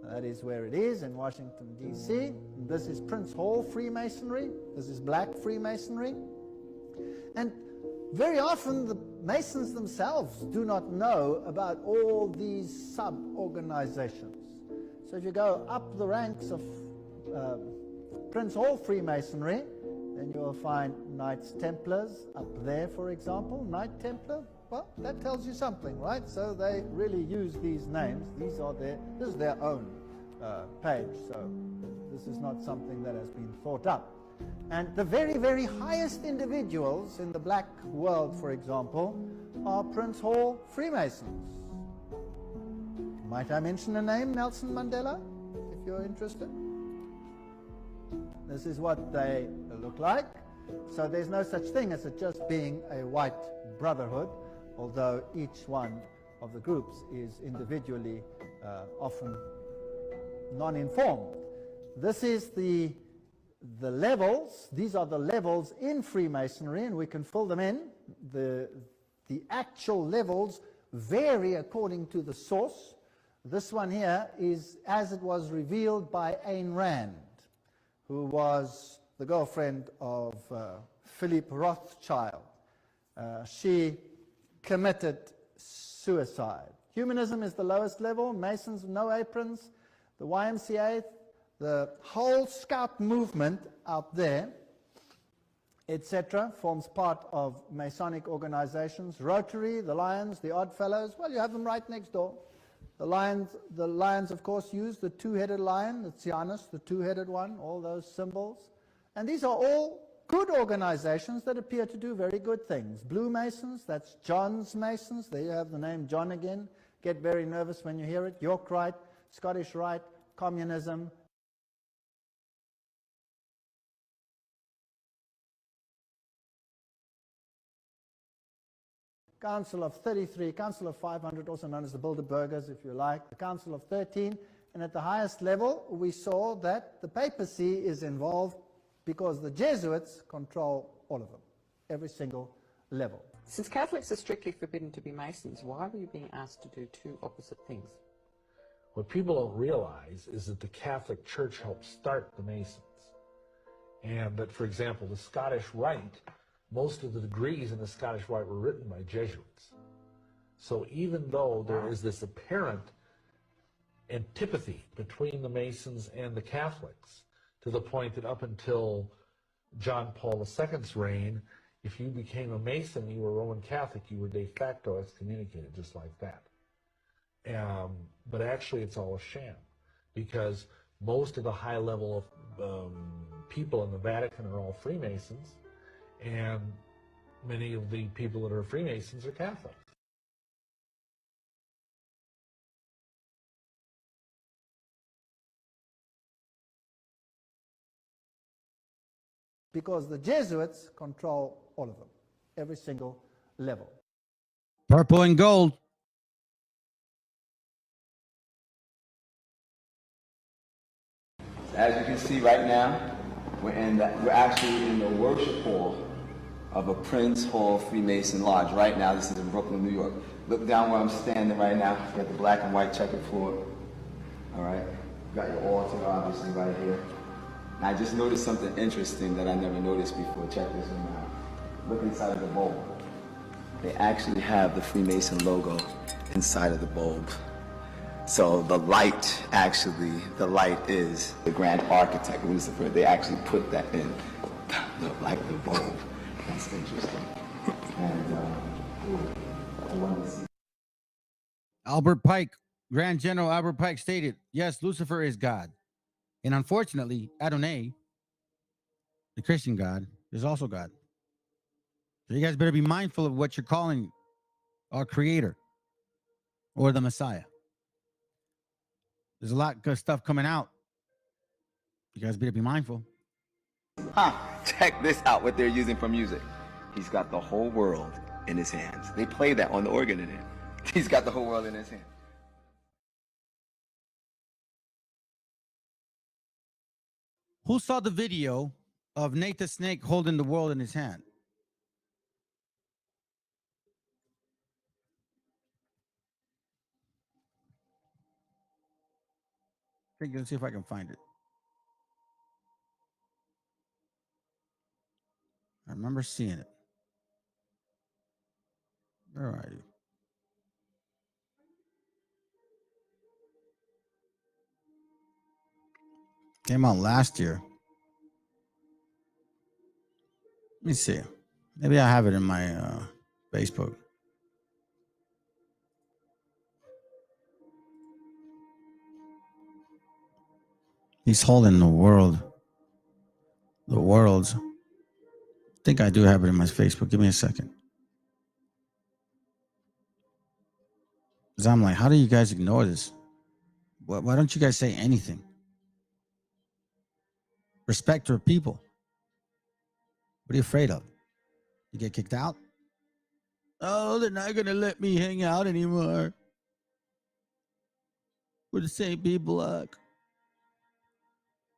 That is where it is in Washington, D.C. This is Prince Hall Freemasonry. This is Black Freemasonry. And very often the Masons themselves do not know about all these sub-organizations. So if you go up the ranks of Prince Hall Freemasonry, then you'll find Knights Templars up there, for example, Knight Templar. Well, that tells you something, right? So they really use these names. This is their own page, so this is not something that has been thought up. And the very, very highest individuals in the black world, for example, are Prince Hall Freemasons. Might I mention a name, Nelson Mandela, if you're interested? This is what they look like. So there's no such thing as it just being a white brotherhood, although each one of the groups is individually often non-informed. This is the levels. These are the levels in Freemasonry, and we can fill them in. The actual levels vary according to the source. This one here is as it was revealed by Ayn Rand, who was the girlfriend of Philip Rothschild. She committed suicide. Humanism is the lowest level. Masons, no aprons. The YMCA, the whole Scout movement out there, etc., forms part of Masonic organizations. Rotary, the Lions, the Oddfellows, well, you have them right next door. The Lions, of course, use the two-headed lion, the Tanios, the two-headed one, all those symbols. And these are all good organizations that appear to do very good things. Blue Masons, that's John's Masons. There you have the name John again. Get very nervous when you hear it. York Rite, Scottish Rite, Communism. Council of 33, Council of 500, also known as the Bilderbergers, if you like, the Council of 13, and at the highest level, we saw that the papacy is involved because the Jesuits control all of them, every single level. Since Catholics are strictly forbidden to be Masons, why were you being asked to do two opposite things? What people don't realize is that the Catholic Church helped start the Masons. And that, for example, the Scottish Rite, most of the degrees in the Scottish Rite were written by Jesuits. So even though there is this apparent antipathy between the Masons and the Catholics, to the point that up until John Paul II's reign, if you became a Mason, you were Roman Catholic, you were de facto excommunicated, just like that. But actually it's all a sham, because most of the high level of people in the Vatican are all Freemasons, and many of the people that are Freemasons are Catholic. Because the Jesuits control all of them, every single level. Purple and gold. As you can see right now, we're actually in the worship hall of a Prince Hall Freemason Lodge. Right now, this is in Brooklyn, New York. Look down where I'm standing right now. You got the black and white checkered floor. All right, you got your altar obviously right here. And I just noticed something interesting that I never noticed before. Check this one out. Look inside of the bulb. They actually have the Freemason logo inside of the bulb. So the light is the grand architect, Lucifer. They actually put that in the bulb. That's interesting. And I wanted to see. Albert Pike, Grand General Albert Pike stated, yes, Lucifer is God. And unfortunately, Adonai, the Christian God, is also God. So you guys better be mindful of what you're calling our creator or the Messiah. There's a lot of good stuff coming out. You guys better be mindful. Check this out, what they're using for music. He's got the whole world in his hands. They play that on the organ in it. He's got the whole world in his hands. Who saw the video of Nate the Snake holding the world in his hand? Let's see if I can find it. I remember seeing it. Where are you? Came out last year. Let me see. Maybe I have it in my Facebook. He's holding the world. The world's. I think I do have it in my Facebook. Give me a second. Because I'm like, how do you guys ignore this? Why don't you guys say anything? Respect your people. What are you afraid of? You get kicked out? Oh, they're not going to let me hang out anymore. We're the same people. Look.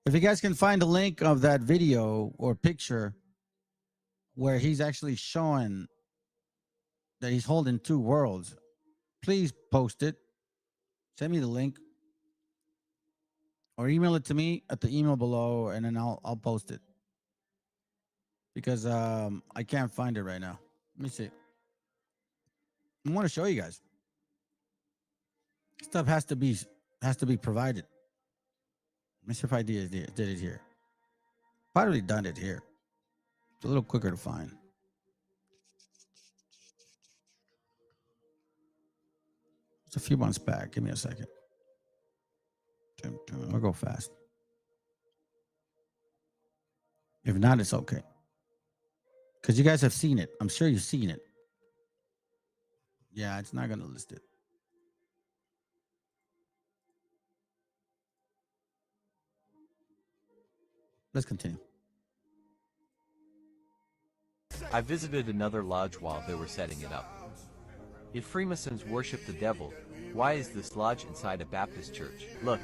If you guys can find a link of that video or picture where he's actually showing that he's holding two worlds, please post it. Send me the link or email it to me at the email below, and then I'll post it because I can't find it right now. Let me see. I want to show you guys. Stuff has to be provided. Let me see if I did it here. Probably done it here. It's a little quicker to find. It's a few months back. Give me a second. I'll go fast. If not, it's okay. Because you guys have seen it. I'm sure you've seen it. Yeah, it's not going to list it. Let's continue. I visited another lodge while they were setting it up. If Freemasons worship the devil, why is this lodge inside a Baptist church? Look,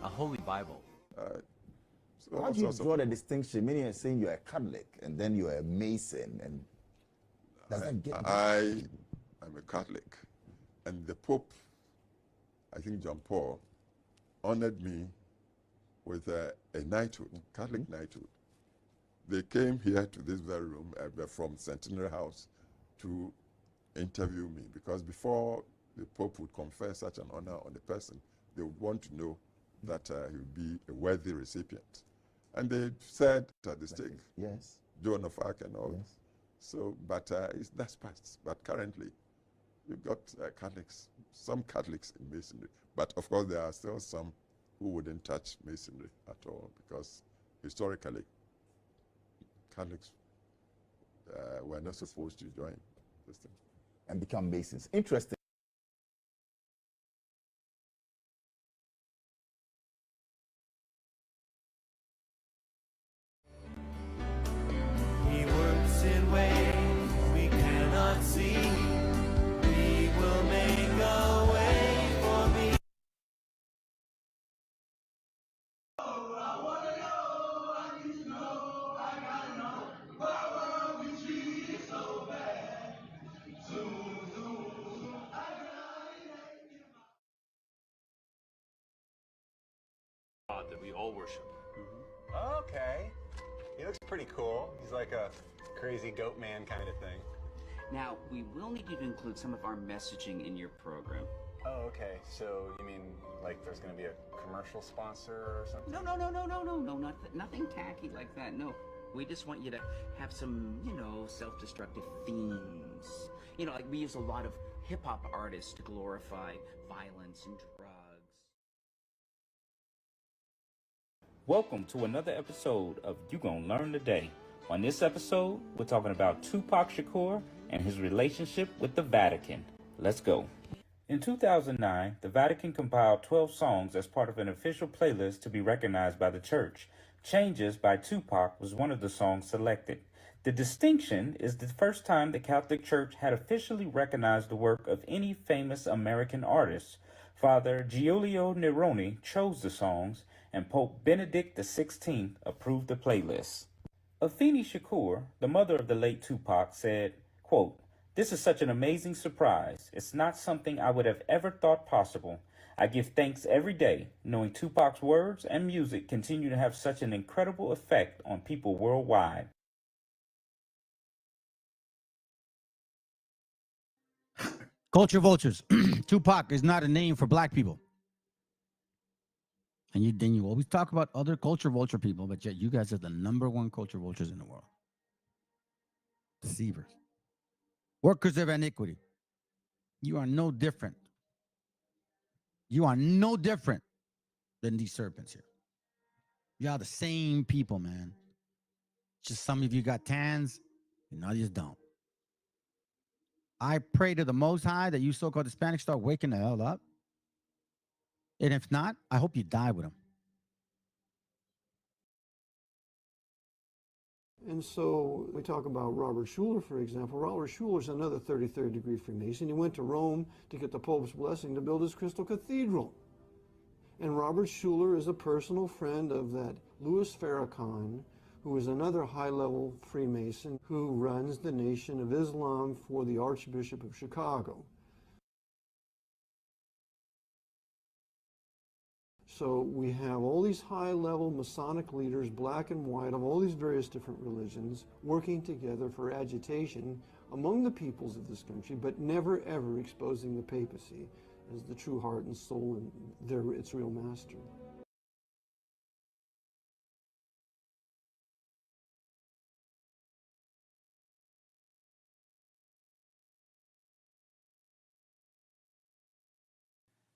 a holy Bible. How do you draw the distinction? Meaning you're saying you're a Catholic and then you're a Mason, and does that get? I am a Catholic, and the Pope, I think John Paul, honored me with a knighthood, Catholic knighthood. They came here to this very room from Centenary House to interview me, because before the Pope would confer such an honor on a person, they would want to know that he would be a worthy recipient. And they said at the stake, yes, Joan of Arc and all. Yes. So, but that's past. But currently, you've got Catholics, some Catholics in Masonry. But of course, there are still some who wouldn't touch Masonry at all, because historically, Catholics were not supposed to join this thing. And become Masons. Interesting. He works in ways we cannot see. He will make a way for me. God that we all worship. Okay. He looks pretty cool. He's like a crazy goat man kind of thing. Now, we will need you to include some of our messaging in your program. Oh, okay. So you mean like there's going to be a commercial sponsor or something? No, nothing tacky like that. No, we just want you to have some, self-destructive themes. Like we use a lot of hip-hop artists to glorify violence and drugs. Welcome to another episode of You Gonna Learn Today. On this episode, we're talking about Tupac Shakur and his relationship with the Vatican. Let's go. In 2009, the Vatican compiled 12 songs as part of an official playlist to be recognized by the church. Changes by Tupac was one of the songs selected. The distinction is the first time the Catholic Church had officially recognized the work of any famous American artist. Father Giulio Neroni chose the songs, and Pope Benedict XVI approved the playlist. Afeni Shakur, the mother of the late Tupac, said, quote, "This is such an amazing surprise. It's not something I would have ever thought possible. I give thanks every day, knowing Tupac's words and music continue to have such an incredible effect on people worldwide." Culture vultures. Tupac is not a name for black people. And you always talk about other culture vulture people, but yet you guys are the #1 culture vultures in the world. Deceivers. Workers of iniquity. You are no different. You are no different than these serpents here. Y'all the same people, man. Just some of you got tans and others don't. I pray to the Most High that you so-called Hispanics start waking the hell up. And if not, I hope you die with them. And so we talk about Robert Schuller, for example. Robert Schuller's another 33rd degree Freemason. He went to Rome to get the Pope's blessing to build his Crystal Cathedral. And Robert Schuller is a personal friend of that Louis Farrakhan, who is another high-level Freemason who runs the Nation of Islam for the Archbishop of Chicago. So we have all these high-level Masonic leaders, black and white, of all these various different religions, working together for agitation among the peoples of this country, but never ever exposing the papacy as the true heart and soul and its real master.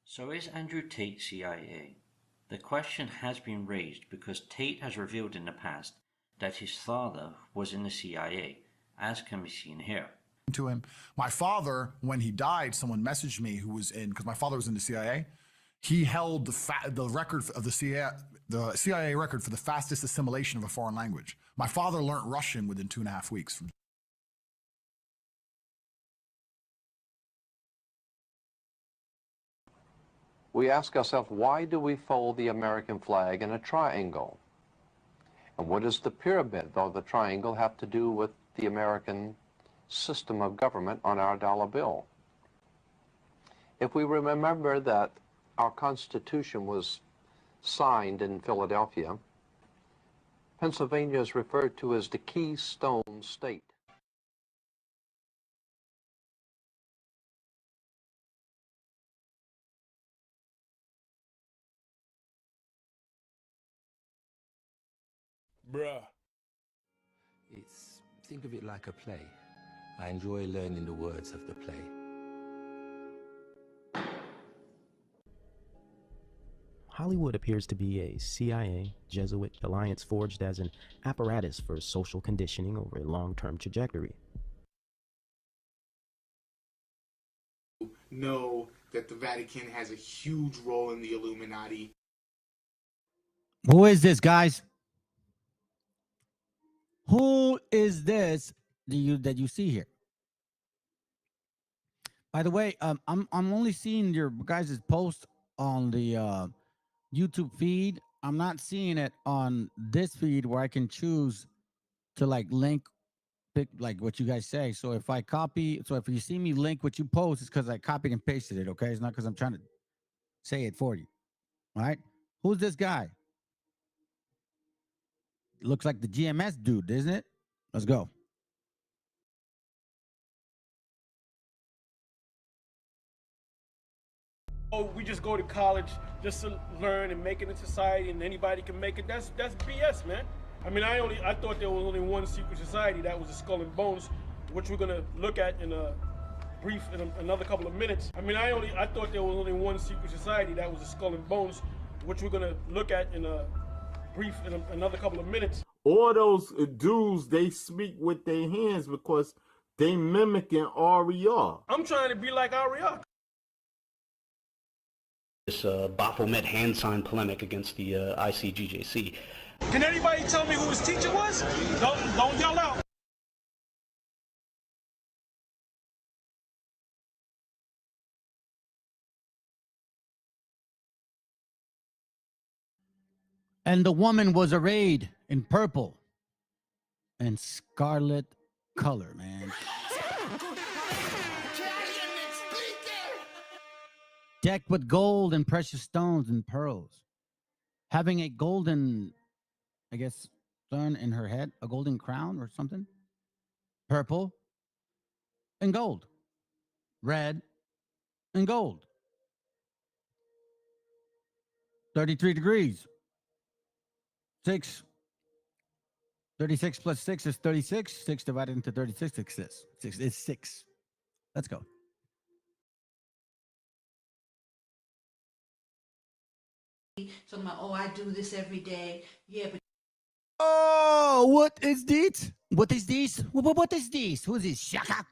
So is Andrew Tate CIA? The question has been raised because Tate has revealed in the past that his father was in the CIA, as can be seen here. To him, my father, when he died, someone messaged me who was in, because my father was in the CIA. He held the record of the CIA record for the fastest assimilation of a foreign language. My father learned Russian within 2.5 weeks. We ask ourselves, why do we fold the American flag in a triangle? And what does the pyramid or the triangle have to do with the American system of government on our dollar bill? If we remember that our Constitution was signed in Philadelphia, Pennsylvania is referred to as the Keystone State. Bruh. Think of it like a play. I enjoy learning the words of the play. Hollywood appears to be a CIA Jesuit alliance forged as an apparatus for social conditioning over a long-term trajectory. Know that the Vatican has a huge role in the Illuminati. Who is this, guys? Who is this that you see here? By the way, I'm only seeing your guys' post on the YouTube feed. I'm not seeing it on this feed where I can choose to like pick like what you guys say. So if I copy, so if you see me link what you post, it's because I copied and pasted it. Okay, it's not because I'm trying to say it for you. All right, who's this guy? Looks like the GMS dude, isn't it? Let's go. Oh, we just go to college just to learn and make it in society, and anybody can make it. That's BS, man. I mean, I thought there was only one secret society, that was the Skull and Bones, which we're gonna look at in a brief in another couple of minutes. I mean, I thought there was only one secret society, that was the Skull and Bones, which we're gonna look at in a brief in another couple of minutes. All those dudes, they speak with their hands because they mimicking RER. I'm trying to be like RER. This Baphomet hand sign polemic against the ICGJC. Can anybody tell me who his teacher was? Don't yell out. And the woman was arrayed in purple and scarlet color, man. Decked with gold and precious stones and pearls. Having a golden, I guess, sun in her head, a golden crown or something. Purple and gold. Red and gold. 33 degrees. 6. 36 plus 6 is 36. 6 divided into 36 is 6. Let's go. Talking about, oh, I do this every day. Yeah, but Oh, what is this? What is this? What is this? Who is this? Shaka?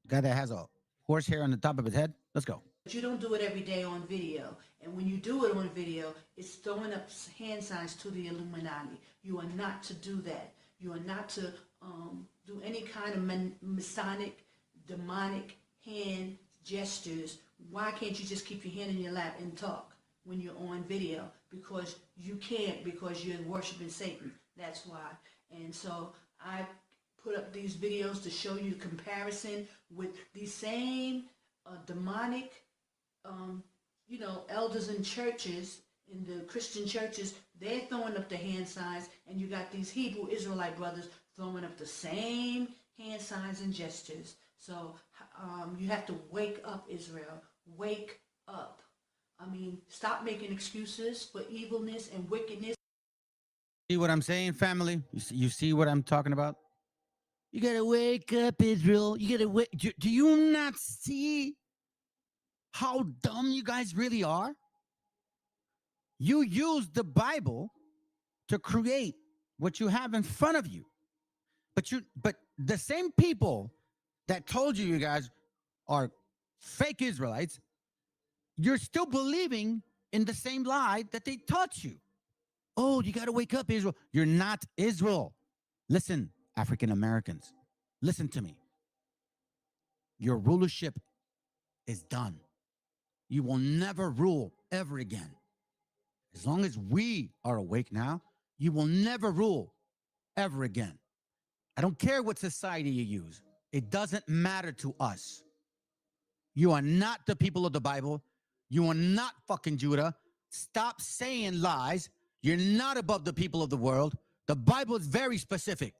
Guy that has a horse hair on the top of his head? Let's go. you don't do it every day on video. And when you do it on video, it's throwing up hand signs to the Illuminati. You are not to do that. You are not to do any kind of Masonic, demonic hand gestures. Why can't you just keep your hand in your lap and talk when you're on video? Because you can't, because you're worshiping Satan. That's why. And so I put up these videos to show you the comparison with these same demonic, elders in churches, in the Christian churches. They're throwing up the hand signs, and you got these Hebrew Israelite brothers throwing up the same hand signs and gestures. So you have to wake up, Israel. Wake up. I mean, stop making excuses for evilness and wickedness. See what I'm saying, family? You see what I'm talking about? You gotta wake up, Israel. You gotta wake. Do you not see how dumb you guys really are? You use the Bible to create what you have in front of you. But the same people that told you guys are fake Israelites, you're still believing in the same lie that they taught you. Oh, you got to wake up, Israel. You're not Israel. Listen, African Americans, listen to me. Your rulership is done. You will never rule ever again. As long as we are awake now, you will never rule ever again. I don't care what society you use. It doesn't matter to us. You are not the people of the Bible. You are not fucking Judah. Stop saying lies. You're not above the people of the world. The Bible is very specific.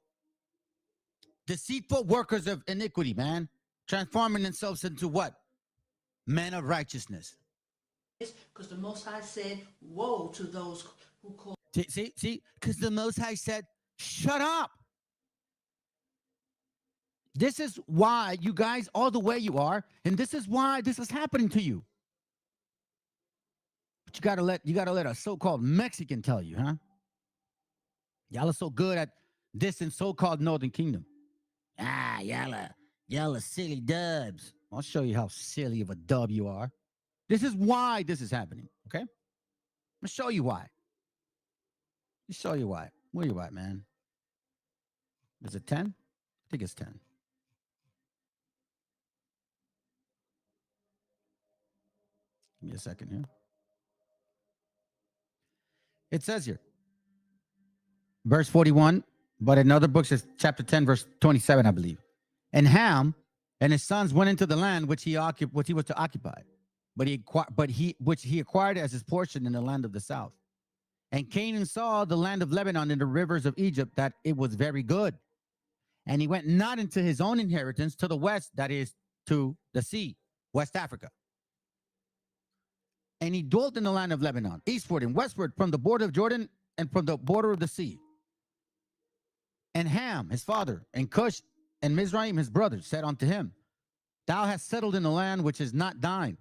Deceitful workers of iniquity, man. Transforming themselves into what? Men of righteousness. Because the Most High said, woe to those who call. See? Because the Most High said, shut up. This is why you guys are the way you are, and this is why this is happening to you. But you gotta let a so-called Mexican tell you, huh? Y'all are so good at this in so-called Northern Kingdom. Y'all are silly dubs. I'll show you how silly of a dub you are. This is why this is happening, okay? I'm gonna show you why. Let me show you why. Where you at, man? Is it 10? I think it's 10. Give me a second here. It says here, verse 41, but in other books, it's chapter 10, verse 27, I believe. And Ham and his sons went into the land which he was to occupy, which he acquired as his portion in the land of the south. And Canaan saw the land of Lebanon and the rivers of Egypt, that it was very good. And he went not into his own inheritance to the west, that is, to the sea, West Africa. And he dwelt in the land of Lebanon, eastward and westward, from the border of Jordan and from the border of the sea. And Ham, his father, and Cush and Mizraim, his brothers, said unto him, thou hast settled in the land which is not thine,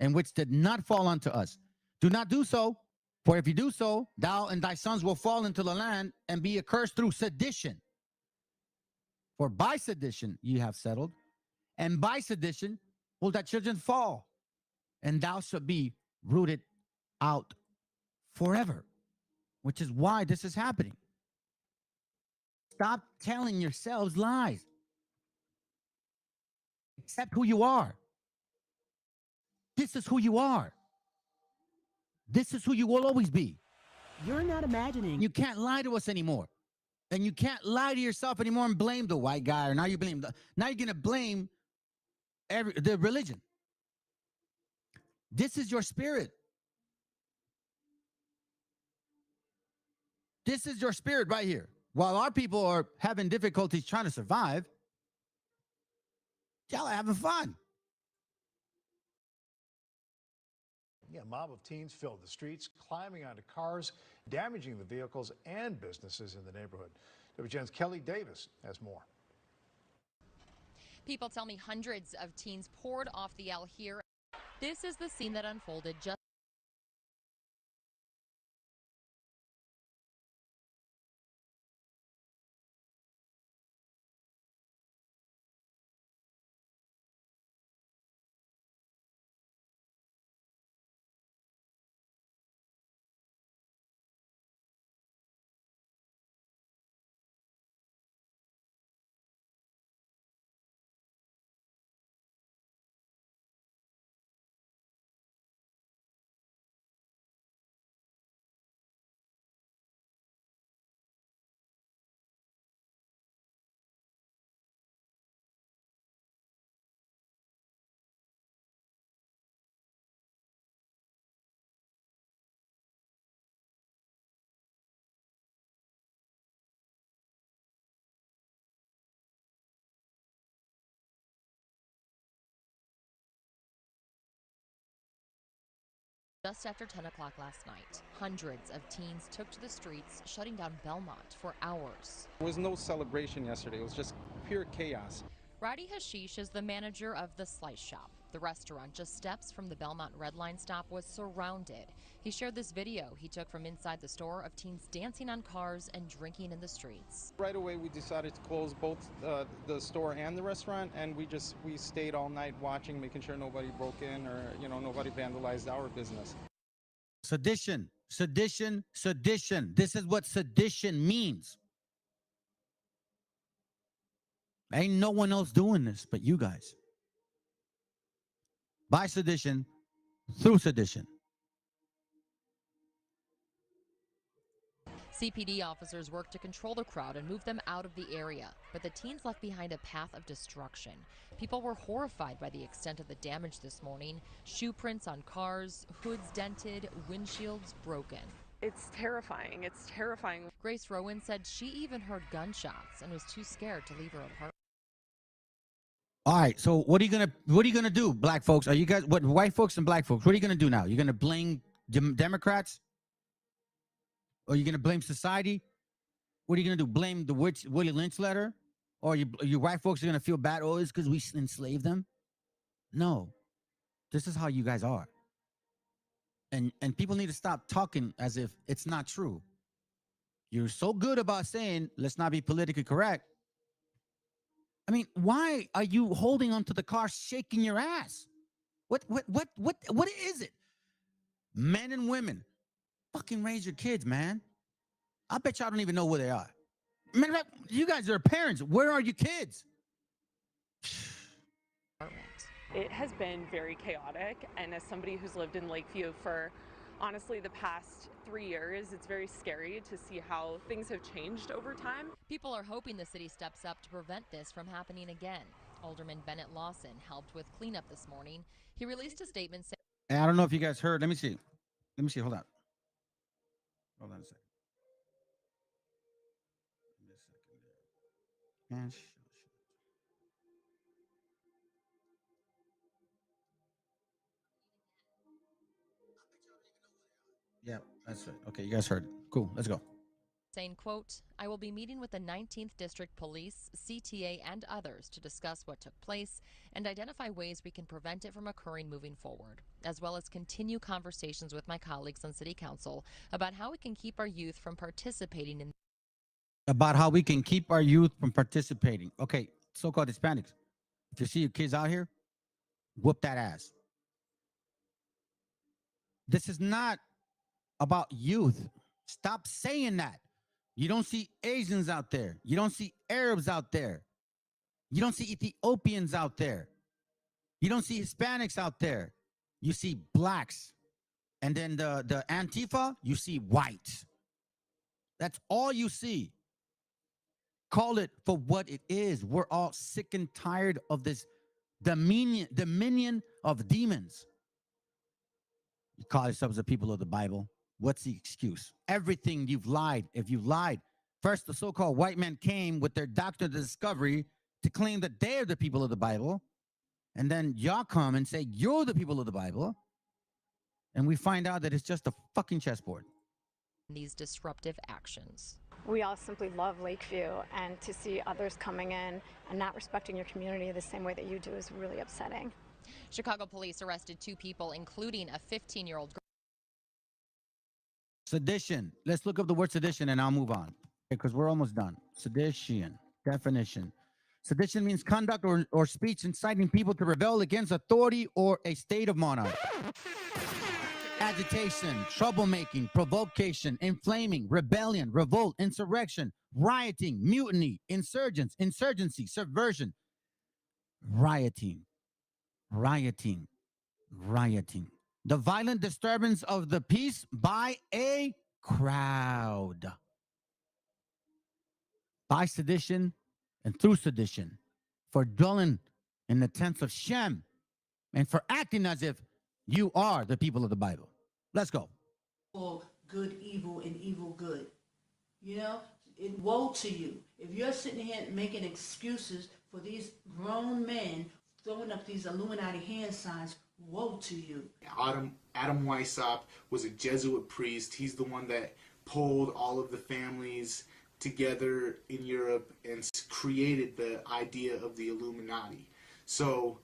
and which did not fall unto us. Do not do so, for if you do so, thou and thy sons will fall into the land and be accursed through sedition. For by sedition ye have settled, and by sedition will thy children fall, and thou shalt be rooted out forever, which is why this is happening. Stop telling yourselves lies. Accept who you are. This is who you are. This is who you will always be. You're not imagining. You can't lie to us anymore. And you can't lie to yourself anymore and blame the white guy, or now you're going to blame the religion. This is your spirit. This is your spirit right here. While our people are having difficulties trying to survive, y'all are having fun. Yeah, a mob of teens filled the streets, climbing onto cars, damaging the vehicles and businesses in the neighborhood. WGN's Kelly Davis has more. People tell me hundreds of teens poured off the L here. This is the scene that unfolded just Just after 10 o'clock last night, hundreds of teens took to the streets, shutting down Belmont for hours. There was no celebration yesterday. It was just pure chaos. Roddy Hashish is the manager of the Slice Shop. The restaurant, just steps from the Belmont Red Line stop, was surrounded. He shared this video he took from inside the store of teens dancing on cars and drinking in the streets. Right away, we decided to close both the store and the restaurant, and we stayed all night watching, making sure nobody broke in or nobody vandalized our business. Sedition, sedition, sedition. This is what sedition means. Ain't no one else doing this but you guys. By sedition, through sedition. CPD officers worked to control the crowd and move them out of the area, but the teens left behind a path of destruction. People were horrified by the extent of the damage this morning. Shoe prints on cars, hoods dented, windshields broken. It's terrifying. It's terrifying. Grace Rowan said she even heard gunshots and was too scared to leave her apartment. All right, so what are you gonna do, black folks? Are you guys white folks and black folks? What are you gonna do now? You're gonna blame Democrats? Or are you gonna blame society? What are you gonna do? Blame the Willie Lynch letter? Or you white folks are gonna feel bad? Oh, it's because we enslaved them? No, this is how you guys are. And people need to stop talking as if it's not true. You're so good about saying let's not be politically correct. I mean, why are you holding onto the car, shaking your ass? What is it? Men and women, fucking raise your kids, man. I bet y'all don't even know where they are. Matter of fact, you guys are parents. Where are your kids? It has been very chaotic, and as somebody who's lived in Lakeview for honestly the past 3 years, it's very scary to see how things have changed over time. People are hoping the city steps up to prevent this from happening again. Alderman Bennett Lawson helped with cleanup this morning. He released a statement saying, And I don't know if you guys heard. Let me see. Hold on. Hold on a second. Man, yeah, that's right. Okay, you guys heard it. Cool, let's go. saying, quote, I will be meeting with the 19th District Police, CTA, and others to discuss what took place and identify ways we can prevent it from occurring moving forward, as well as continue conversations with my colleagues on City Council about how we can keep our youth from participating in Okay, so-called Hispanics. If you see your kids out here, whoop that ass. This is not about youth. Stop saying that. You don't see Asians out there. You don't see Arabs out there. You don't see Ethiopians out there. You don't see Hispanics out there. You see blacks. And then the Antifa, you see whites. That's all you see. Call it for what it is. We're all sick and tired of this dominion of demons. You call yourselves the people of the Bible. What's the excuse? Everything you've lied. If you've lied, first the so-called white men came with their doctrine of discovery to claim that they're the people of the Bible. And then y'all come and say you're the people of the Bible. And we find out that it's just a fucking chessboard. These disruptive actions. We all simply love Lakeview, and to see others coming in and not respecting your community the same way that you do is really upsetting. Chicago police arrested 2 people, including a 15-year-old girl. Sedition. Let's look up the word sedition and I'll move on because we're almost done. Sedition. Definition. Sedition means conduct or speech inciting people to rebel against authority or a state of monarchy. Agitation, troublemaking, provocation, inflaming, rebellion, revolt, insurrection, rioting, mutiny, insurgency, subversion, rioting. The violent disturbance of the peace by a crowd. By sedition and through sedition, for dwelling in the tents of Shem, and for acting as if you are the people of the Bible. Let's go. Good evil and evil good. You know, woe to you. If you're sitting here making excuses for these grown men throwing up these Illuminati hand signs, Woe to you. Adam Weishaupt was a Jesuit priest. He's the one that pulled all of the families together in Europe and created the idea of the Illuminati. So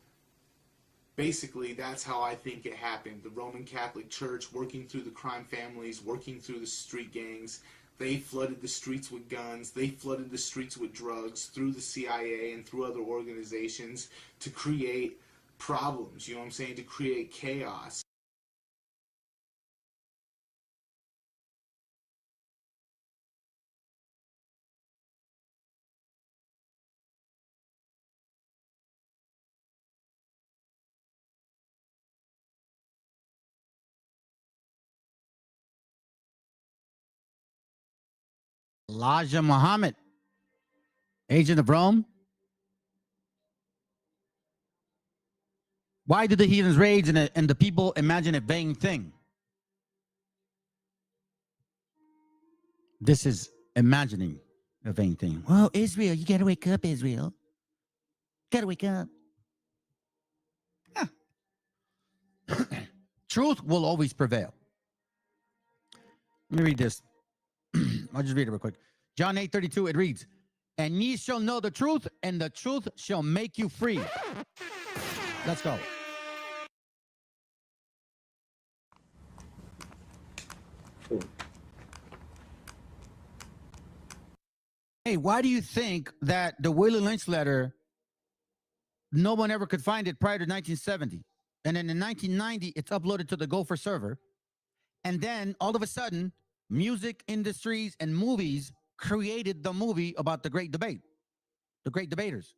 basically, that's how I think it happened. The Roman Catholic Church, working through the crime families, working through the street gangs, they flooded the streets with guns. They flooded the streets with drugs through the CIA and through other organizations to create problems, you know what I'm saying, to create chaos. Elijah Muhammad, agent of Rome. Why do the heathens rage and the people imagine a vain thing? This is imagining a vain thing. Well, Israel, you got to wake up, Israel. Got to wake up. Truth will always prevail. Let me read this. I'll just read it real quick. John 8:32, it reads, and ye shall know the truth, and the truth shall make you free. Let's go. Hey, why do you think that the Willie Lynch letter, no one ever could find it prior to 1970? And then in 1990, it's uploaded to the Gopher server. And then all of a sudden, music industries and movies created the movie about the Great Debate, the Great Debaters,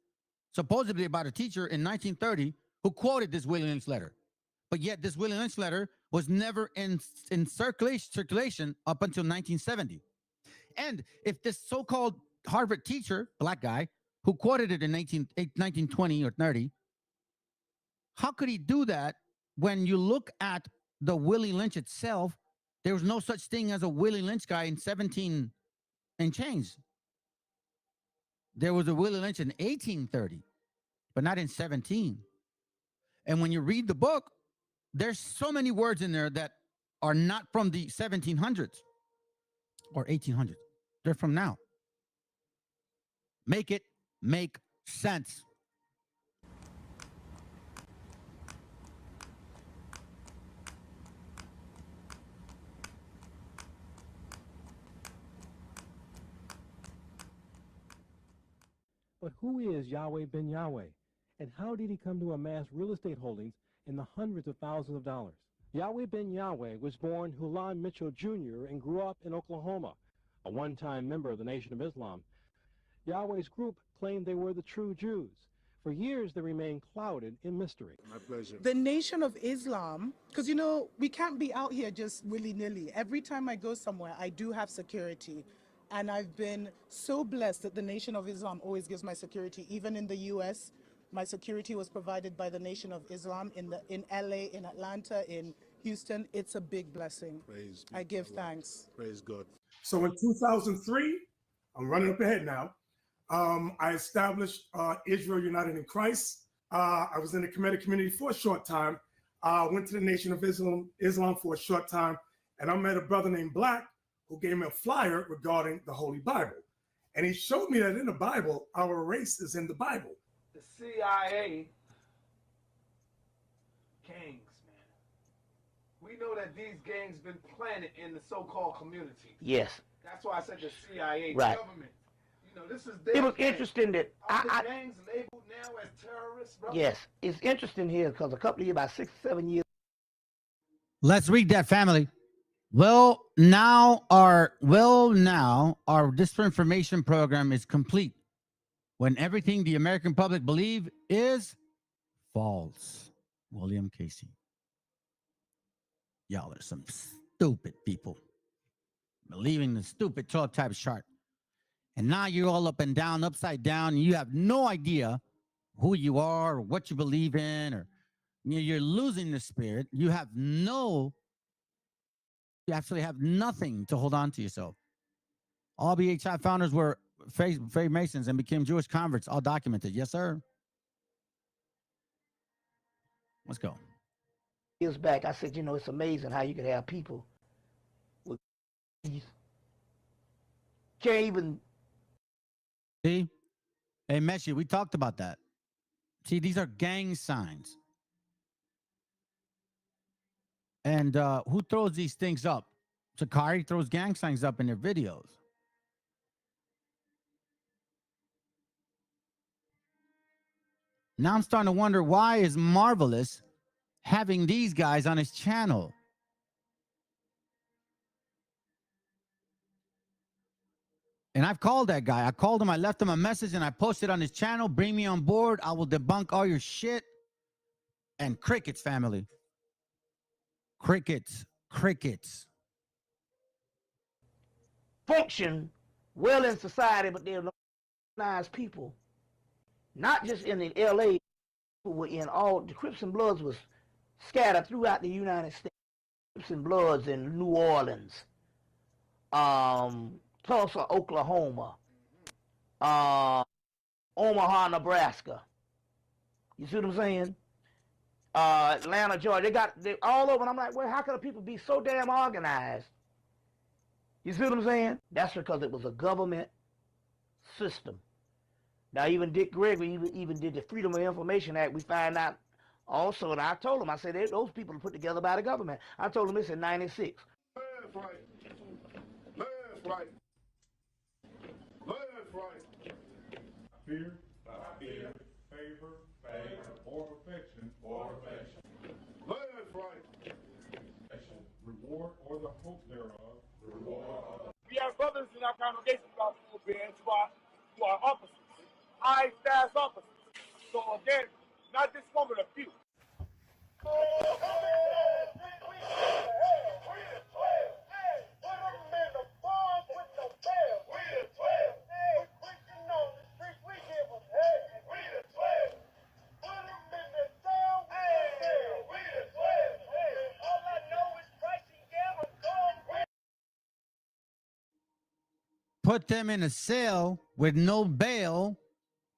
supposedly about a teacher in 1930 who quoted this Willie Lynch letter. But yet this Willie Lynch letter was never in circulation up until 1970. And if this so-called Harvard teacher, black guy, who quoted it in 1920 or 30, how could he do that when you look at the Willie Lynch itself? There was no such thing as a Willie Lynch guy in 17 and change. There was a Willie Lynch in 1830, but not in 17. And when you read the book, there's so many words in there that are not from the 1700s or 1800s. They're from now. Make it make sense. But who is Yahweh ben Yahweh? And how did he come to amass real estate holdings in the hundreds of thousands of dollars? Yahweh ben Yahweh was born Hulan Mitchell Jr. and grew up in Oklahoma, a one-time member of the Nation of Islam. Yahweh's group claimed they were the true Jews. For years, they remained clouded in mystery. My pleasure. The Nation of Islam, because you know, we can't be out here just willy-nilly. Every time I go somewhere, I do have security. And I've been so blessed that the Nation of Islam always gives my security. Even in the U.S., my security was provided by the Nation of Islam in L.A., in Atlanta, in Houston. It's a big blessing. Praise I give thanks. Praise God. So in 2003, I'm running up ahead now, I established Israel United in Christ. I was in the Kemetic community for a short time. Went to the Nation of Islam for a short time, and I met a brother named Black who gave me a flyer regarding the Holy Bible. And he showed me that in the Bible, our race is in the Bible. The CIA gangs, man. We know that these gangs been planted in the so-called community. Yes. That's why I said the CIA Right. government. You know, this is their It was gang. interesting that Are the gangs labeled now as terrorists, bro? yes, it's interesting here because a couple of years, about 6 or 7 years. Let's read that, family. Well, now our disinformation program is complete when everything the American public believe is false. William Casey. Y'all are some stupid people believing the stupid 12 type chart. And now you're all up and down, upside down, and you have no idea who you are or what you believe in, or you're losing the spirit. You actually have nothing to hold on to yourself. All BHI founders were Freemasons and became Jewish converts, all documented. Yes, sir. Let's go. years back, I said, you know, it's amazing how you could have people with can't even. See? Hey, Meshi, we talked about that. See, these are gang signs. And who throws these things up? Sakari throws gang signs up in their videos. Now I'm starting to wonder, why is Marvelous having these guys on his channel? And I've called that guy. I called him, I left him a message, and I posted on his channel, bring me on board. I will debunk all your shit. And crickets, family. Crickets. Crickets. Function well in society, but they're nice people. Not just in the LA, but were in all the Crips and Bloods was scattered throughout the United States. Crips and Bloods in New Orleans, Tulsa, Oklahoma, Omaha, Nebraska. You see what I'm saying? Atlanta, Georgia. They're all over. And I'm like, well, how can people be so damn organized? You see what I'm saying? That's because it was a government system. Now, even Dick Gregory even did the Freedom of Information Act. We find out also, and I told him, I said, those people are put together by the government. I told him this in 96. Left, right. Left, right. Left, right. Fear, favor, or affection, Left, right. Reward or the hope thereof. We have brothers in our congregation about to our officers, high staff officers. So again, not just one, but a few. Put them in a cell with no bail.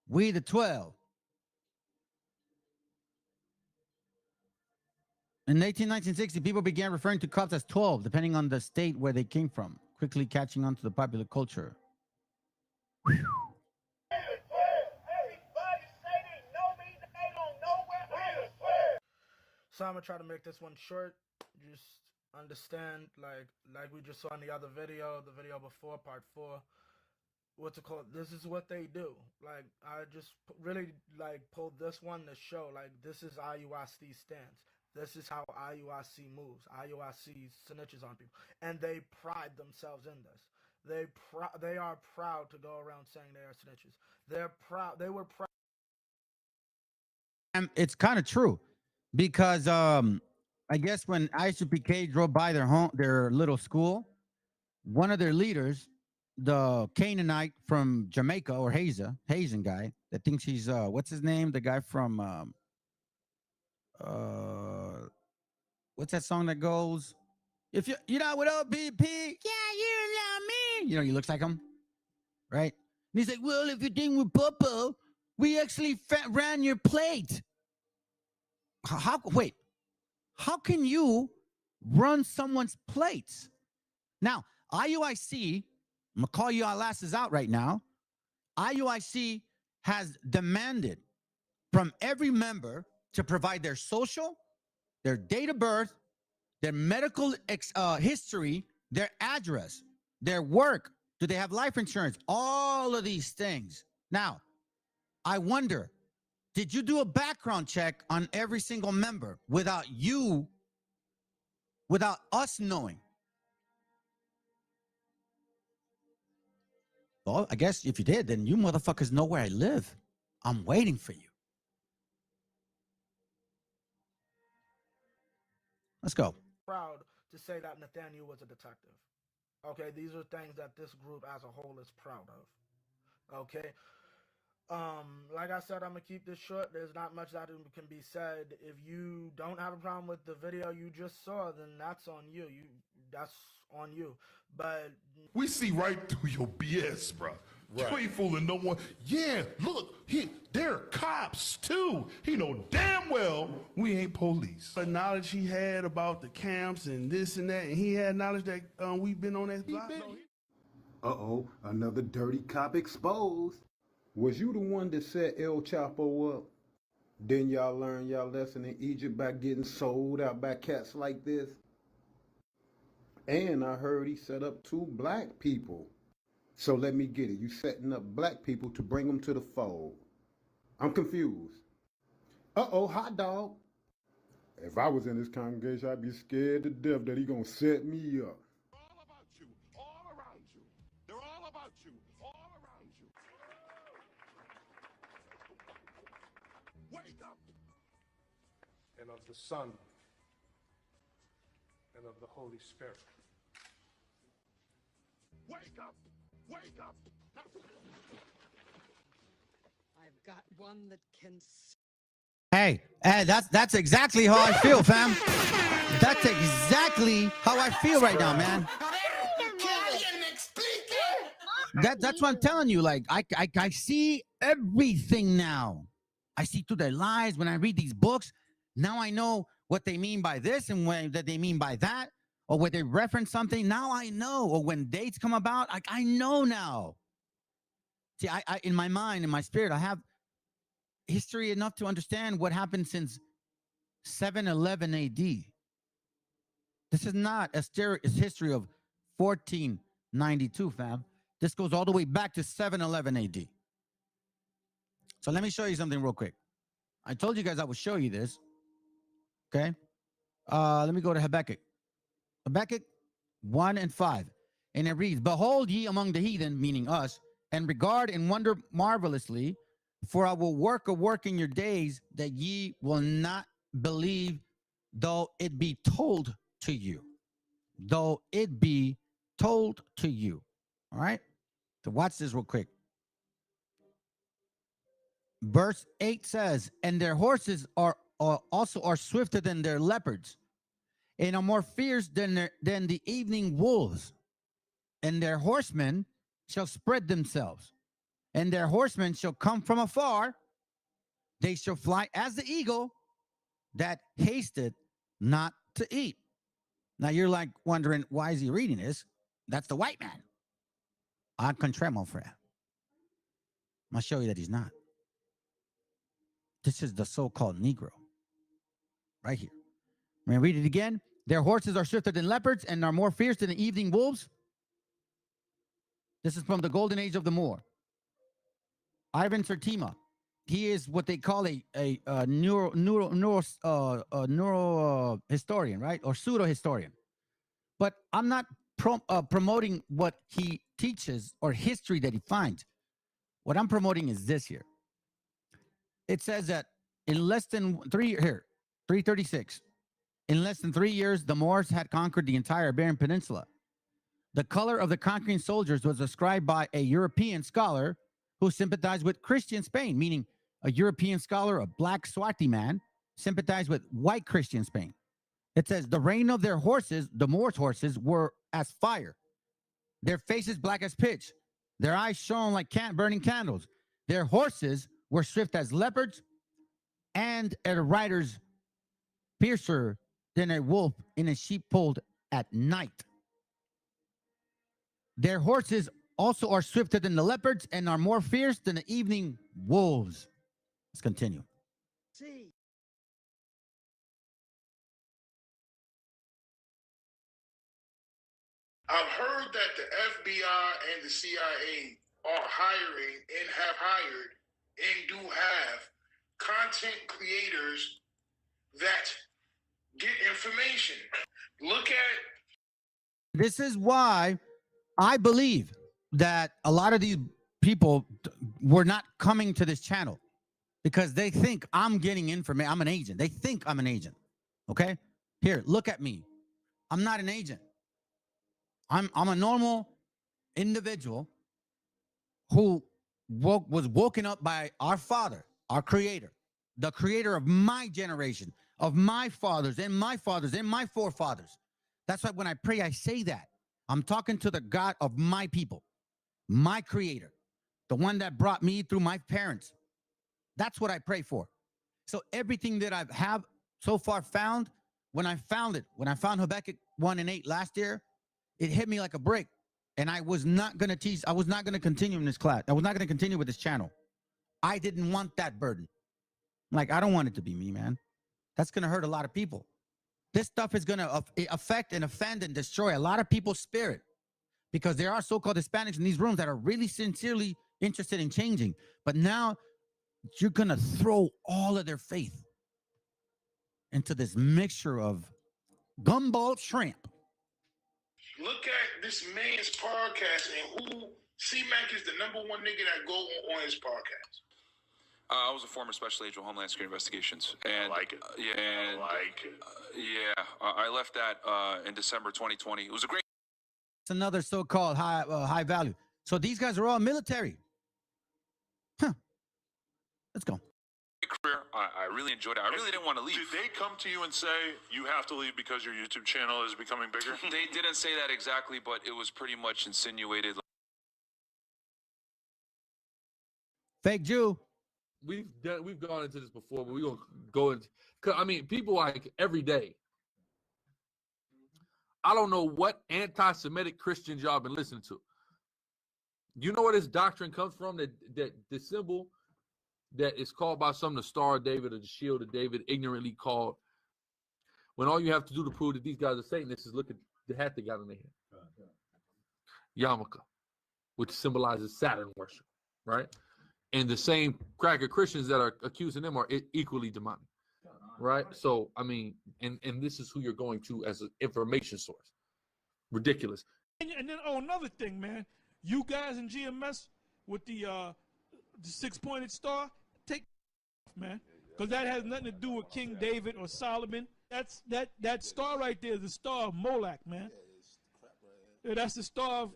We the 12. In 1960, people began referring to cops as 12, depending on the state where they came from, quickly catching on to the popular culture. So I'm gonna try to make this one short. Just understand, like we just saw in the other video, the video before, part 4. What's it called? This is what they do. Like, I just really pulled this one to show, this is IUIC's stance. This is how IUIC moves. IUIC snitches on people, and they pride themselves in this. They are proud to go around saying they are snitches. They're proud. They were proud. It's kind of true, because I guess when ISUPK drove by their little school, one of their leaders, the Canaanite from Jamaica, or Hazen guy that thinks he's what's his name? The guy from what's that song that goes? If you're not with OPP, yeah, you know me. You know, he looks like him, right? And he's like, well, if you're dealing with Popo, we actually ran your plate. Wait, how can you run someone's plates? Now, IUIC, I'm going to call you all asses out right now. IUIC has demanded from every member to provide their social, their date of birth, their medical history, their address, their work. Do they have life insurance? All of these things. Now, I wonder, did you do a background check on every single member without us knowing? Well, I guess if you did, then you motherfuckers know where I live. I'm waiting for you. Let's go. Proud to say that Nathaniel was a detective. Okay, these are things that this group as a whole is proud of. Okay. Like I said, I'm gonna keep this short. There's not much that can be said. If you don't have a problem with the video you just saw, then that's on you. That's on you. But we see right through your BS, bro. Right. You ain't fooling no one. Yeah, look, they're cops. cops too. He know damn well we ain't police. The knowledge he had about the camps and this and that, and he had knowledge that we've been on that block. Uh-oh, another dirty cop exposed. Was you the one that set El Chapo up? Didn't y'all learn y'all lesson in Egypt by getting sold out by cats like this? And I heard he set up 2 black people. So let me get it. You setting up black people to bring them to the fold. I'm confused. Uh-oh, hot dog. If I was in this congregation, I'd be scared to death that he gonna set me up. All about you, all around you. They're all about you, all around you. Wake up! And of the Son, and of the Holy Spirit. Wake up! Wake up! I've got one that can. Hey, that's exactly how I feel, fam. That's exactly how I feel right now, man. That's what I'm telling you. Like, I see everything now. I see through their lives when I read these books. Now I know what they mean by this and that they mean by that, or when they reference something. Now I know. Or when dates come about, I know now. See, I in my mind, in my spirit, I have history enough to understand what happened since 711 AD. This is not a history of 1492, fam. This goes all the way back to 711 AD. So let me show you something real quick. I told you guys I would show you this. Okay. Let me go to Habakkuk. Habakkuk 1 and 5. And it reads, behold ye among the heathen, meaning us, and regard and wonder marvelously, for I will work a work in your days that ye will not believe, though it be told to you. Though it be told to you. All right? So watch this real quick. Verse 8 says, and their horses are also swifter than their leopards, and are more fierce than the evening wolves. And their horsemen shall spread themselves, and their horsemen shall come from afar. They shall fly as the eagle that hasted not to eat. Now you're like wondering, why is he reading this? That's the white man. Au contraire, mon frère. I'll show you that he's not. This is the so-called Negro. Right here. I'm going to read it again. Their horses are swifter than leopards and are more fierce than the evening wolves. This is from the golden age of the Moor. Ivan Sertima. He is what they call a neuro historian, right? Or pseudo historian. But I'm not promoting what he teaches or history that he finds. What I'm promoting is this here. It says that in less than 336, in less than 3 years, the Moors had conquered the entire Iberian Peninsula. The color of the conquering soldiers was described by a European scholar who sympathized with Christian Spain, meaning a European scholar, a black Swati man, sympathized with white Christian Spain. It says the reign of their horses, the Moors' horses, were as fire. Their faces black as pitch. Their eyes shone like burning candles. Their horses were swift as leopards, and a rider's fiercer than a wolf in a sheepfold at night. Their horses also are swifter than the leopards and are more fierce than the evening wolves. Let's continue. See. I've heard that the FBI and the CIA are hiring and have hired and do have content creators that get information. Look at. This is why I believe that a lot of these people were not coming to this channel because they think I'm getting information. I'm an agent. They think I'm an agent. Okay? Here, look at me. I'm not an agent. I'm a normal individual who was woken up by our Father, our Creator, the Creator of my generation, of my fathers and my fathers and my forefathers. That's why when I pray, I say that. I'm talking to the God of my people, my Creator, the one that brought me through my parents, That's what I pray for. So everything that I have so far found, when I found Habakkuk 1:8 last year, it hit me like a brick. And I was not going to teach. I was not going to continue in this class. I was not going to continue with this channel. I didn't want that burden. Like, I don't want it to be me, man. That's going to hurt a lot of people. This stuff is going to affect and offend and destroy a lot of people's spirit, because there are so-called Hispanics in these rooms that are really sincerely interested in changing. But now you're going to throw all of their faith into this mixture of gumball shrimp. Look at this man's podcast and who C-Mac is the #1 nigga that go on his podcast. I was a former special agent of Homeland Security Investigations, and I like it. I left that in December 2020. It was a great. It's another so-called high value. So these guys are all military. Huh. Let's go. Career. I really enjoyed it. I really didn't want to leave. Did they come to you and say you have to leave because your YouTube channel is becoming bigger? They didn't say that exactly, but it was pretty much insinuated. Fake Jew. We've gone into this before, but we're gonna go into. I mean, people like every day. I don't know what anti-Semitic Christians y'all been listening to. You know where this doctrine comes from? That the symbol that is called by some the Star of David or the Shield of David, ignorantly called. When all you have to do to prove that these guys are Satanists is look at the hat they got on their head. Yarmulke, which symbolizes Saturn worship, right? And the same cracker Christians that are accusing them are equally demonic, right? So, I mean, and this is who you're going to as an information source. Ridiculous. And then, another thing, man. You guys in GMS with the 6-pointed star, take off, man. Because that has nothing to do with King David or Solomon. That star right there is the star of Moloch, man. Yeah, that's the star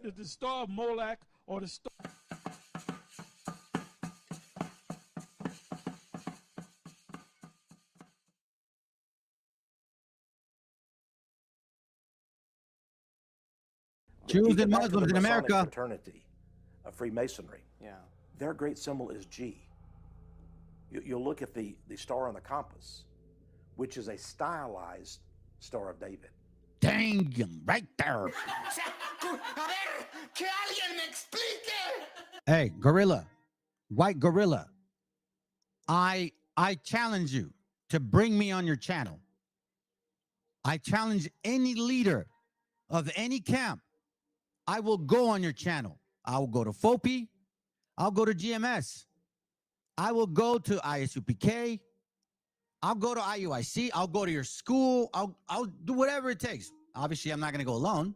of Moloch, or the star. Jews and Muslims in America. Fraternity of Freemasonry. Yeah. Their great symbol is G. You'll look at the star on the compass, which is a stylized Star of David. Dang him, right there. Hey, gorilla, white gorilla. I challenge you to bring me on your channel. I challenge any leader of any camp. I will go on your channel. I will go to FOPI. I'll go to GMS. I will go to ISUPK. I'll go to IUIC. I'll go to your school. I'll do whatever it takes. Obviously, I'm not going to go alone.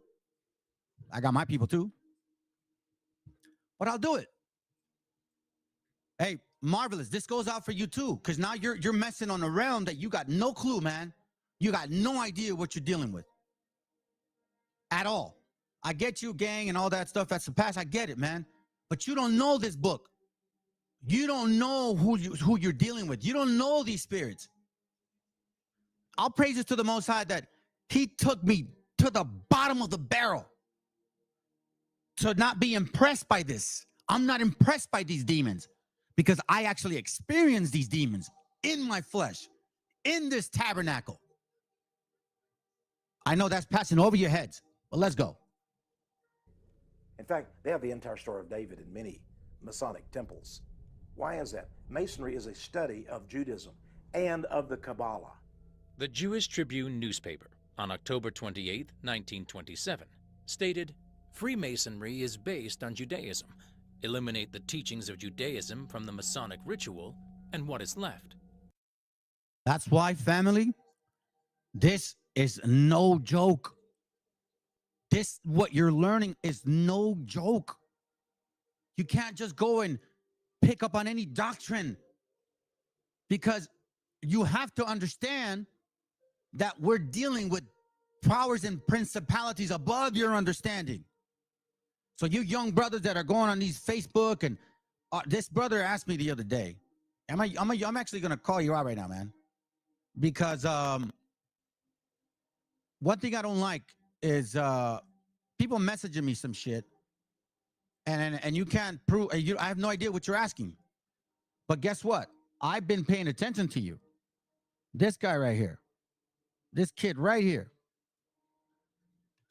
I got my people too. But I'll do it. Hey, Marvelous, this goes out for you too, because now you're messing on a realm that you got no clue, man. You got no idea what you're dealing with at all. I get you, gang, and all that stuff. That's the past. I get it, man. But you don't know this book. You don't know who you're dealing with. You don't know these spirits. I'll praise it to the Most High that he took me to the bottom of the barrel to not be impressed by this. I'm not impressed by these demons because I actually experienced these demons in my flesh, in this tabernacle. I know that's passing over your heads, but let's go. In fact, they have the entire Star of David in many Masonic temples. Why is that? Masonry is a study of Judaism and of the Kabbalah. The Jewish Tribune newspaper on October 28, 1927, stated, "Freemasonry is based on Judaism. Eliminate the teachings of Judaism from the Masonic ritual, and what is left?" That's why, family, this is no joke. This, what you're learning, is no joke. You can't just go and pick up on any doctrine, because you have to understand that we're dealing with powers and principalities above your understanding. So you young brothers that are going on these Facebook, and this brother asked me the other day, I'm actually going to call you out right now, man, because one thing I don't like is people messaging me some shit, and you can't prove. I have no idea what you're asking, but guess what? I've been paying attention to you. This guy right here. This kid right here.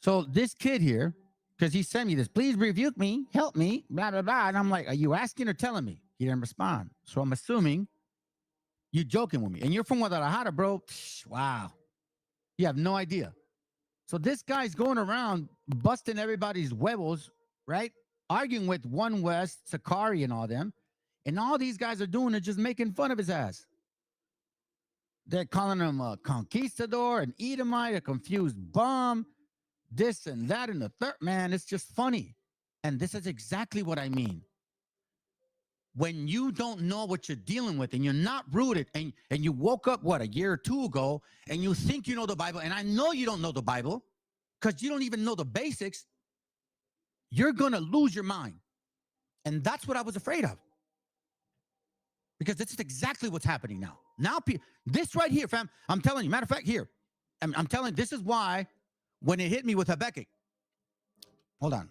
So this kid here, because he sent me this, please rebuke me, help me, blah, blah, blah. And I'm like, are you asking or telling me? He didn't respond. So I'm assuming you're joking with me. And you're from Guadalajara, bro. Psh, wow. You have no idea. So this guy's going around busting everybody's huevos, right? Arguing with One West, Sakari, and all them. And all these guys are doing is just making fun of his ass. They're calling him a conquistador, an Edomite, a confused bum, this and that and the third. Man, it's just funny. And this is exactly what I mean. When you don't know what you're dealing with and you're not rooted and you woke up, what, a year or two ago, and you think you know the Bible, and I know you don't know the Bible because you don't even know the basics, you're going to lose your mind. And that's what I was afraid of. Because this is exactly what's happening now. Now, this right here, fam, I'm telling you, matter of fact, here, I'm telling you, this is why when it hit me with Habakkuk, hold on.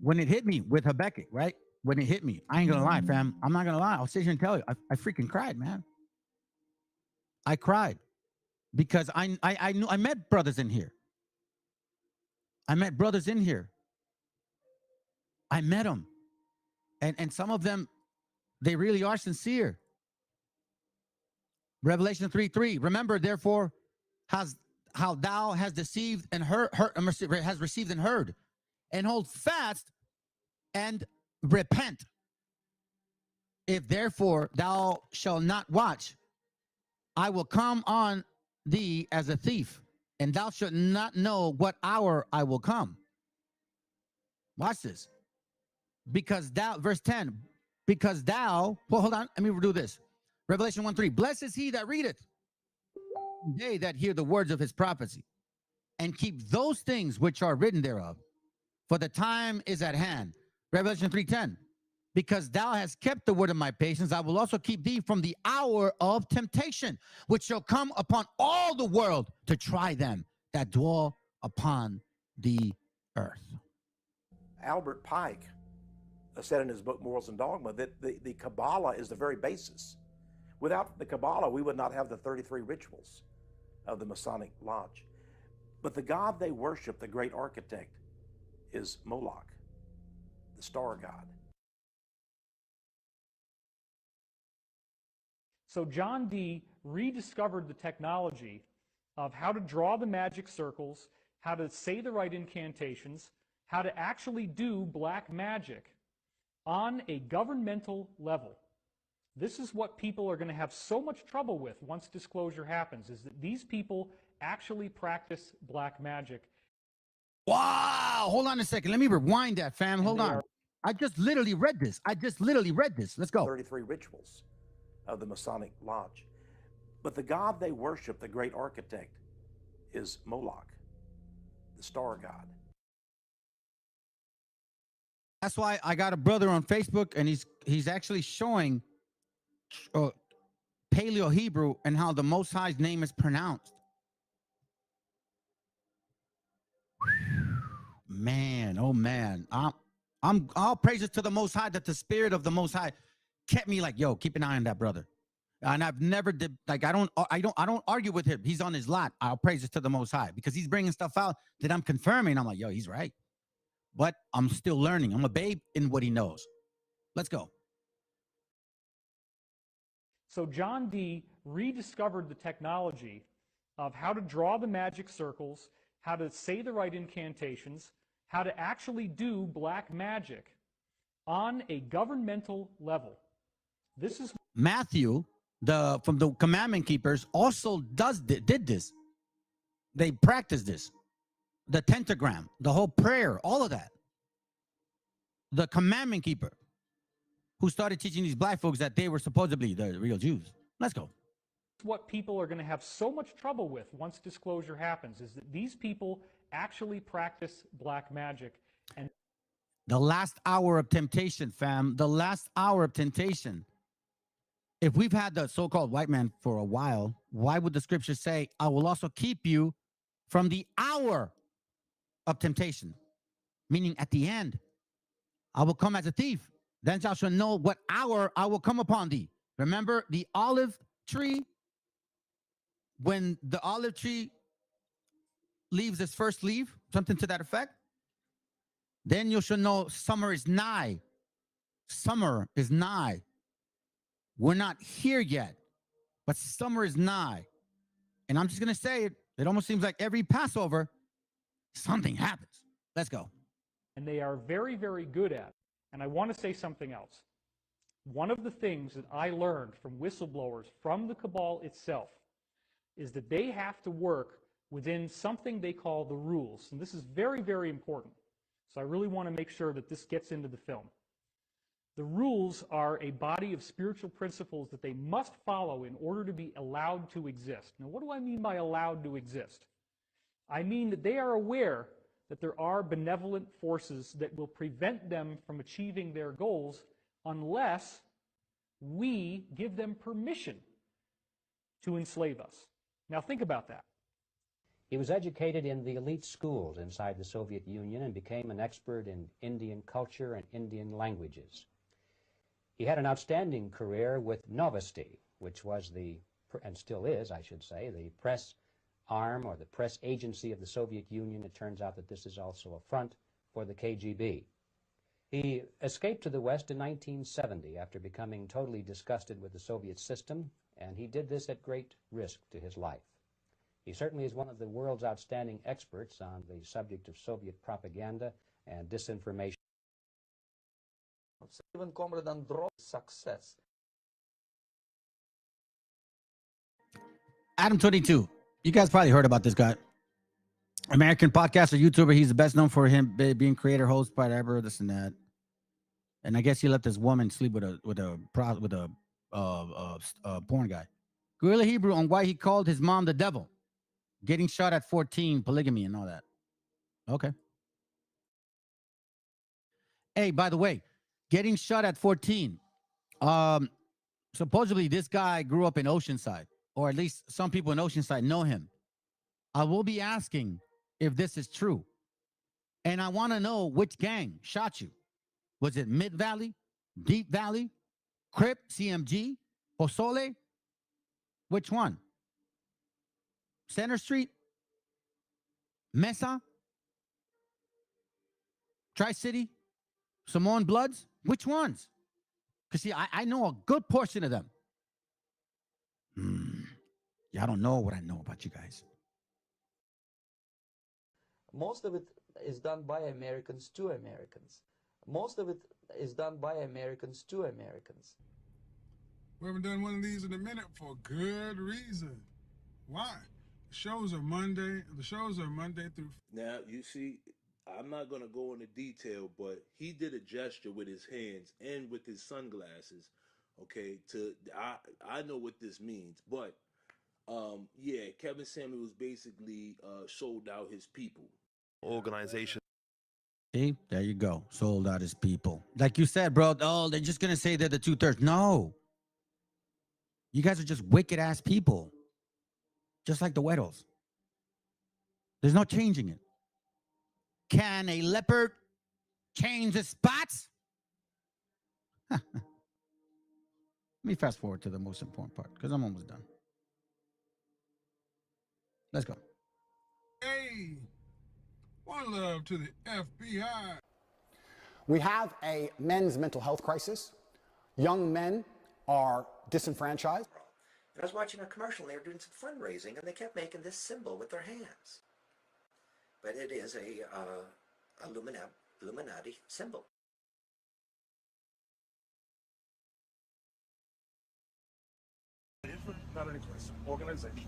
When it hit me with Habakkuk, right? When it hit me, I ain't gonna lie, fam. I'm not gonna lie. I'll sit here and tell you, I freaking cried, man. I cried because I knew I met brothers in here. I met brothers in here. I met them, and some of them, they really are sincere. Revelation 3:3. Remember, therefore, how thou hast deceived and has received and heard, and hold fast and repent. If therefore thou shalt not watch, I will come on thee as a thief, and thou shalt not know what hour I will come. Watch this. Because thou, verse 10, because thou, well, hold on, let me do this. Revelation 1:3. Blessed is he that readeth, they that hear the words of his prophecy, and keep those things which are written thereof, for the time is at hand. Revelation 3:10. Because thou hast kept the word of my patience, I will also keep thee from the hour of temptation, which shall come upon all the world to try them that dwell upon the earth. Albert Pike said in his book Morals and Dogma that the Kabbalah is the very basis. Without the Kabbalah, we would not have the 33 rituals of the Masonic Lodge. But the god they worship, the great architect, is Moloch, the star god. So John Dee rediscovered the technology of how to draw the magic circles, how to say the right incantations, how to actually do black magic on a governmental level. This is what people are going to have so much trouble with once disclosure happens, is that these people actually practice black magic. Wow, hold on a second. Let me rewind that, fam. Hold on. I just literally read this. Let's go. 33 rituals of the Masonic Lodge. But the god they worship, the great architect, is Moloch, the star god. That's why I got a brother on Facebook, and he's actually showing Paleo Hebrew and how the Most High's name is pronounced. Man, oh man, I'm all praises to the Most High that the Spirit of the Most High kept me like, yo, keep an eye on that brother. And I've never did, like, I don't argue with him. He's on his lot. I'll praise it to the Most High because he's bringing stuff out that I'm confirming. I'm like, yo, he's right. But I'm still learning. I'm a babe in what he knows. Let's go. So John Dee rediscovered the technology of how to draw the magic circles, how to say the right incantations, how to actually do black magic on a governmental level. This is Matthew, from the Commandment Keepers, also did this. They practiced this. The pentagram, the whole prayer, all of that. The Commandment Keeper, who started teaching these black folks that they were supposedly the real Jews. Let's go. What people are going to have so much trouble with once disclosure happens, is that these people actually practice black magic. And the last hour of temptation, fam, the last hour of temptation. If we've had the so-called white man for a while, why would the scripture say, I will also keep you from the hour of temptation? Meaning at the end, I will come as a thief. Then thou shalt know what hour I will come upon thee. Remember the olive tree? When the olive tree leaves its first leaf, something to that effect, then you shall know summer is nigh. Summer is nigh. We're not here yet, but summer is nigh. And I'm just going to say it. It almost seems like every Passover, something happens. Let's go. And they are very, very good at it. And I want to say something else. One of the things that I learned from whistleblowers from the cabal itself is that they have to work within something they call the rules. And this is very, very important. So I really want to make sure that this gets into the film. The rules are a body of spiritual principles that they must follow in order to be allowed to exist. Now, what do I mean by allowed to exist? I mean that they are aware that there are benevolent forces that will prevent them from achieving their goals unless we give them permission to enslave us. Now, think about that. He was educated in the elite schools inside the Soviet Union and became an expert in Indian culture and Indian languages. He had an outstanding career with Novosti, which was the, and still is, I should say, the press arm or the press agency of the Soviet Union. It turns out that this is also a front for the KGB. He escaped to the West in 1970 after becoming totally disgusted with the Soviet system, and he did this at great risk to his life. He certainly is one of the world's outstanding experts on the subject of Soviet propaganda and disinformation. Even Comrade Androp's success. Adam 22. You guys probably heard about this guy. American podcaster, YouTuber. He's best known for him being creator, host, whatever, this and that. And I guess he let this woman sleep with a porn guy. Guerrilla Hebrew on why he called his mom the devil. Getting shot at 14, polygamy and all that. Okay. Hey, by the way, getting shot at 14. Supposedly this guy grew up in Oceanside, or at least some people in Oceanside know him. I will be asking if this is true. And I want to know which gang shot you. Was it Mid Valley, Deep Valley, Crip, CMG, Pozole? Which one? Center Street? Mesa? Tri-City? Samoan Bloods? Which ones? Because, see, I know a good portion of them. Y'all don't know what I know about you guys. Most of it is done by Americans to Americans. Most of it is done by Americans to Americans. We haven't done one of these in a minute for good reason. Why? The shows are Monday through... Now, you see, I'm not going to go into detail, but he did a gesture with his hands and with his sunglasses, okay, I know what this means, but, yeah, Kevin Samuels basically sold out his people. Organization. See, there you go. Sold out his people. Like you said, bro, oh, they're just going to say they're the 2/3. No. You guys are just wicked-ass people. Just like the Weddles. There's no changing it. Can a leopard change its spots? Let me fast forward to the most important part, because I'm almost done. Let's go. Hey, one love to the FBI. We have a men's mental health crisis. Young men are disenfranchised. I was watching a commercial and they were doing some fundraising and they kept making this symbol with their hands. But it is a Illuminati symbol. Not any place, organization,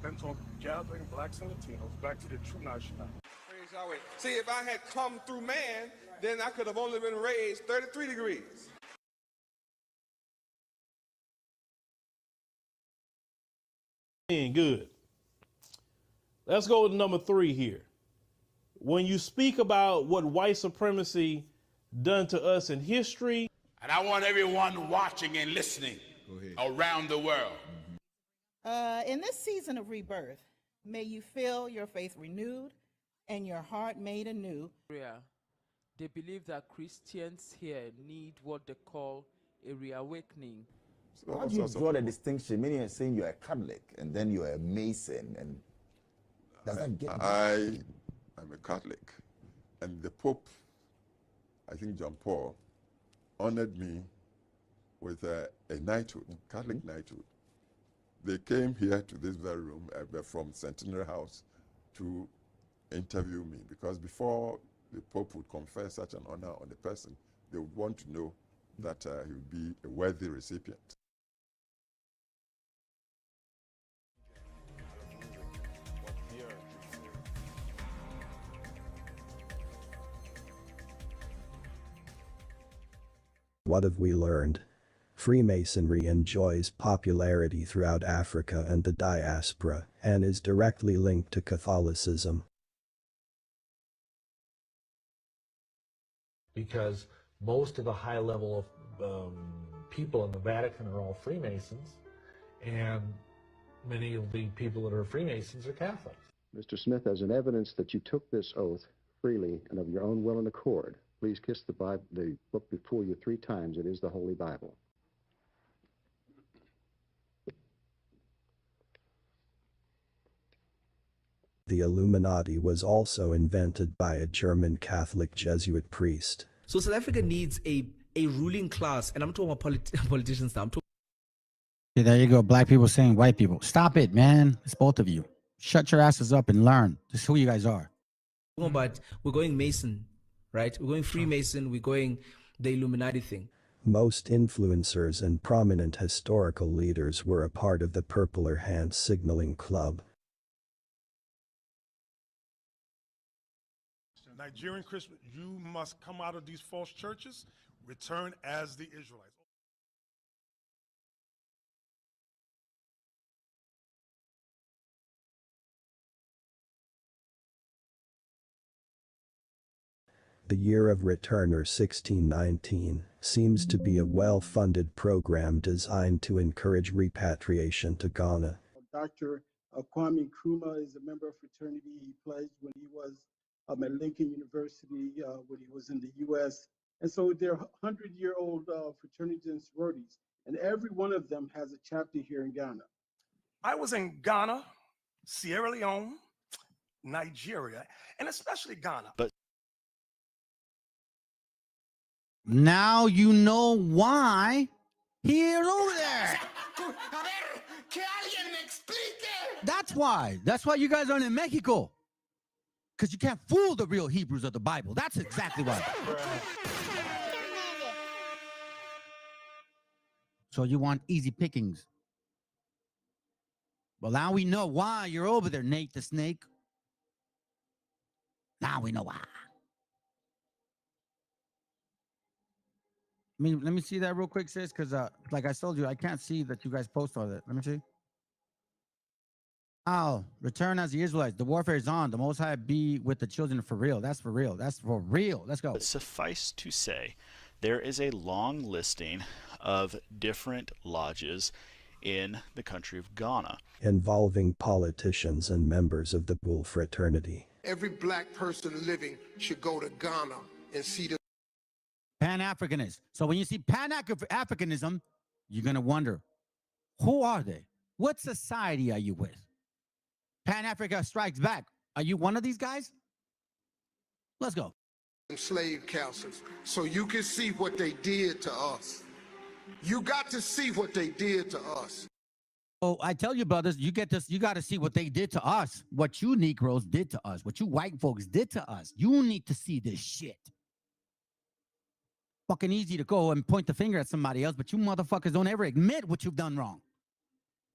bent on gathering blacks and Latinos back to the true national. Praise Yahweh. See, if I had come through man, then I could have only been raised 33 degrees. Good. Let's go to number 3 here. When you speak about what white supremacy done to us in history. And I want everyone watching and listening around the world. In this season of rebirth, may you feel your faith renewed and your heart made anew. They believe that Christians here need what they call a reawakening. So how do you draw the distinction? Meaning you're saying you're a Catholic and then you're a Mason, and does that get I am a Catholic, and the Pope, I think John Paul, honored me with a knighthood, Catholic knighthood. They came here to this very room from Centenary House to interview me, because before the Pope would confer such an honor on a person, they would want to know that he would be a worthy recipient. What have we learned? Freemasonry enjoys popularity throughout Africa and the diaspora, and is directly linked to Catholicism. Because most of the high level of people in the Vatican are all Freemasons, and many of the people that are Freemasons are Catholics. Mr. Smith, as an evidence that you took this oath freely and of your own will and accord, please kiss the book before you 3 times. It is the Holy Bible. The Illuminati was also invented by a German Catholic Jesuit priest. So South Africa needs a ruling class, and I'm talking about politicians now. Yeah, there you go. Black people saying white people. Stop it, man. It's both of you. Shut your asses up and learn. This is who you guys are. But we're going Mason, right? We're going Freemason. We're going the Illuminati thing. Most influencers and prominent historical leaders were a part of the Purple Hand Signaling Club. Nigerian Christians, you must come out of these false churches, return as the Israelites. The Year of Return, or 1619, seems to be a well-funded program designed to encourage repatriation to Ghana. Dr. Kwame Nkrumah is a member of fraternity. He pledged when he was at Lincoln University, when he was in the U.S. And so they're 100-year-old fraternities and sororities, and every one of them has a chapter here in Ghana. I was in Ghana, Sierra Leone, Nigeria, and especially Ghana. But now you know why he's over there. That's why. That's why you guys aren't in Mexico. Because you can't fool the real Hebrews of the Bible. That's exactly why. So you want easy pickings. Well, now we know why you're over there, Nate the Snake. Now we know why. Let me see that real quick, sis, because like I told you, I can't see that you guys post all that. Let me see. Oh, return as the Israelites. The warfare is on. The Most High be with the children for real. That's for real. That's for real. Let's go. Suffice to say, there is a long listing of different lodges in the country of Ghana, involving politicians and members of the Bull Fraternity. Every black person living should go to Ghana and see the Pan-Africanist. So when you see Pan-Africanism, you're going to wonder, who are they? What society are you with? Pan-Africa Strikes Back. Are you one of these guys? Let's go. slave castles so you can see what they did to us. You got to see what they did to us. Oh, I tell you, brothers, you get this. You got to see what they did to us, what you Negroes did to us, what you white folks did to us. You need to see this shit. Fucking easy to go and point the finger at somebody else, but you motherfuckers don't ever admit what you've done wrong.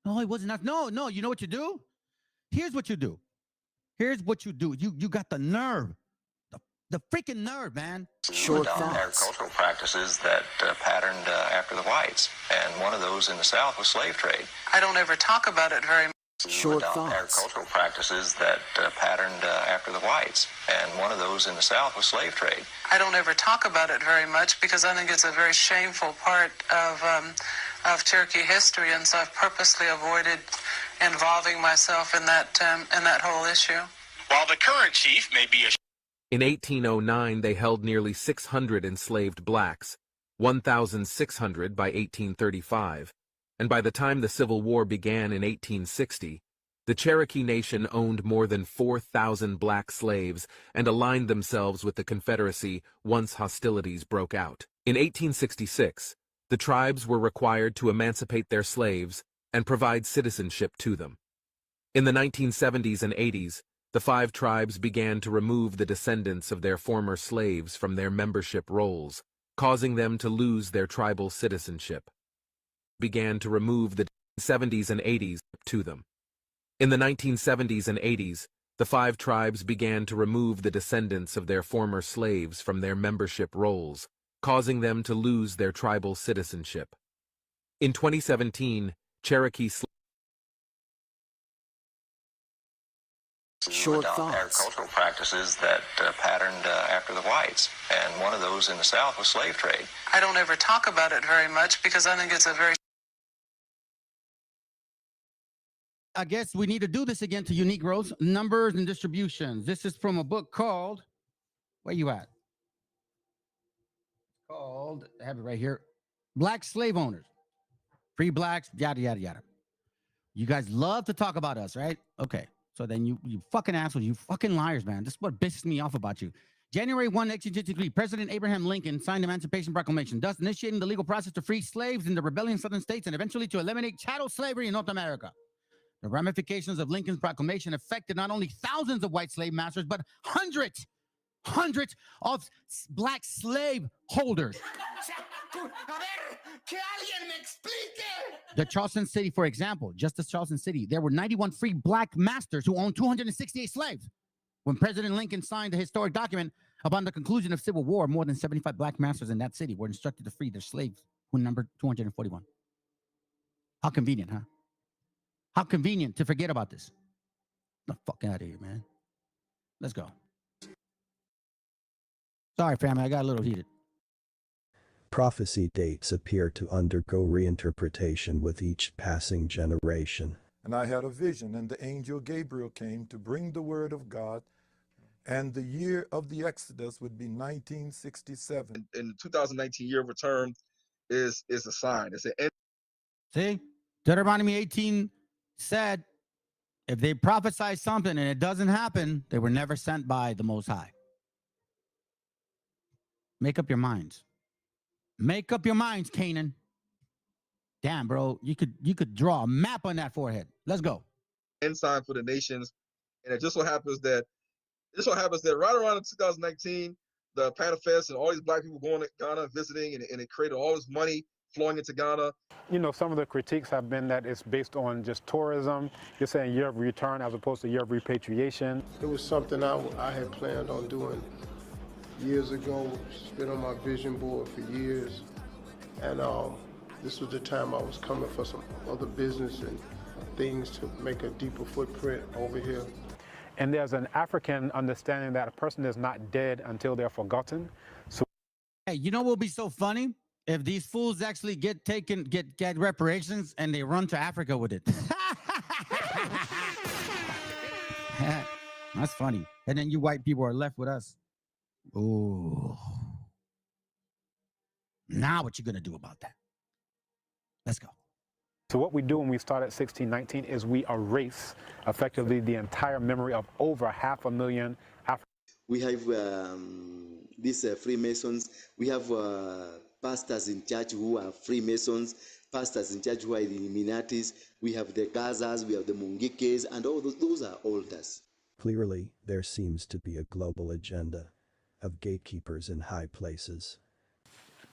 No, it wasn't enough. No, you know what you do? Here's what you do. Here's what you do. You got the nerve. The freaking nerve, man. Short agricultural practices that patterned after the whites, and one of those in the South was slave trade. I don't ever talk about it very much. Short agricultural practices that patterned after the whites, and one of those in the South was slave trade. I don't ever talk about it very much because I think it's a very shameful part of Cherokee history, and so I've purposely avoided involving myself in that whole issue. While the current chief may be a In 1809, they held nearly 600 enslaved blacks, 1,600 by 1835, and by the time the Civil War began in 1860, the Cherokee Nation owned more than 4,000 black slaves and aligned themselves with the Confederacy once hostilities broke out. In 1866, the tribes were required to emancipate their slaves and provide citizenship to them. In the 1970s and 80s, the 5 tribes began to remove the descendants of their former slaves from their membership rolls, causing them to lose their tribal citizenship. Began to remove the 70s and 80s to them. In the 1970s and 80s, the 5 tribes began to remove the descendants of their former slaves from their membership rolls, causing them to lose their tribal citizenship. In 2017, Cherokee short thoughts. Agricultural practices that patterned after the whites, and one of those in the South was slave trade. I don't ever talk about it very much because I think it's a very... I guess we need to do this again to unique growth, numbers, and distributions. This is from a book called, where you at? Called, I have it right here, Black Slave Owners, Free Blacks, yada, yada, yada. You guys love to talk about us, right? Okay. So then you fucking assholes, you fucking liars, man. This is what pisses me off about you. January 1, 1953, President Abraham Lincoln signed the Emancipation Proclamation, thus initiating the legal process to free slaves in the rebellion southern states and eventually to eliminate chattel slavery in North America. The ramifications of Lincoln's proclamation affected not only thousands of white slave masters, but hundreds of black slave holders. The Charleston City, for example, just as Charleston City, there were 91 free black masters who owned 268 slaves. When President Lincoln signed the historic document upon the conclusion of Civil War, more than 75 black masters in that city were instructed to free their slaves, who numbered 241. How convenient, huh? How convenient to forget about this. The fuck out of here, man. Let's go. Sorry, family, I got a little heated. Prophecy dates appear to undergo reinterpretation with each passing generation. And I had a vision, and the angel Gabriel came to bring the word of God, and the year of the Exodus would be 1967. And the 2019 year of return is a sign. It's an end. See? Deuteronomy 18 said, if they prophesy something and it doesn't happen, they were never sent by the Most High. Make up your minds. Make up your minds, Canaan. Damn, bro, you could draw a map on that forehead. Let's go. End sign for the nations, and it just so happens that right around 2019, the Panafest and all these black people going to Ghana visiting, and it created all this money flowing into Ghana. You know, some of the critiques have been that it's based on just tourism. You're saying year of return as opposed to year of repatriation. It was something I had planned on doing years ago. It's been on my vision board for years. And this was the time I was coming for some other business and things to make a deeper footprint over here. And there's an African understanding that a person is not dead until they're forgotten. So, hey, you know what would be so funny? If these fools actually get reparations and they run to Africa with it. That's funny. And then you white people are left with us. Ooh. Now what you gonna do about that? Let's go. So what we do when we start at 1619 is we erase effectively the entire memory of over 500,000 Africans. We have these Freemasons. We have pastors in church who are Freemasons, pastors in church who are the Illuminatis. We have the Gazas, we have the Mungikes, and all those are altars. Clearly, there seems to be a global agenda of gatekeepers in high places.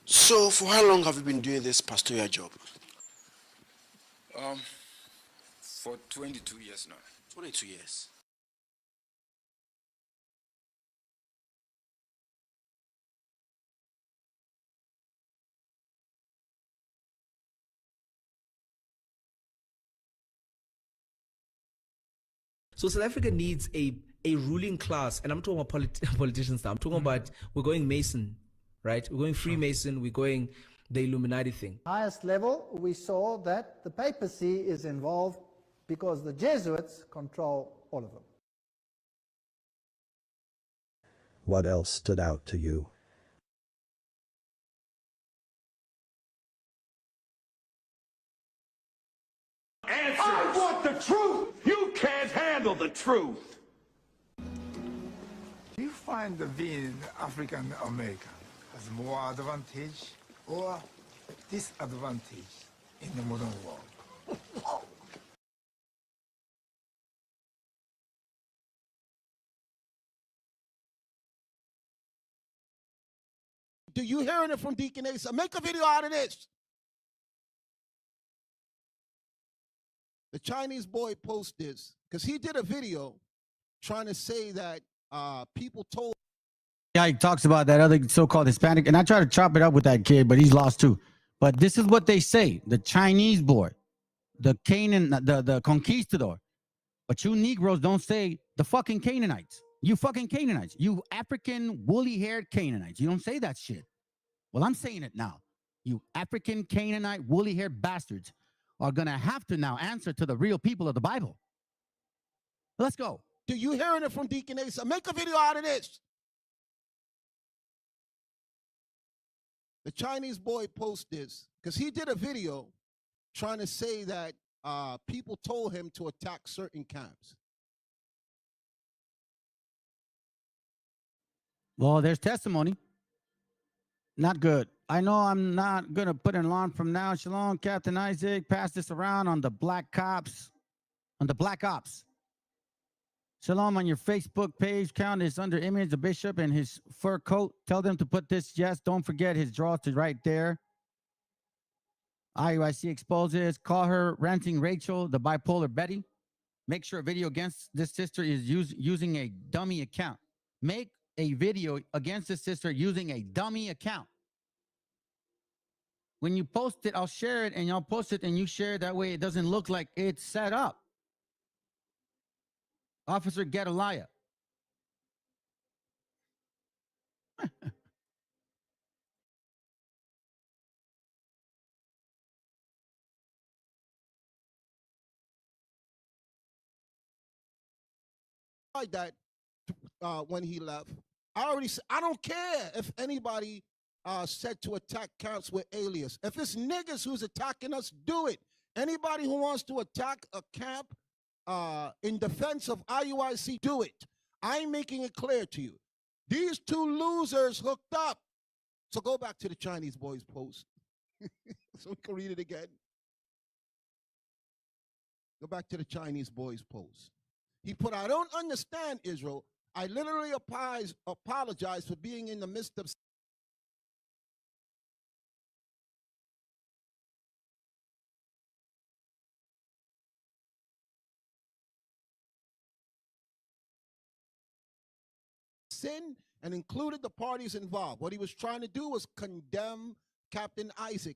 So, for how long have you been doing this pastoral job? For 22 years now. 22 years. So South Africa needs a ruling class, and I'm talking about politicians now. I'm talking about, we're going Mason, right? We're going Freemason, we're going the Illuminati thing. Highest level, we saw that the papacy is involved because the Jesuits control all of them. What else stood out to you? I want the truth. You can't handle the truth. Do you find that being African American has more advantage or disadvantage in the modern world? Do you hearing it from Deacon Asa? Make a video out of this. The Chinese boy posted this because he did a video trying to say that people told. Yeah, he talks about that other so-called Hispanic, and I try to chop it up with that kid, but he's lost too. But this is what they say: the Chinese boy, the Canaan, the conquistador. But you Negroes don't say the fucking Canaanites. You fucking Canaanites. You African woolly-haired Canaanites. You don't say that shit. Well, I'm saying it now. You African Canaanite woolly-haired bastards are gonna have to now answer to the real people of the Bible. Let's go. Do you hearing it from Deacon Asa? Make a video out of this. The Chinese boy posted this because he did a video trying to say that people told him to attack certain camps. Well, there's testimony. Not good. I know I'm not going to put an alarm from now. Shalom, Captain Isaac. Pass this around on the black cops. On the black ops. Shalom on your Facebook page. Count is under image, the bishop and his fur coat. Tell them to put this. Yes, don't forget his draw to right there. IUIC exposes. Call her ranting Rachel, the bipolar Betty. Make sure a video against this sister is using a dummy account. Make a video against this sister using a dummy account. When you post it, I'll share it, and y'all post it and you share it. That way it doesn't look like it's set up. Officer Gedaliah. That when he left, I already said, I don't care if anybody said to attack camps with alias. If it's niggas who's attacking us, do it. Anybody who wants to attack a camp in defense of IUIC, do it. I'm making it clear to you. These two losers hooked up. So go back to the Chinese boys post. So we can read it again. Go back to the Chinese boys post. He put, I don't understand, Israel. I literally apologize for being in the midst of sin and included the parties involved. What he was trying to do was condemn Captain Isaac.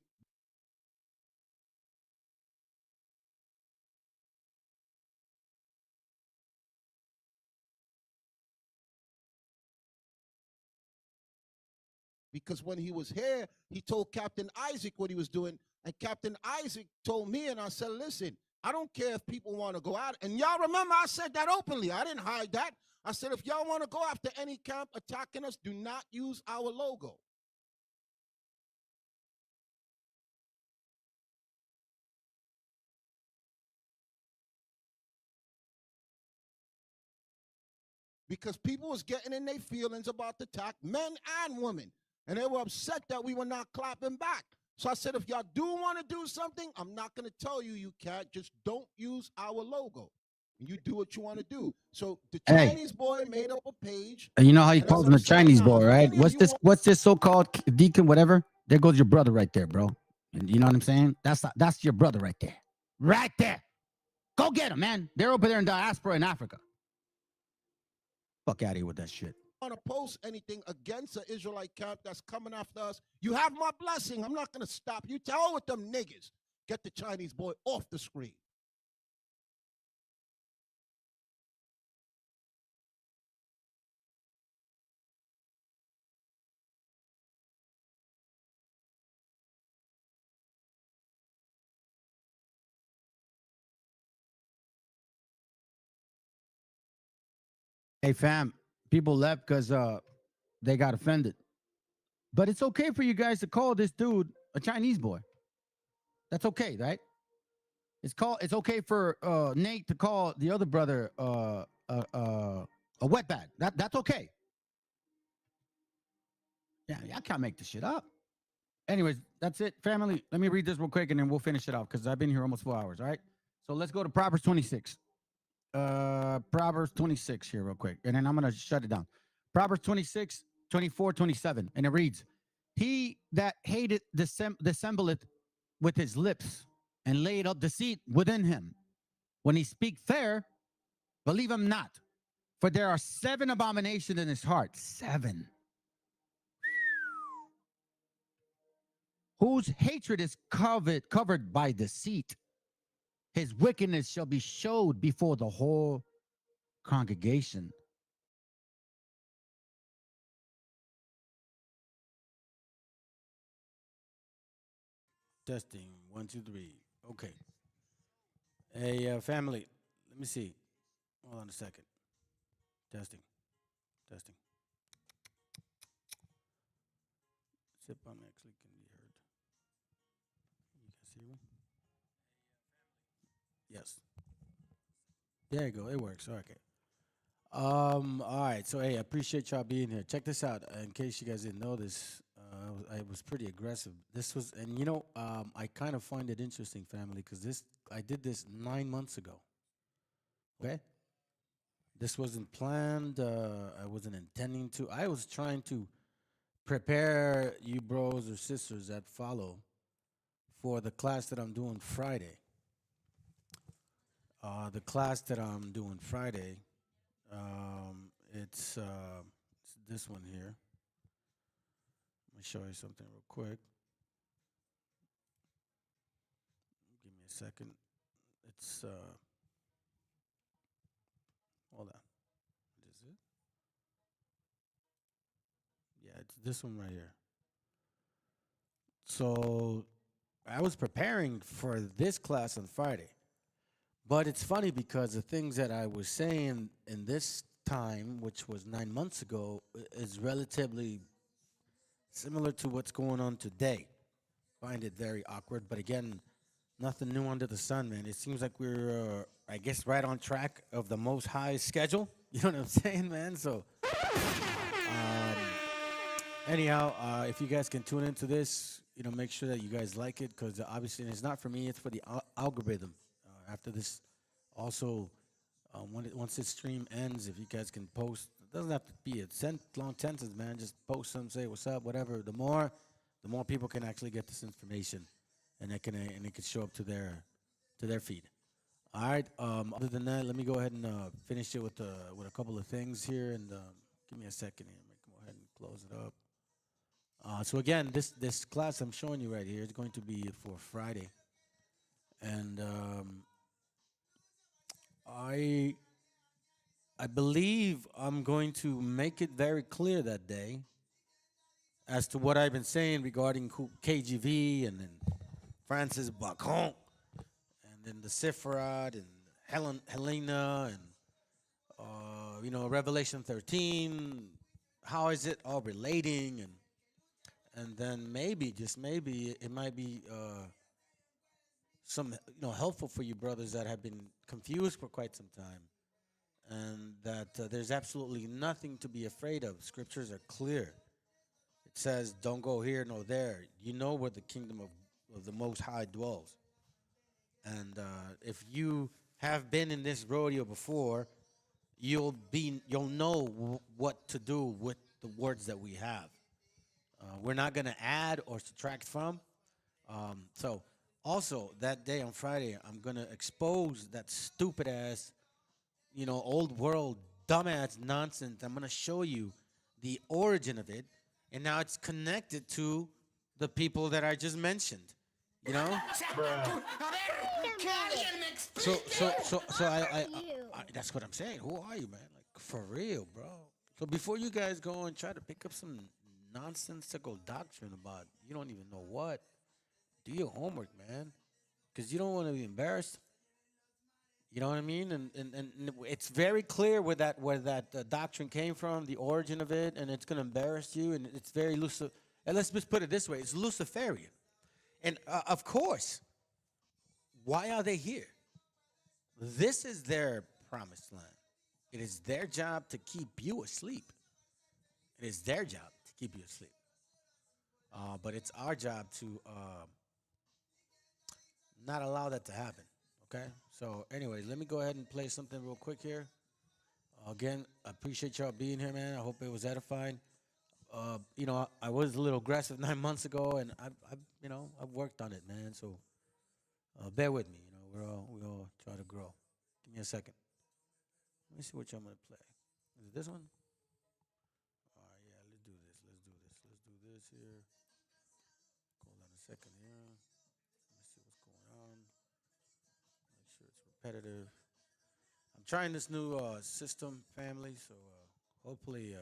Because when he was here, he told Captain Isaac what he was doing, and Captain Isaac told me, and I said, listen, I don't care if people want to go out. And y'all remember I said that openly. I didn't hide that. I said, if y'all want to go after any camp attacking us, do not use our logo. Because people was getting in their feelings about the attack, men and women. And they were upset that we were not clapping back. So I said, if y'all do want to do something, I'm not going to tell you you can't. Just don't use our logo. And you do what you want to do. So the Chinese boy made up a page. You know how you call him the Chinese boy, right? What's this so-called deacon, whatever? There goes your brother right there, bro. And you know what I'm saying? That's your brother right there. Right there. Go get him, man. They're over there in diaspora in Africa. Fuck out of here with that shit. Want to post anything against an Israelite camp that's coming after us, you have my blessing. I'm not going to stop you. Tell with them niggas. Get the Chinese boy off the screen. Hey, fam, people left because they got offended. But it's okay for you guys to call this dude a Chinese boy. That's okay, right? It's okay for Nate to call the other brother a wetbag. That's okay. Yeah, y'all can't make this shit up. Anyways, that's it, family. Let me read this real quick and then we'll finish it off because I've been here almost 4 hours. All right. So let's go to Proverbs 26. Proverbs 26 here real quick, and then I'm gonna shut it down. Proverbs 26, 24, 27, and it reads, "He that hated dissembleth with his lips, and laid up deceit within him. When he speak fair, believe him not, for there are 7 abominations in his heart. 7. Whose hatred is covered by deceit. His wickedness shall be showed before the whole congregation." Testing 1, 2, 3. Okay. Hey, family. Let me see. Hold on a second. Testing. Testing. Sip on actually can be heard. You guys hear me? Yes. There you go. It works. Okay. All right. So hey, I appreciate y'all being here. Check this out. In case you guys didn't know this, I was pretty aggressive. This was, and I kind of find it interesting, family, because I did this 9 months ago. Okay. This wasn't planned. I wasn't intending to. I was trying to prepare you bros or sisters that follow for the class that I'm doing Friday. The class that I'm doing Friday, it's this one here. Let me show you something real quick. Give me a second. It's hold on. What is it? Yeah, it's this one right here. So I was preparing for this class on Friday. But it's funny because the things that I was saying in this time, which was 9 months ago, is relatively similar to what's going on today. Find it very awkward, but again, nothing new under the sun, man. It seems like we're, I guess, right on track of the Most High schedule. You know what I'm saying, man? So, anyhow, if you guys can tune into this, make sure that you guys like it, because obviously it's not for me, it's for the algorithm. After this, also, once this stream ends, if you guys can post, it doesn't have to be a long sentence, man. Just post some, say what's up, whatever. The more people can actually get this information, and it can show up to their feed. All right. Other than that, let me go ahead and finish it with a couple of things here, and give me a second here. Go ahead and close it up. So again, this class I'm showing you right here is going to be for Friday, and I believe I'm going to make it very clear that day as to what I've been saying regarding KGV and then Francis Bacon and then the Sephiroth and Helena and Revelation 13. How is it all relating? And then maybe, just maybe, it might be some helpful for you brothers that have been confused for quite some time. And that there's absolutely nothing to be afraid of. Scriptures are clear. It says, don't go here nor there. You know where the kingdom of the Most High dwells. And if you have been in this rodeo before, you'll know what to do with the words that we have. We're not going to add or subtract from. So also that day on Friday, I'm going to expose that stupid ass old world, dumbass nonsense. I'm going to show you the origin of it. And now it's connected to the people that I just mentioned. So I that's what I'm saying. Who are you, man? Like, for real, bro. So before you guys go and try to pick up some nonsensical doctrine about you don't even know what, do your homework, man. Because you don't want to be embarrassed. You know what I mean? And it's very clear where that doctrine came from, the origin of it, and it's going to embarrass you. And it's very Lucifer. And let's just put it this way: it's Luciferian. And of course, why are they here? This is their promised land. It is their job to keep you asleep. It is their job to keep you asleep. But it's our job to not allow that to happen. Okay? So anyway, let me go ahead and play something real quick here. Again, I appreciate y'all being here, man. I hope it was edifying. You know, I was a little aggressive 9 months ago, and I've worked on it, man. So bear with me. You know, we all try to grow. Give me a second. Let me see what y'all gonna play. Is it this one? All right, yeah. Let's do this. Let's do this here. Hold on a second here. Let me see what's going on. Make sure it's repetitive. I'm trying this new system, family. So hopefully,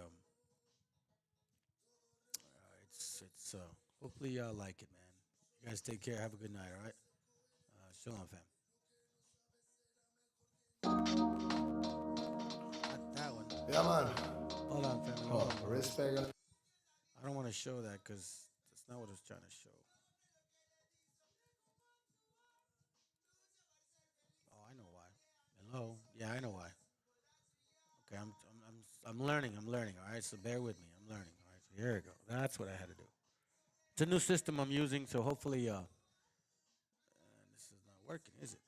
it's hopefully y'all like it, man. You guys take care. Have a good night. All right. Shalom, fam. That one. Yeah, man. Hold on, family. Oh, respect. I don't want to show that because that's not what I was trying to show. Oh, I know why. Hello. Yeah, I know why. Okay, I'm learning. I'm learning. All right, so bear with me. I'm learning. All right, so here we go. That's what I had to do. It's a new system I'm using, so hopefully, this is not working, is it?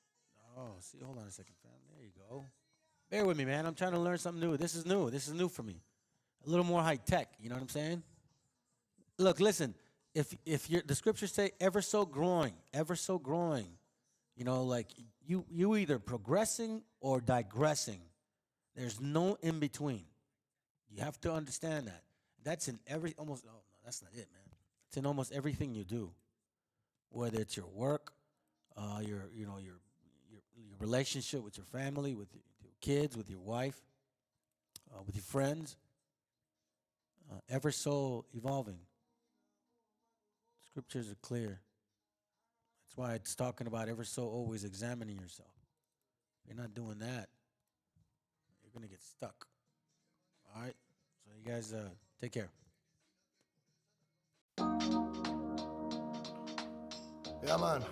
Oh, see, hold on a second, fam. There you go. Bear with me, man. I'm trying to learn something new. This is new. This is new for me. A little more high tech. You know what I'm saying? Look, listen. If the scriptures say ever so growing, you know, like you either progressing or digressing. There's no in between. You have to understand that. That's in almost. Oh no, that's not it, man. It's in almost everything you do, whether it's your work, your relationship with your family, with your kids, with your wife, with your friends. Ever so evolving. Scriptures are clear. That's why it's talking about ever so always examining yourself. If you're not doing that, you're going to get stuck. All right? So you guys take care. Yeah, man.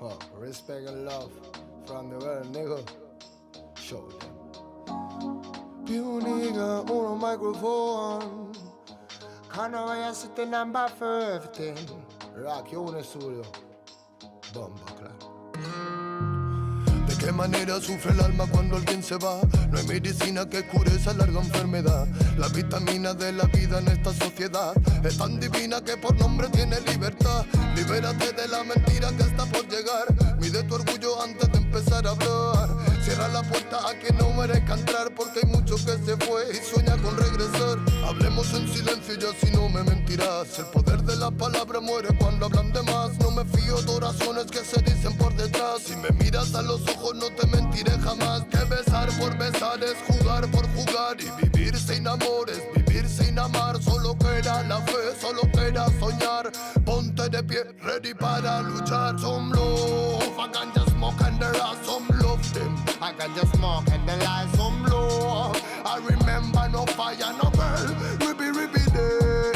Oh, respect and love from the world, nigga. Show them. Pew nigga on a microphone. Can't I sit in number for everything? Rock you on the studio. Bomba clap. ¿De qué manera sufre el alma cuando alguien se va? No hay medicina que cure esa larga enfermedad. La vitamina de la vida en esta sociedad es tan divina que por nombre tiene libertad. Libérate de la mentira que está por llegar. Mide tu orgullo antes de empezar a hablar. Cierra la puerta a quien no merezca entrar, porque hay mucho que se fue y sueña con regresar. Hablemos en silencio y así no me mentirás. El poder de la palabra muere cuando hablan de más. No me fío de oraciones que se dicen por detrás. Si me miras a los ojos no te mentiré jamás. Que besar por besar es jugar por jugar. Y vivir sin amor es vivir sin amar. Solo queda la fe, solo queda soñar. Ponte de pie, ready para luchar. Some love, I can just smoke and there are some love them. I can just smoke and there are some love. I remember no fire, no burn. Ribby dead.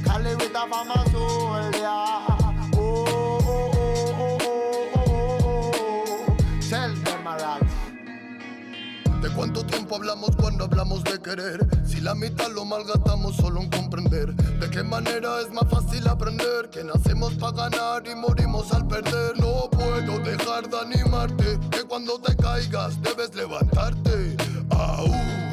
Cali with a farmer soul, yeah. ¿De cuánto tiempo hablamos cuando hablamos de querer? Si la mitad lo malgastamos solo en comprender. ¿De qué manera es más fácil aprender? Que nacemos para ganar y morimos al perder. No puedo dejar de animarte, que cuando te caigas debes levantarte.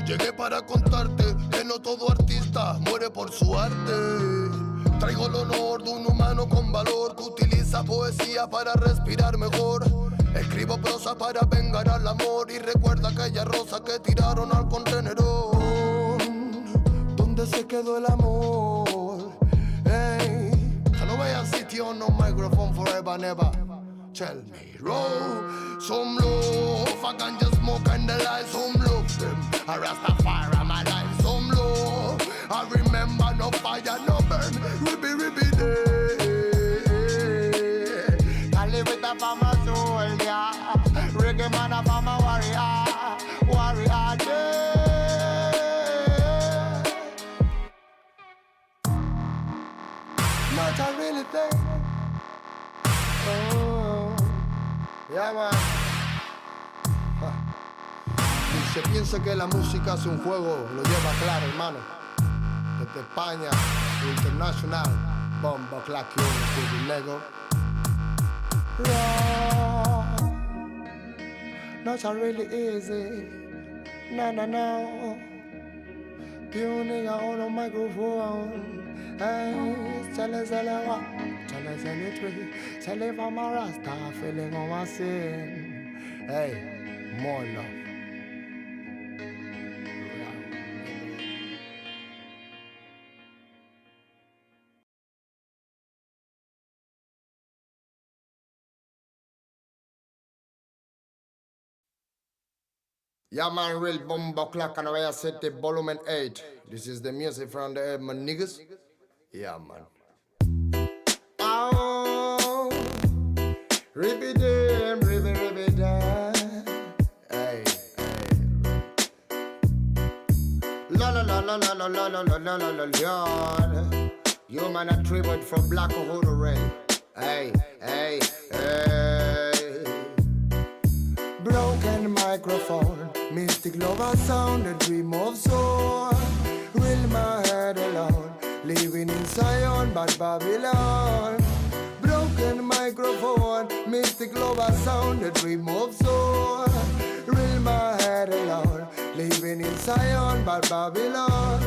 Llegué para contarte que no todo artista muere por su arte. Traigo el honor de un humano con valor que utiliza poesía para respirar mejor. Escribo prosa para vengar al amor y recuerda aquella rosa que tiraron al contenedor. ¿Dónde se quedó el amor? Hey, I no voy a sitio no microphone forever never. Tell me, roll some love. I can just smoke and the light some love them. I Rastafari my life some love. I remember no fire no burn. Ribby day. I live with a farmer soul. warrior. Reggae man of a warrior. Warrior, yeah. Not a really thing. Oh, yeah, man. Y se piensa que la música es un juego, lo lleva claro, hermano. Desde España, internacional, bombo, clack, you, Lego. Yeah, not so really easy. No, no, no. You nigga on a microphone. Hey, tell us what. Tell us anything. Tell if I'm a rasta, feeling on my sin. Hey, more love. Yeah, man, real bombo clock and I set the volume 8. This is the music from the my niggas. Yeah, man. Oh, ribby them, ribby them. Hey, hey. La la la la la la la la la la la la. You man a tribute from Black Hood Ray. Hey, hey, hey. Broken microphone. Mystic lover sound, a dream of soul. Will my head alone, living in Zion, but Babylon. Broken microphone, mystic lover sound, a dream of soul. Will my head alone, living in Zion, but Babylon.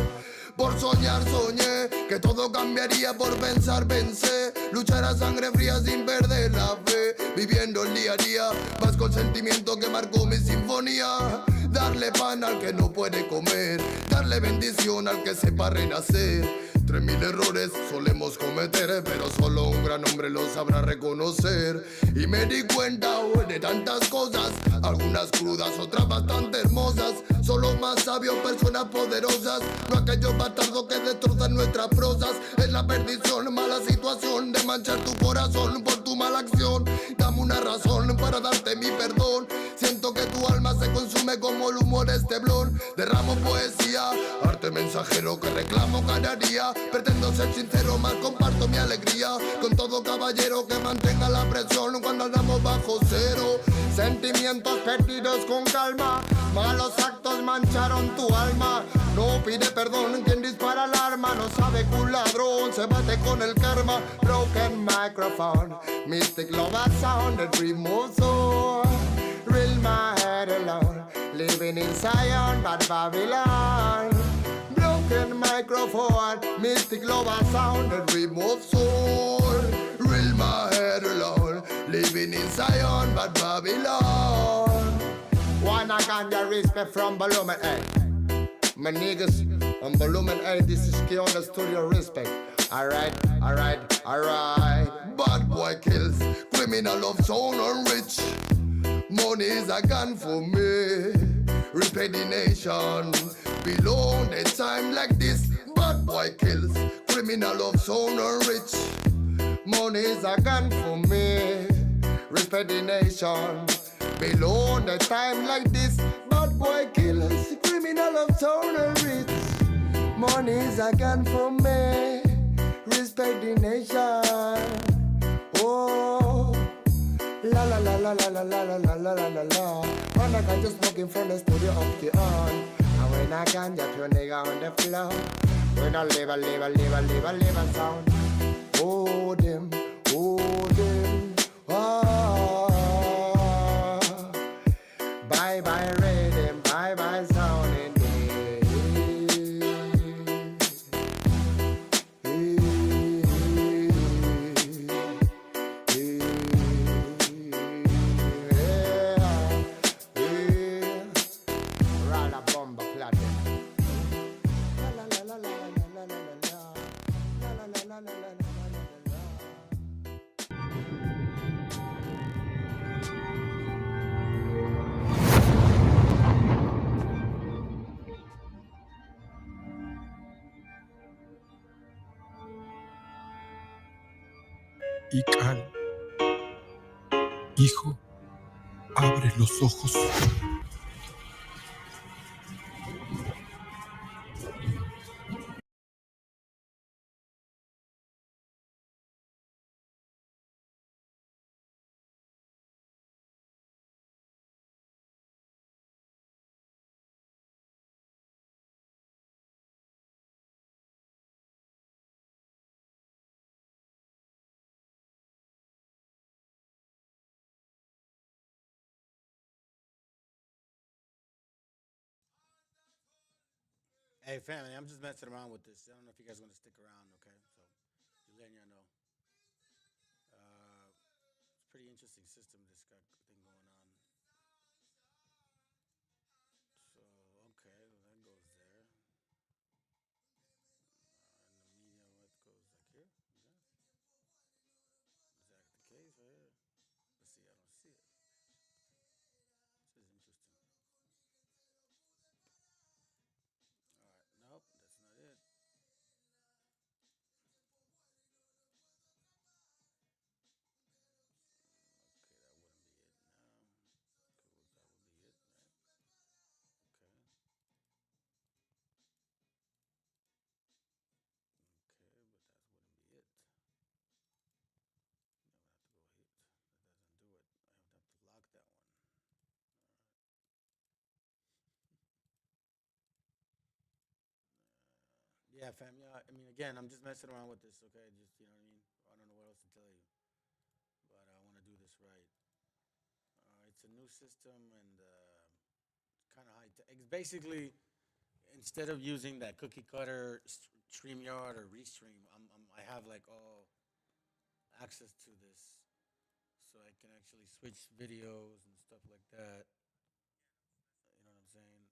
Por soñar soñé que todo cambiaría, por pensar pensé, luchar a sangre fría sin perder la fe, viviendo el día a día, más con sentimiento que marcó mi sinfonía. Darle pan al que no puede comer, darle bendición al que sepa renacer. 3000 errores solemos cometer, pero solo un gran hombre lo sabrá reconocer. Y me di cuenta de tantas cosas, algunas crudas, otras bastante hermosas. Solo más sabios, personas poderosas, no aquellos bastardos que destrozan nuestras prosas. Es la perdición, mala situación de manchar tu corazón por tu mala acción. Dame una razón para darte mi perdón. Siento que tu alma se consume como el humo de este blon. Derramo poesía, arte mensajero que reclamo cada día. Pretendo ser sincero, más comparto mi alegría con todo caballero que mantenga la presión cuando andamos bajo cero. Sentimientos perdidos con calma, malos actos mancharon tu alma. No pide perdón quien dispara el arma, no sabe que un ladrón se bate con el karma. Broken microphone, mystic lover sound, a dream of soul. Real my head alone, living in Zion, but Babylon. Broken microphone, mystic lover sound, a dream of soul. Real my head alone, living in Zion, but Babylon. Wanna ganja respect from Volumen 8. My niggas on Volumen 8, this is key on the studio respect. Alright, alright, alright. Bad boy kills, criminal of sound and rich. Money is a gun for me. Respect the nation. Below the time like this. Bad boy kills. Criminal of sound and rich. Money is a gun for me. Respect the nation. Below the time like this. Bad boy kills. Criminal of sound and rich. Money is a gun for me. Respect the nation. Oh. La la la la la la la la la la la la. When I can just smoking from the studio of the on. And when I can just your nigga on the floor. When I live a sound. Oh them, ah. Bye bye rhythm, bye bye sound in y cal, hijo Abre los ojos. Hey, family, I'm just messing around with this. I don't know if you guys want to stick around, okay? So, just letting you know. It's a pretty interesting system, this thing going on. So, okay, well, that goes there. And the media, what goes like here? Okay. Is that the case right here? Let's see, I don't see it. This is interesting. All right, nope, that's not it. Okay, that wouldn't be it now. Cool, that would be it, right? Okay. Okay, but that wouldn't be it. I would have to go hit. That doesn't do it. I would have to lock that one. Yeah, fam. Yeah, I mean, again, I'm just messing around with this, okay? Just, you know what I mean? I don't know what else to tell you, but I want to do this right. It's a new system and kind of high tech. It's basically, instead of using that cookie cutter StreamYard or Restream, I have like all access to this, so I can actually switch videos and stuff like that. You know what I'm saying?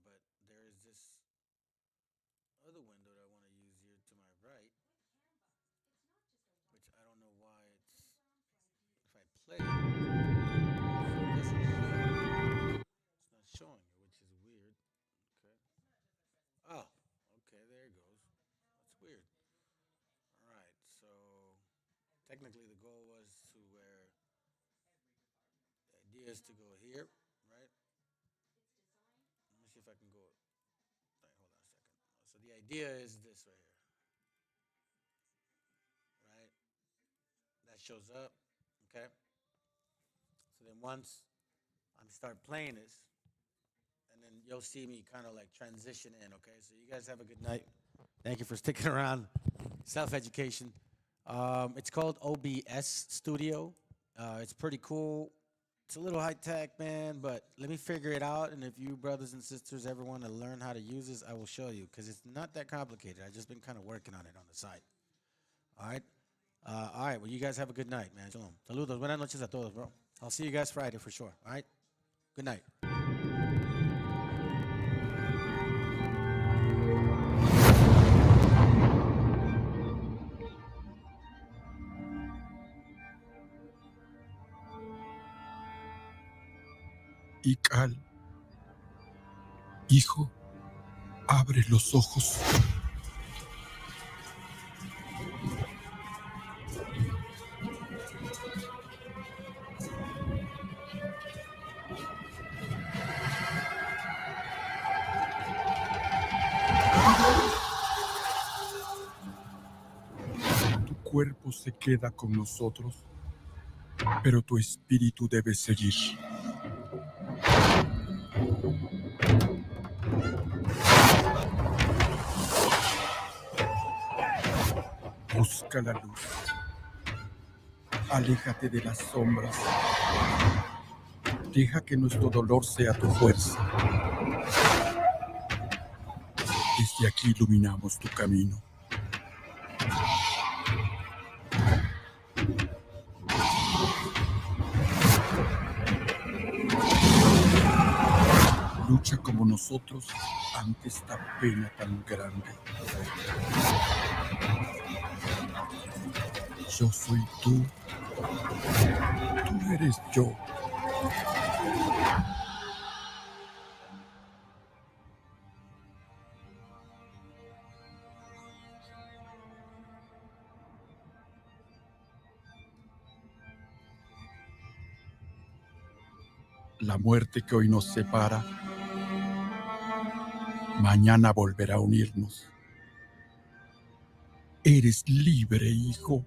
But there is this other window that I want to use here to my right, which I don't know why it's. If I play it, it doesn't show. It's not showing it, which is weird. Okay. Oh, okay. There it goes. That's weird. All right. So technically, the goal was to where the idea is to go here, right? Let me see if I can go. Right, hold on a second. So the idea is this right here, right? That shows up. Okay. So then once I start playing this, and then you'll see me kind of like transition in. Okay. So you guys have a good night. Thank you for sticking around. Self-education. It's called OBS Studio. It's pretty cool. It's a little high tech, man, but let me figure it out. And if you brothers and sisters ever want to learn how to use this, I will show you because it's not that complicated. I've just been kind of working on it on the side. All right. All right. Well, you guys have a good night, man. Shalom. Saludos. Buenas noches a todos, bro. I'll see you guys Friday for sure. All right. Good night. Ical, hijo, abre los ojos. Tu cuerpo se queda con nosotros, pero tu espíritu debe seguir. Busca la luz. Aléjate de las sombras. Deja que nuestro dolor sea tu fuerza. Desde aquí iluminamos tu camino. Lucha como nosotros ante esta pena tan grande. Yo soy tú. Tú eres yo. La muerte que hoy nos separa, mañana volverá a unirnos. Eres libre, hijo.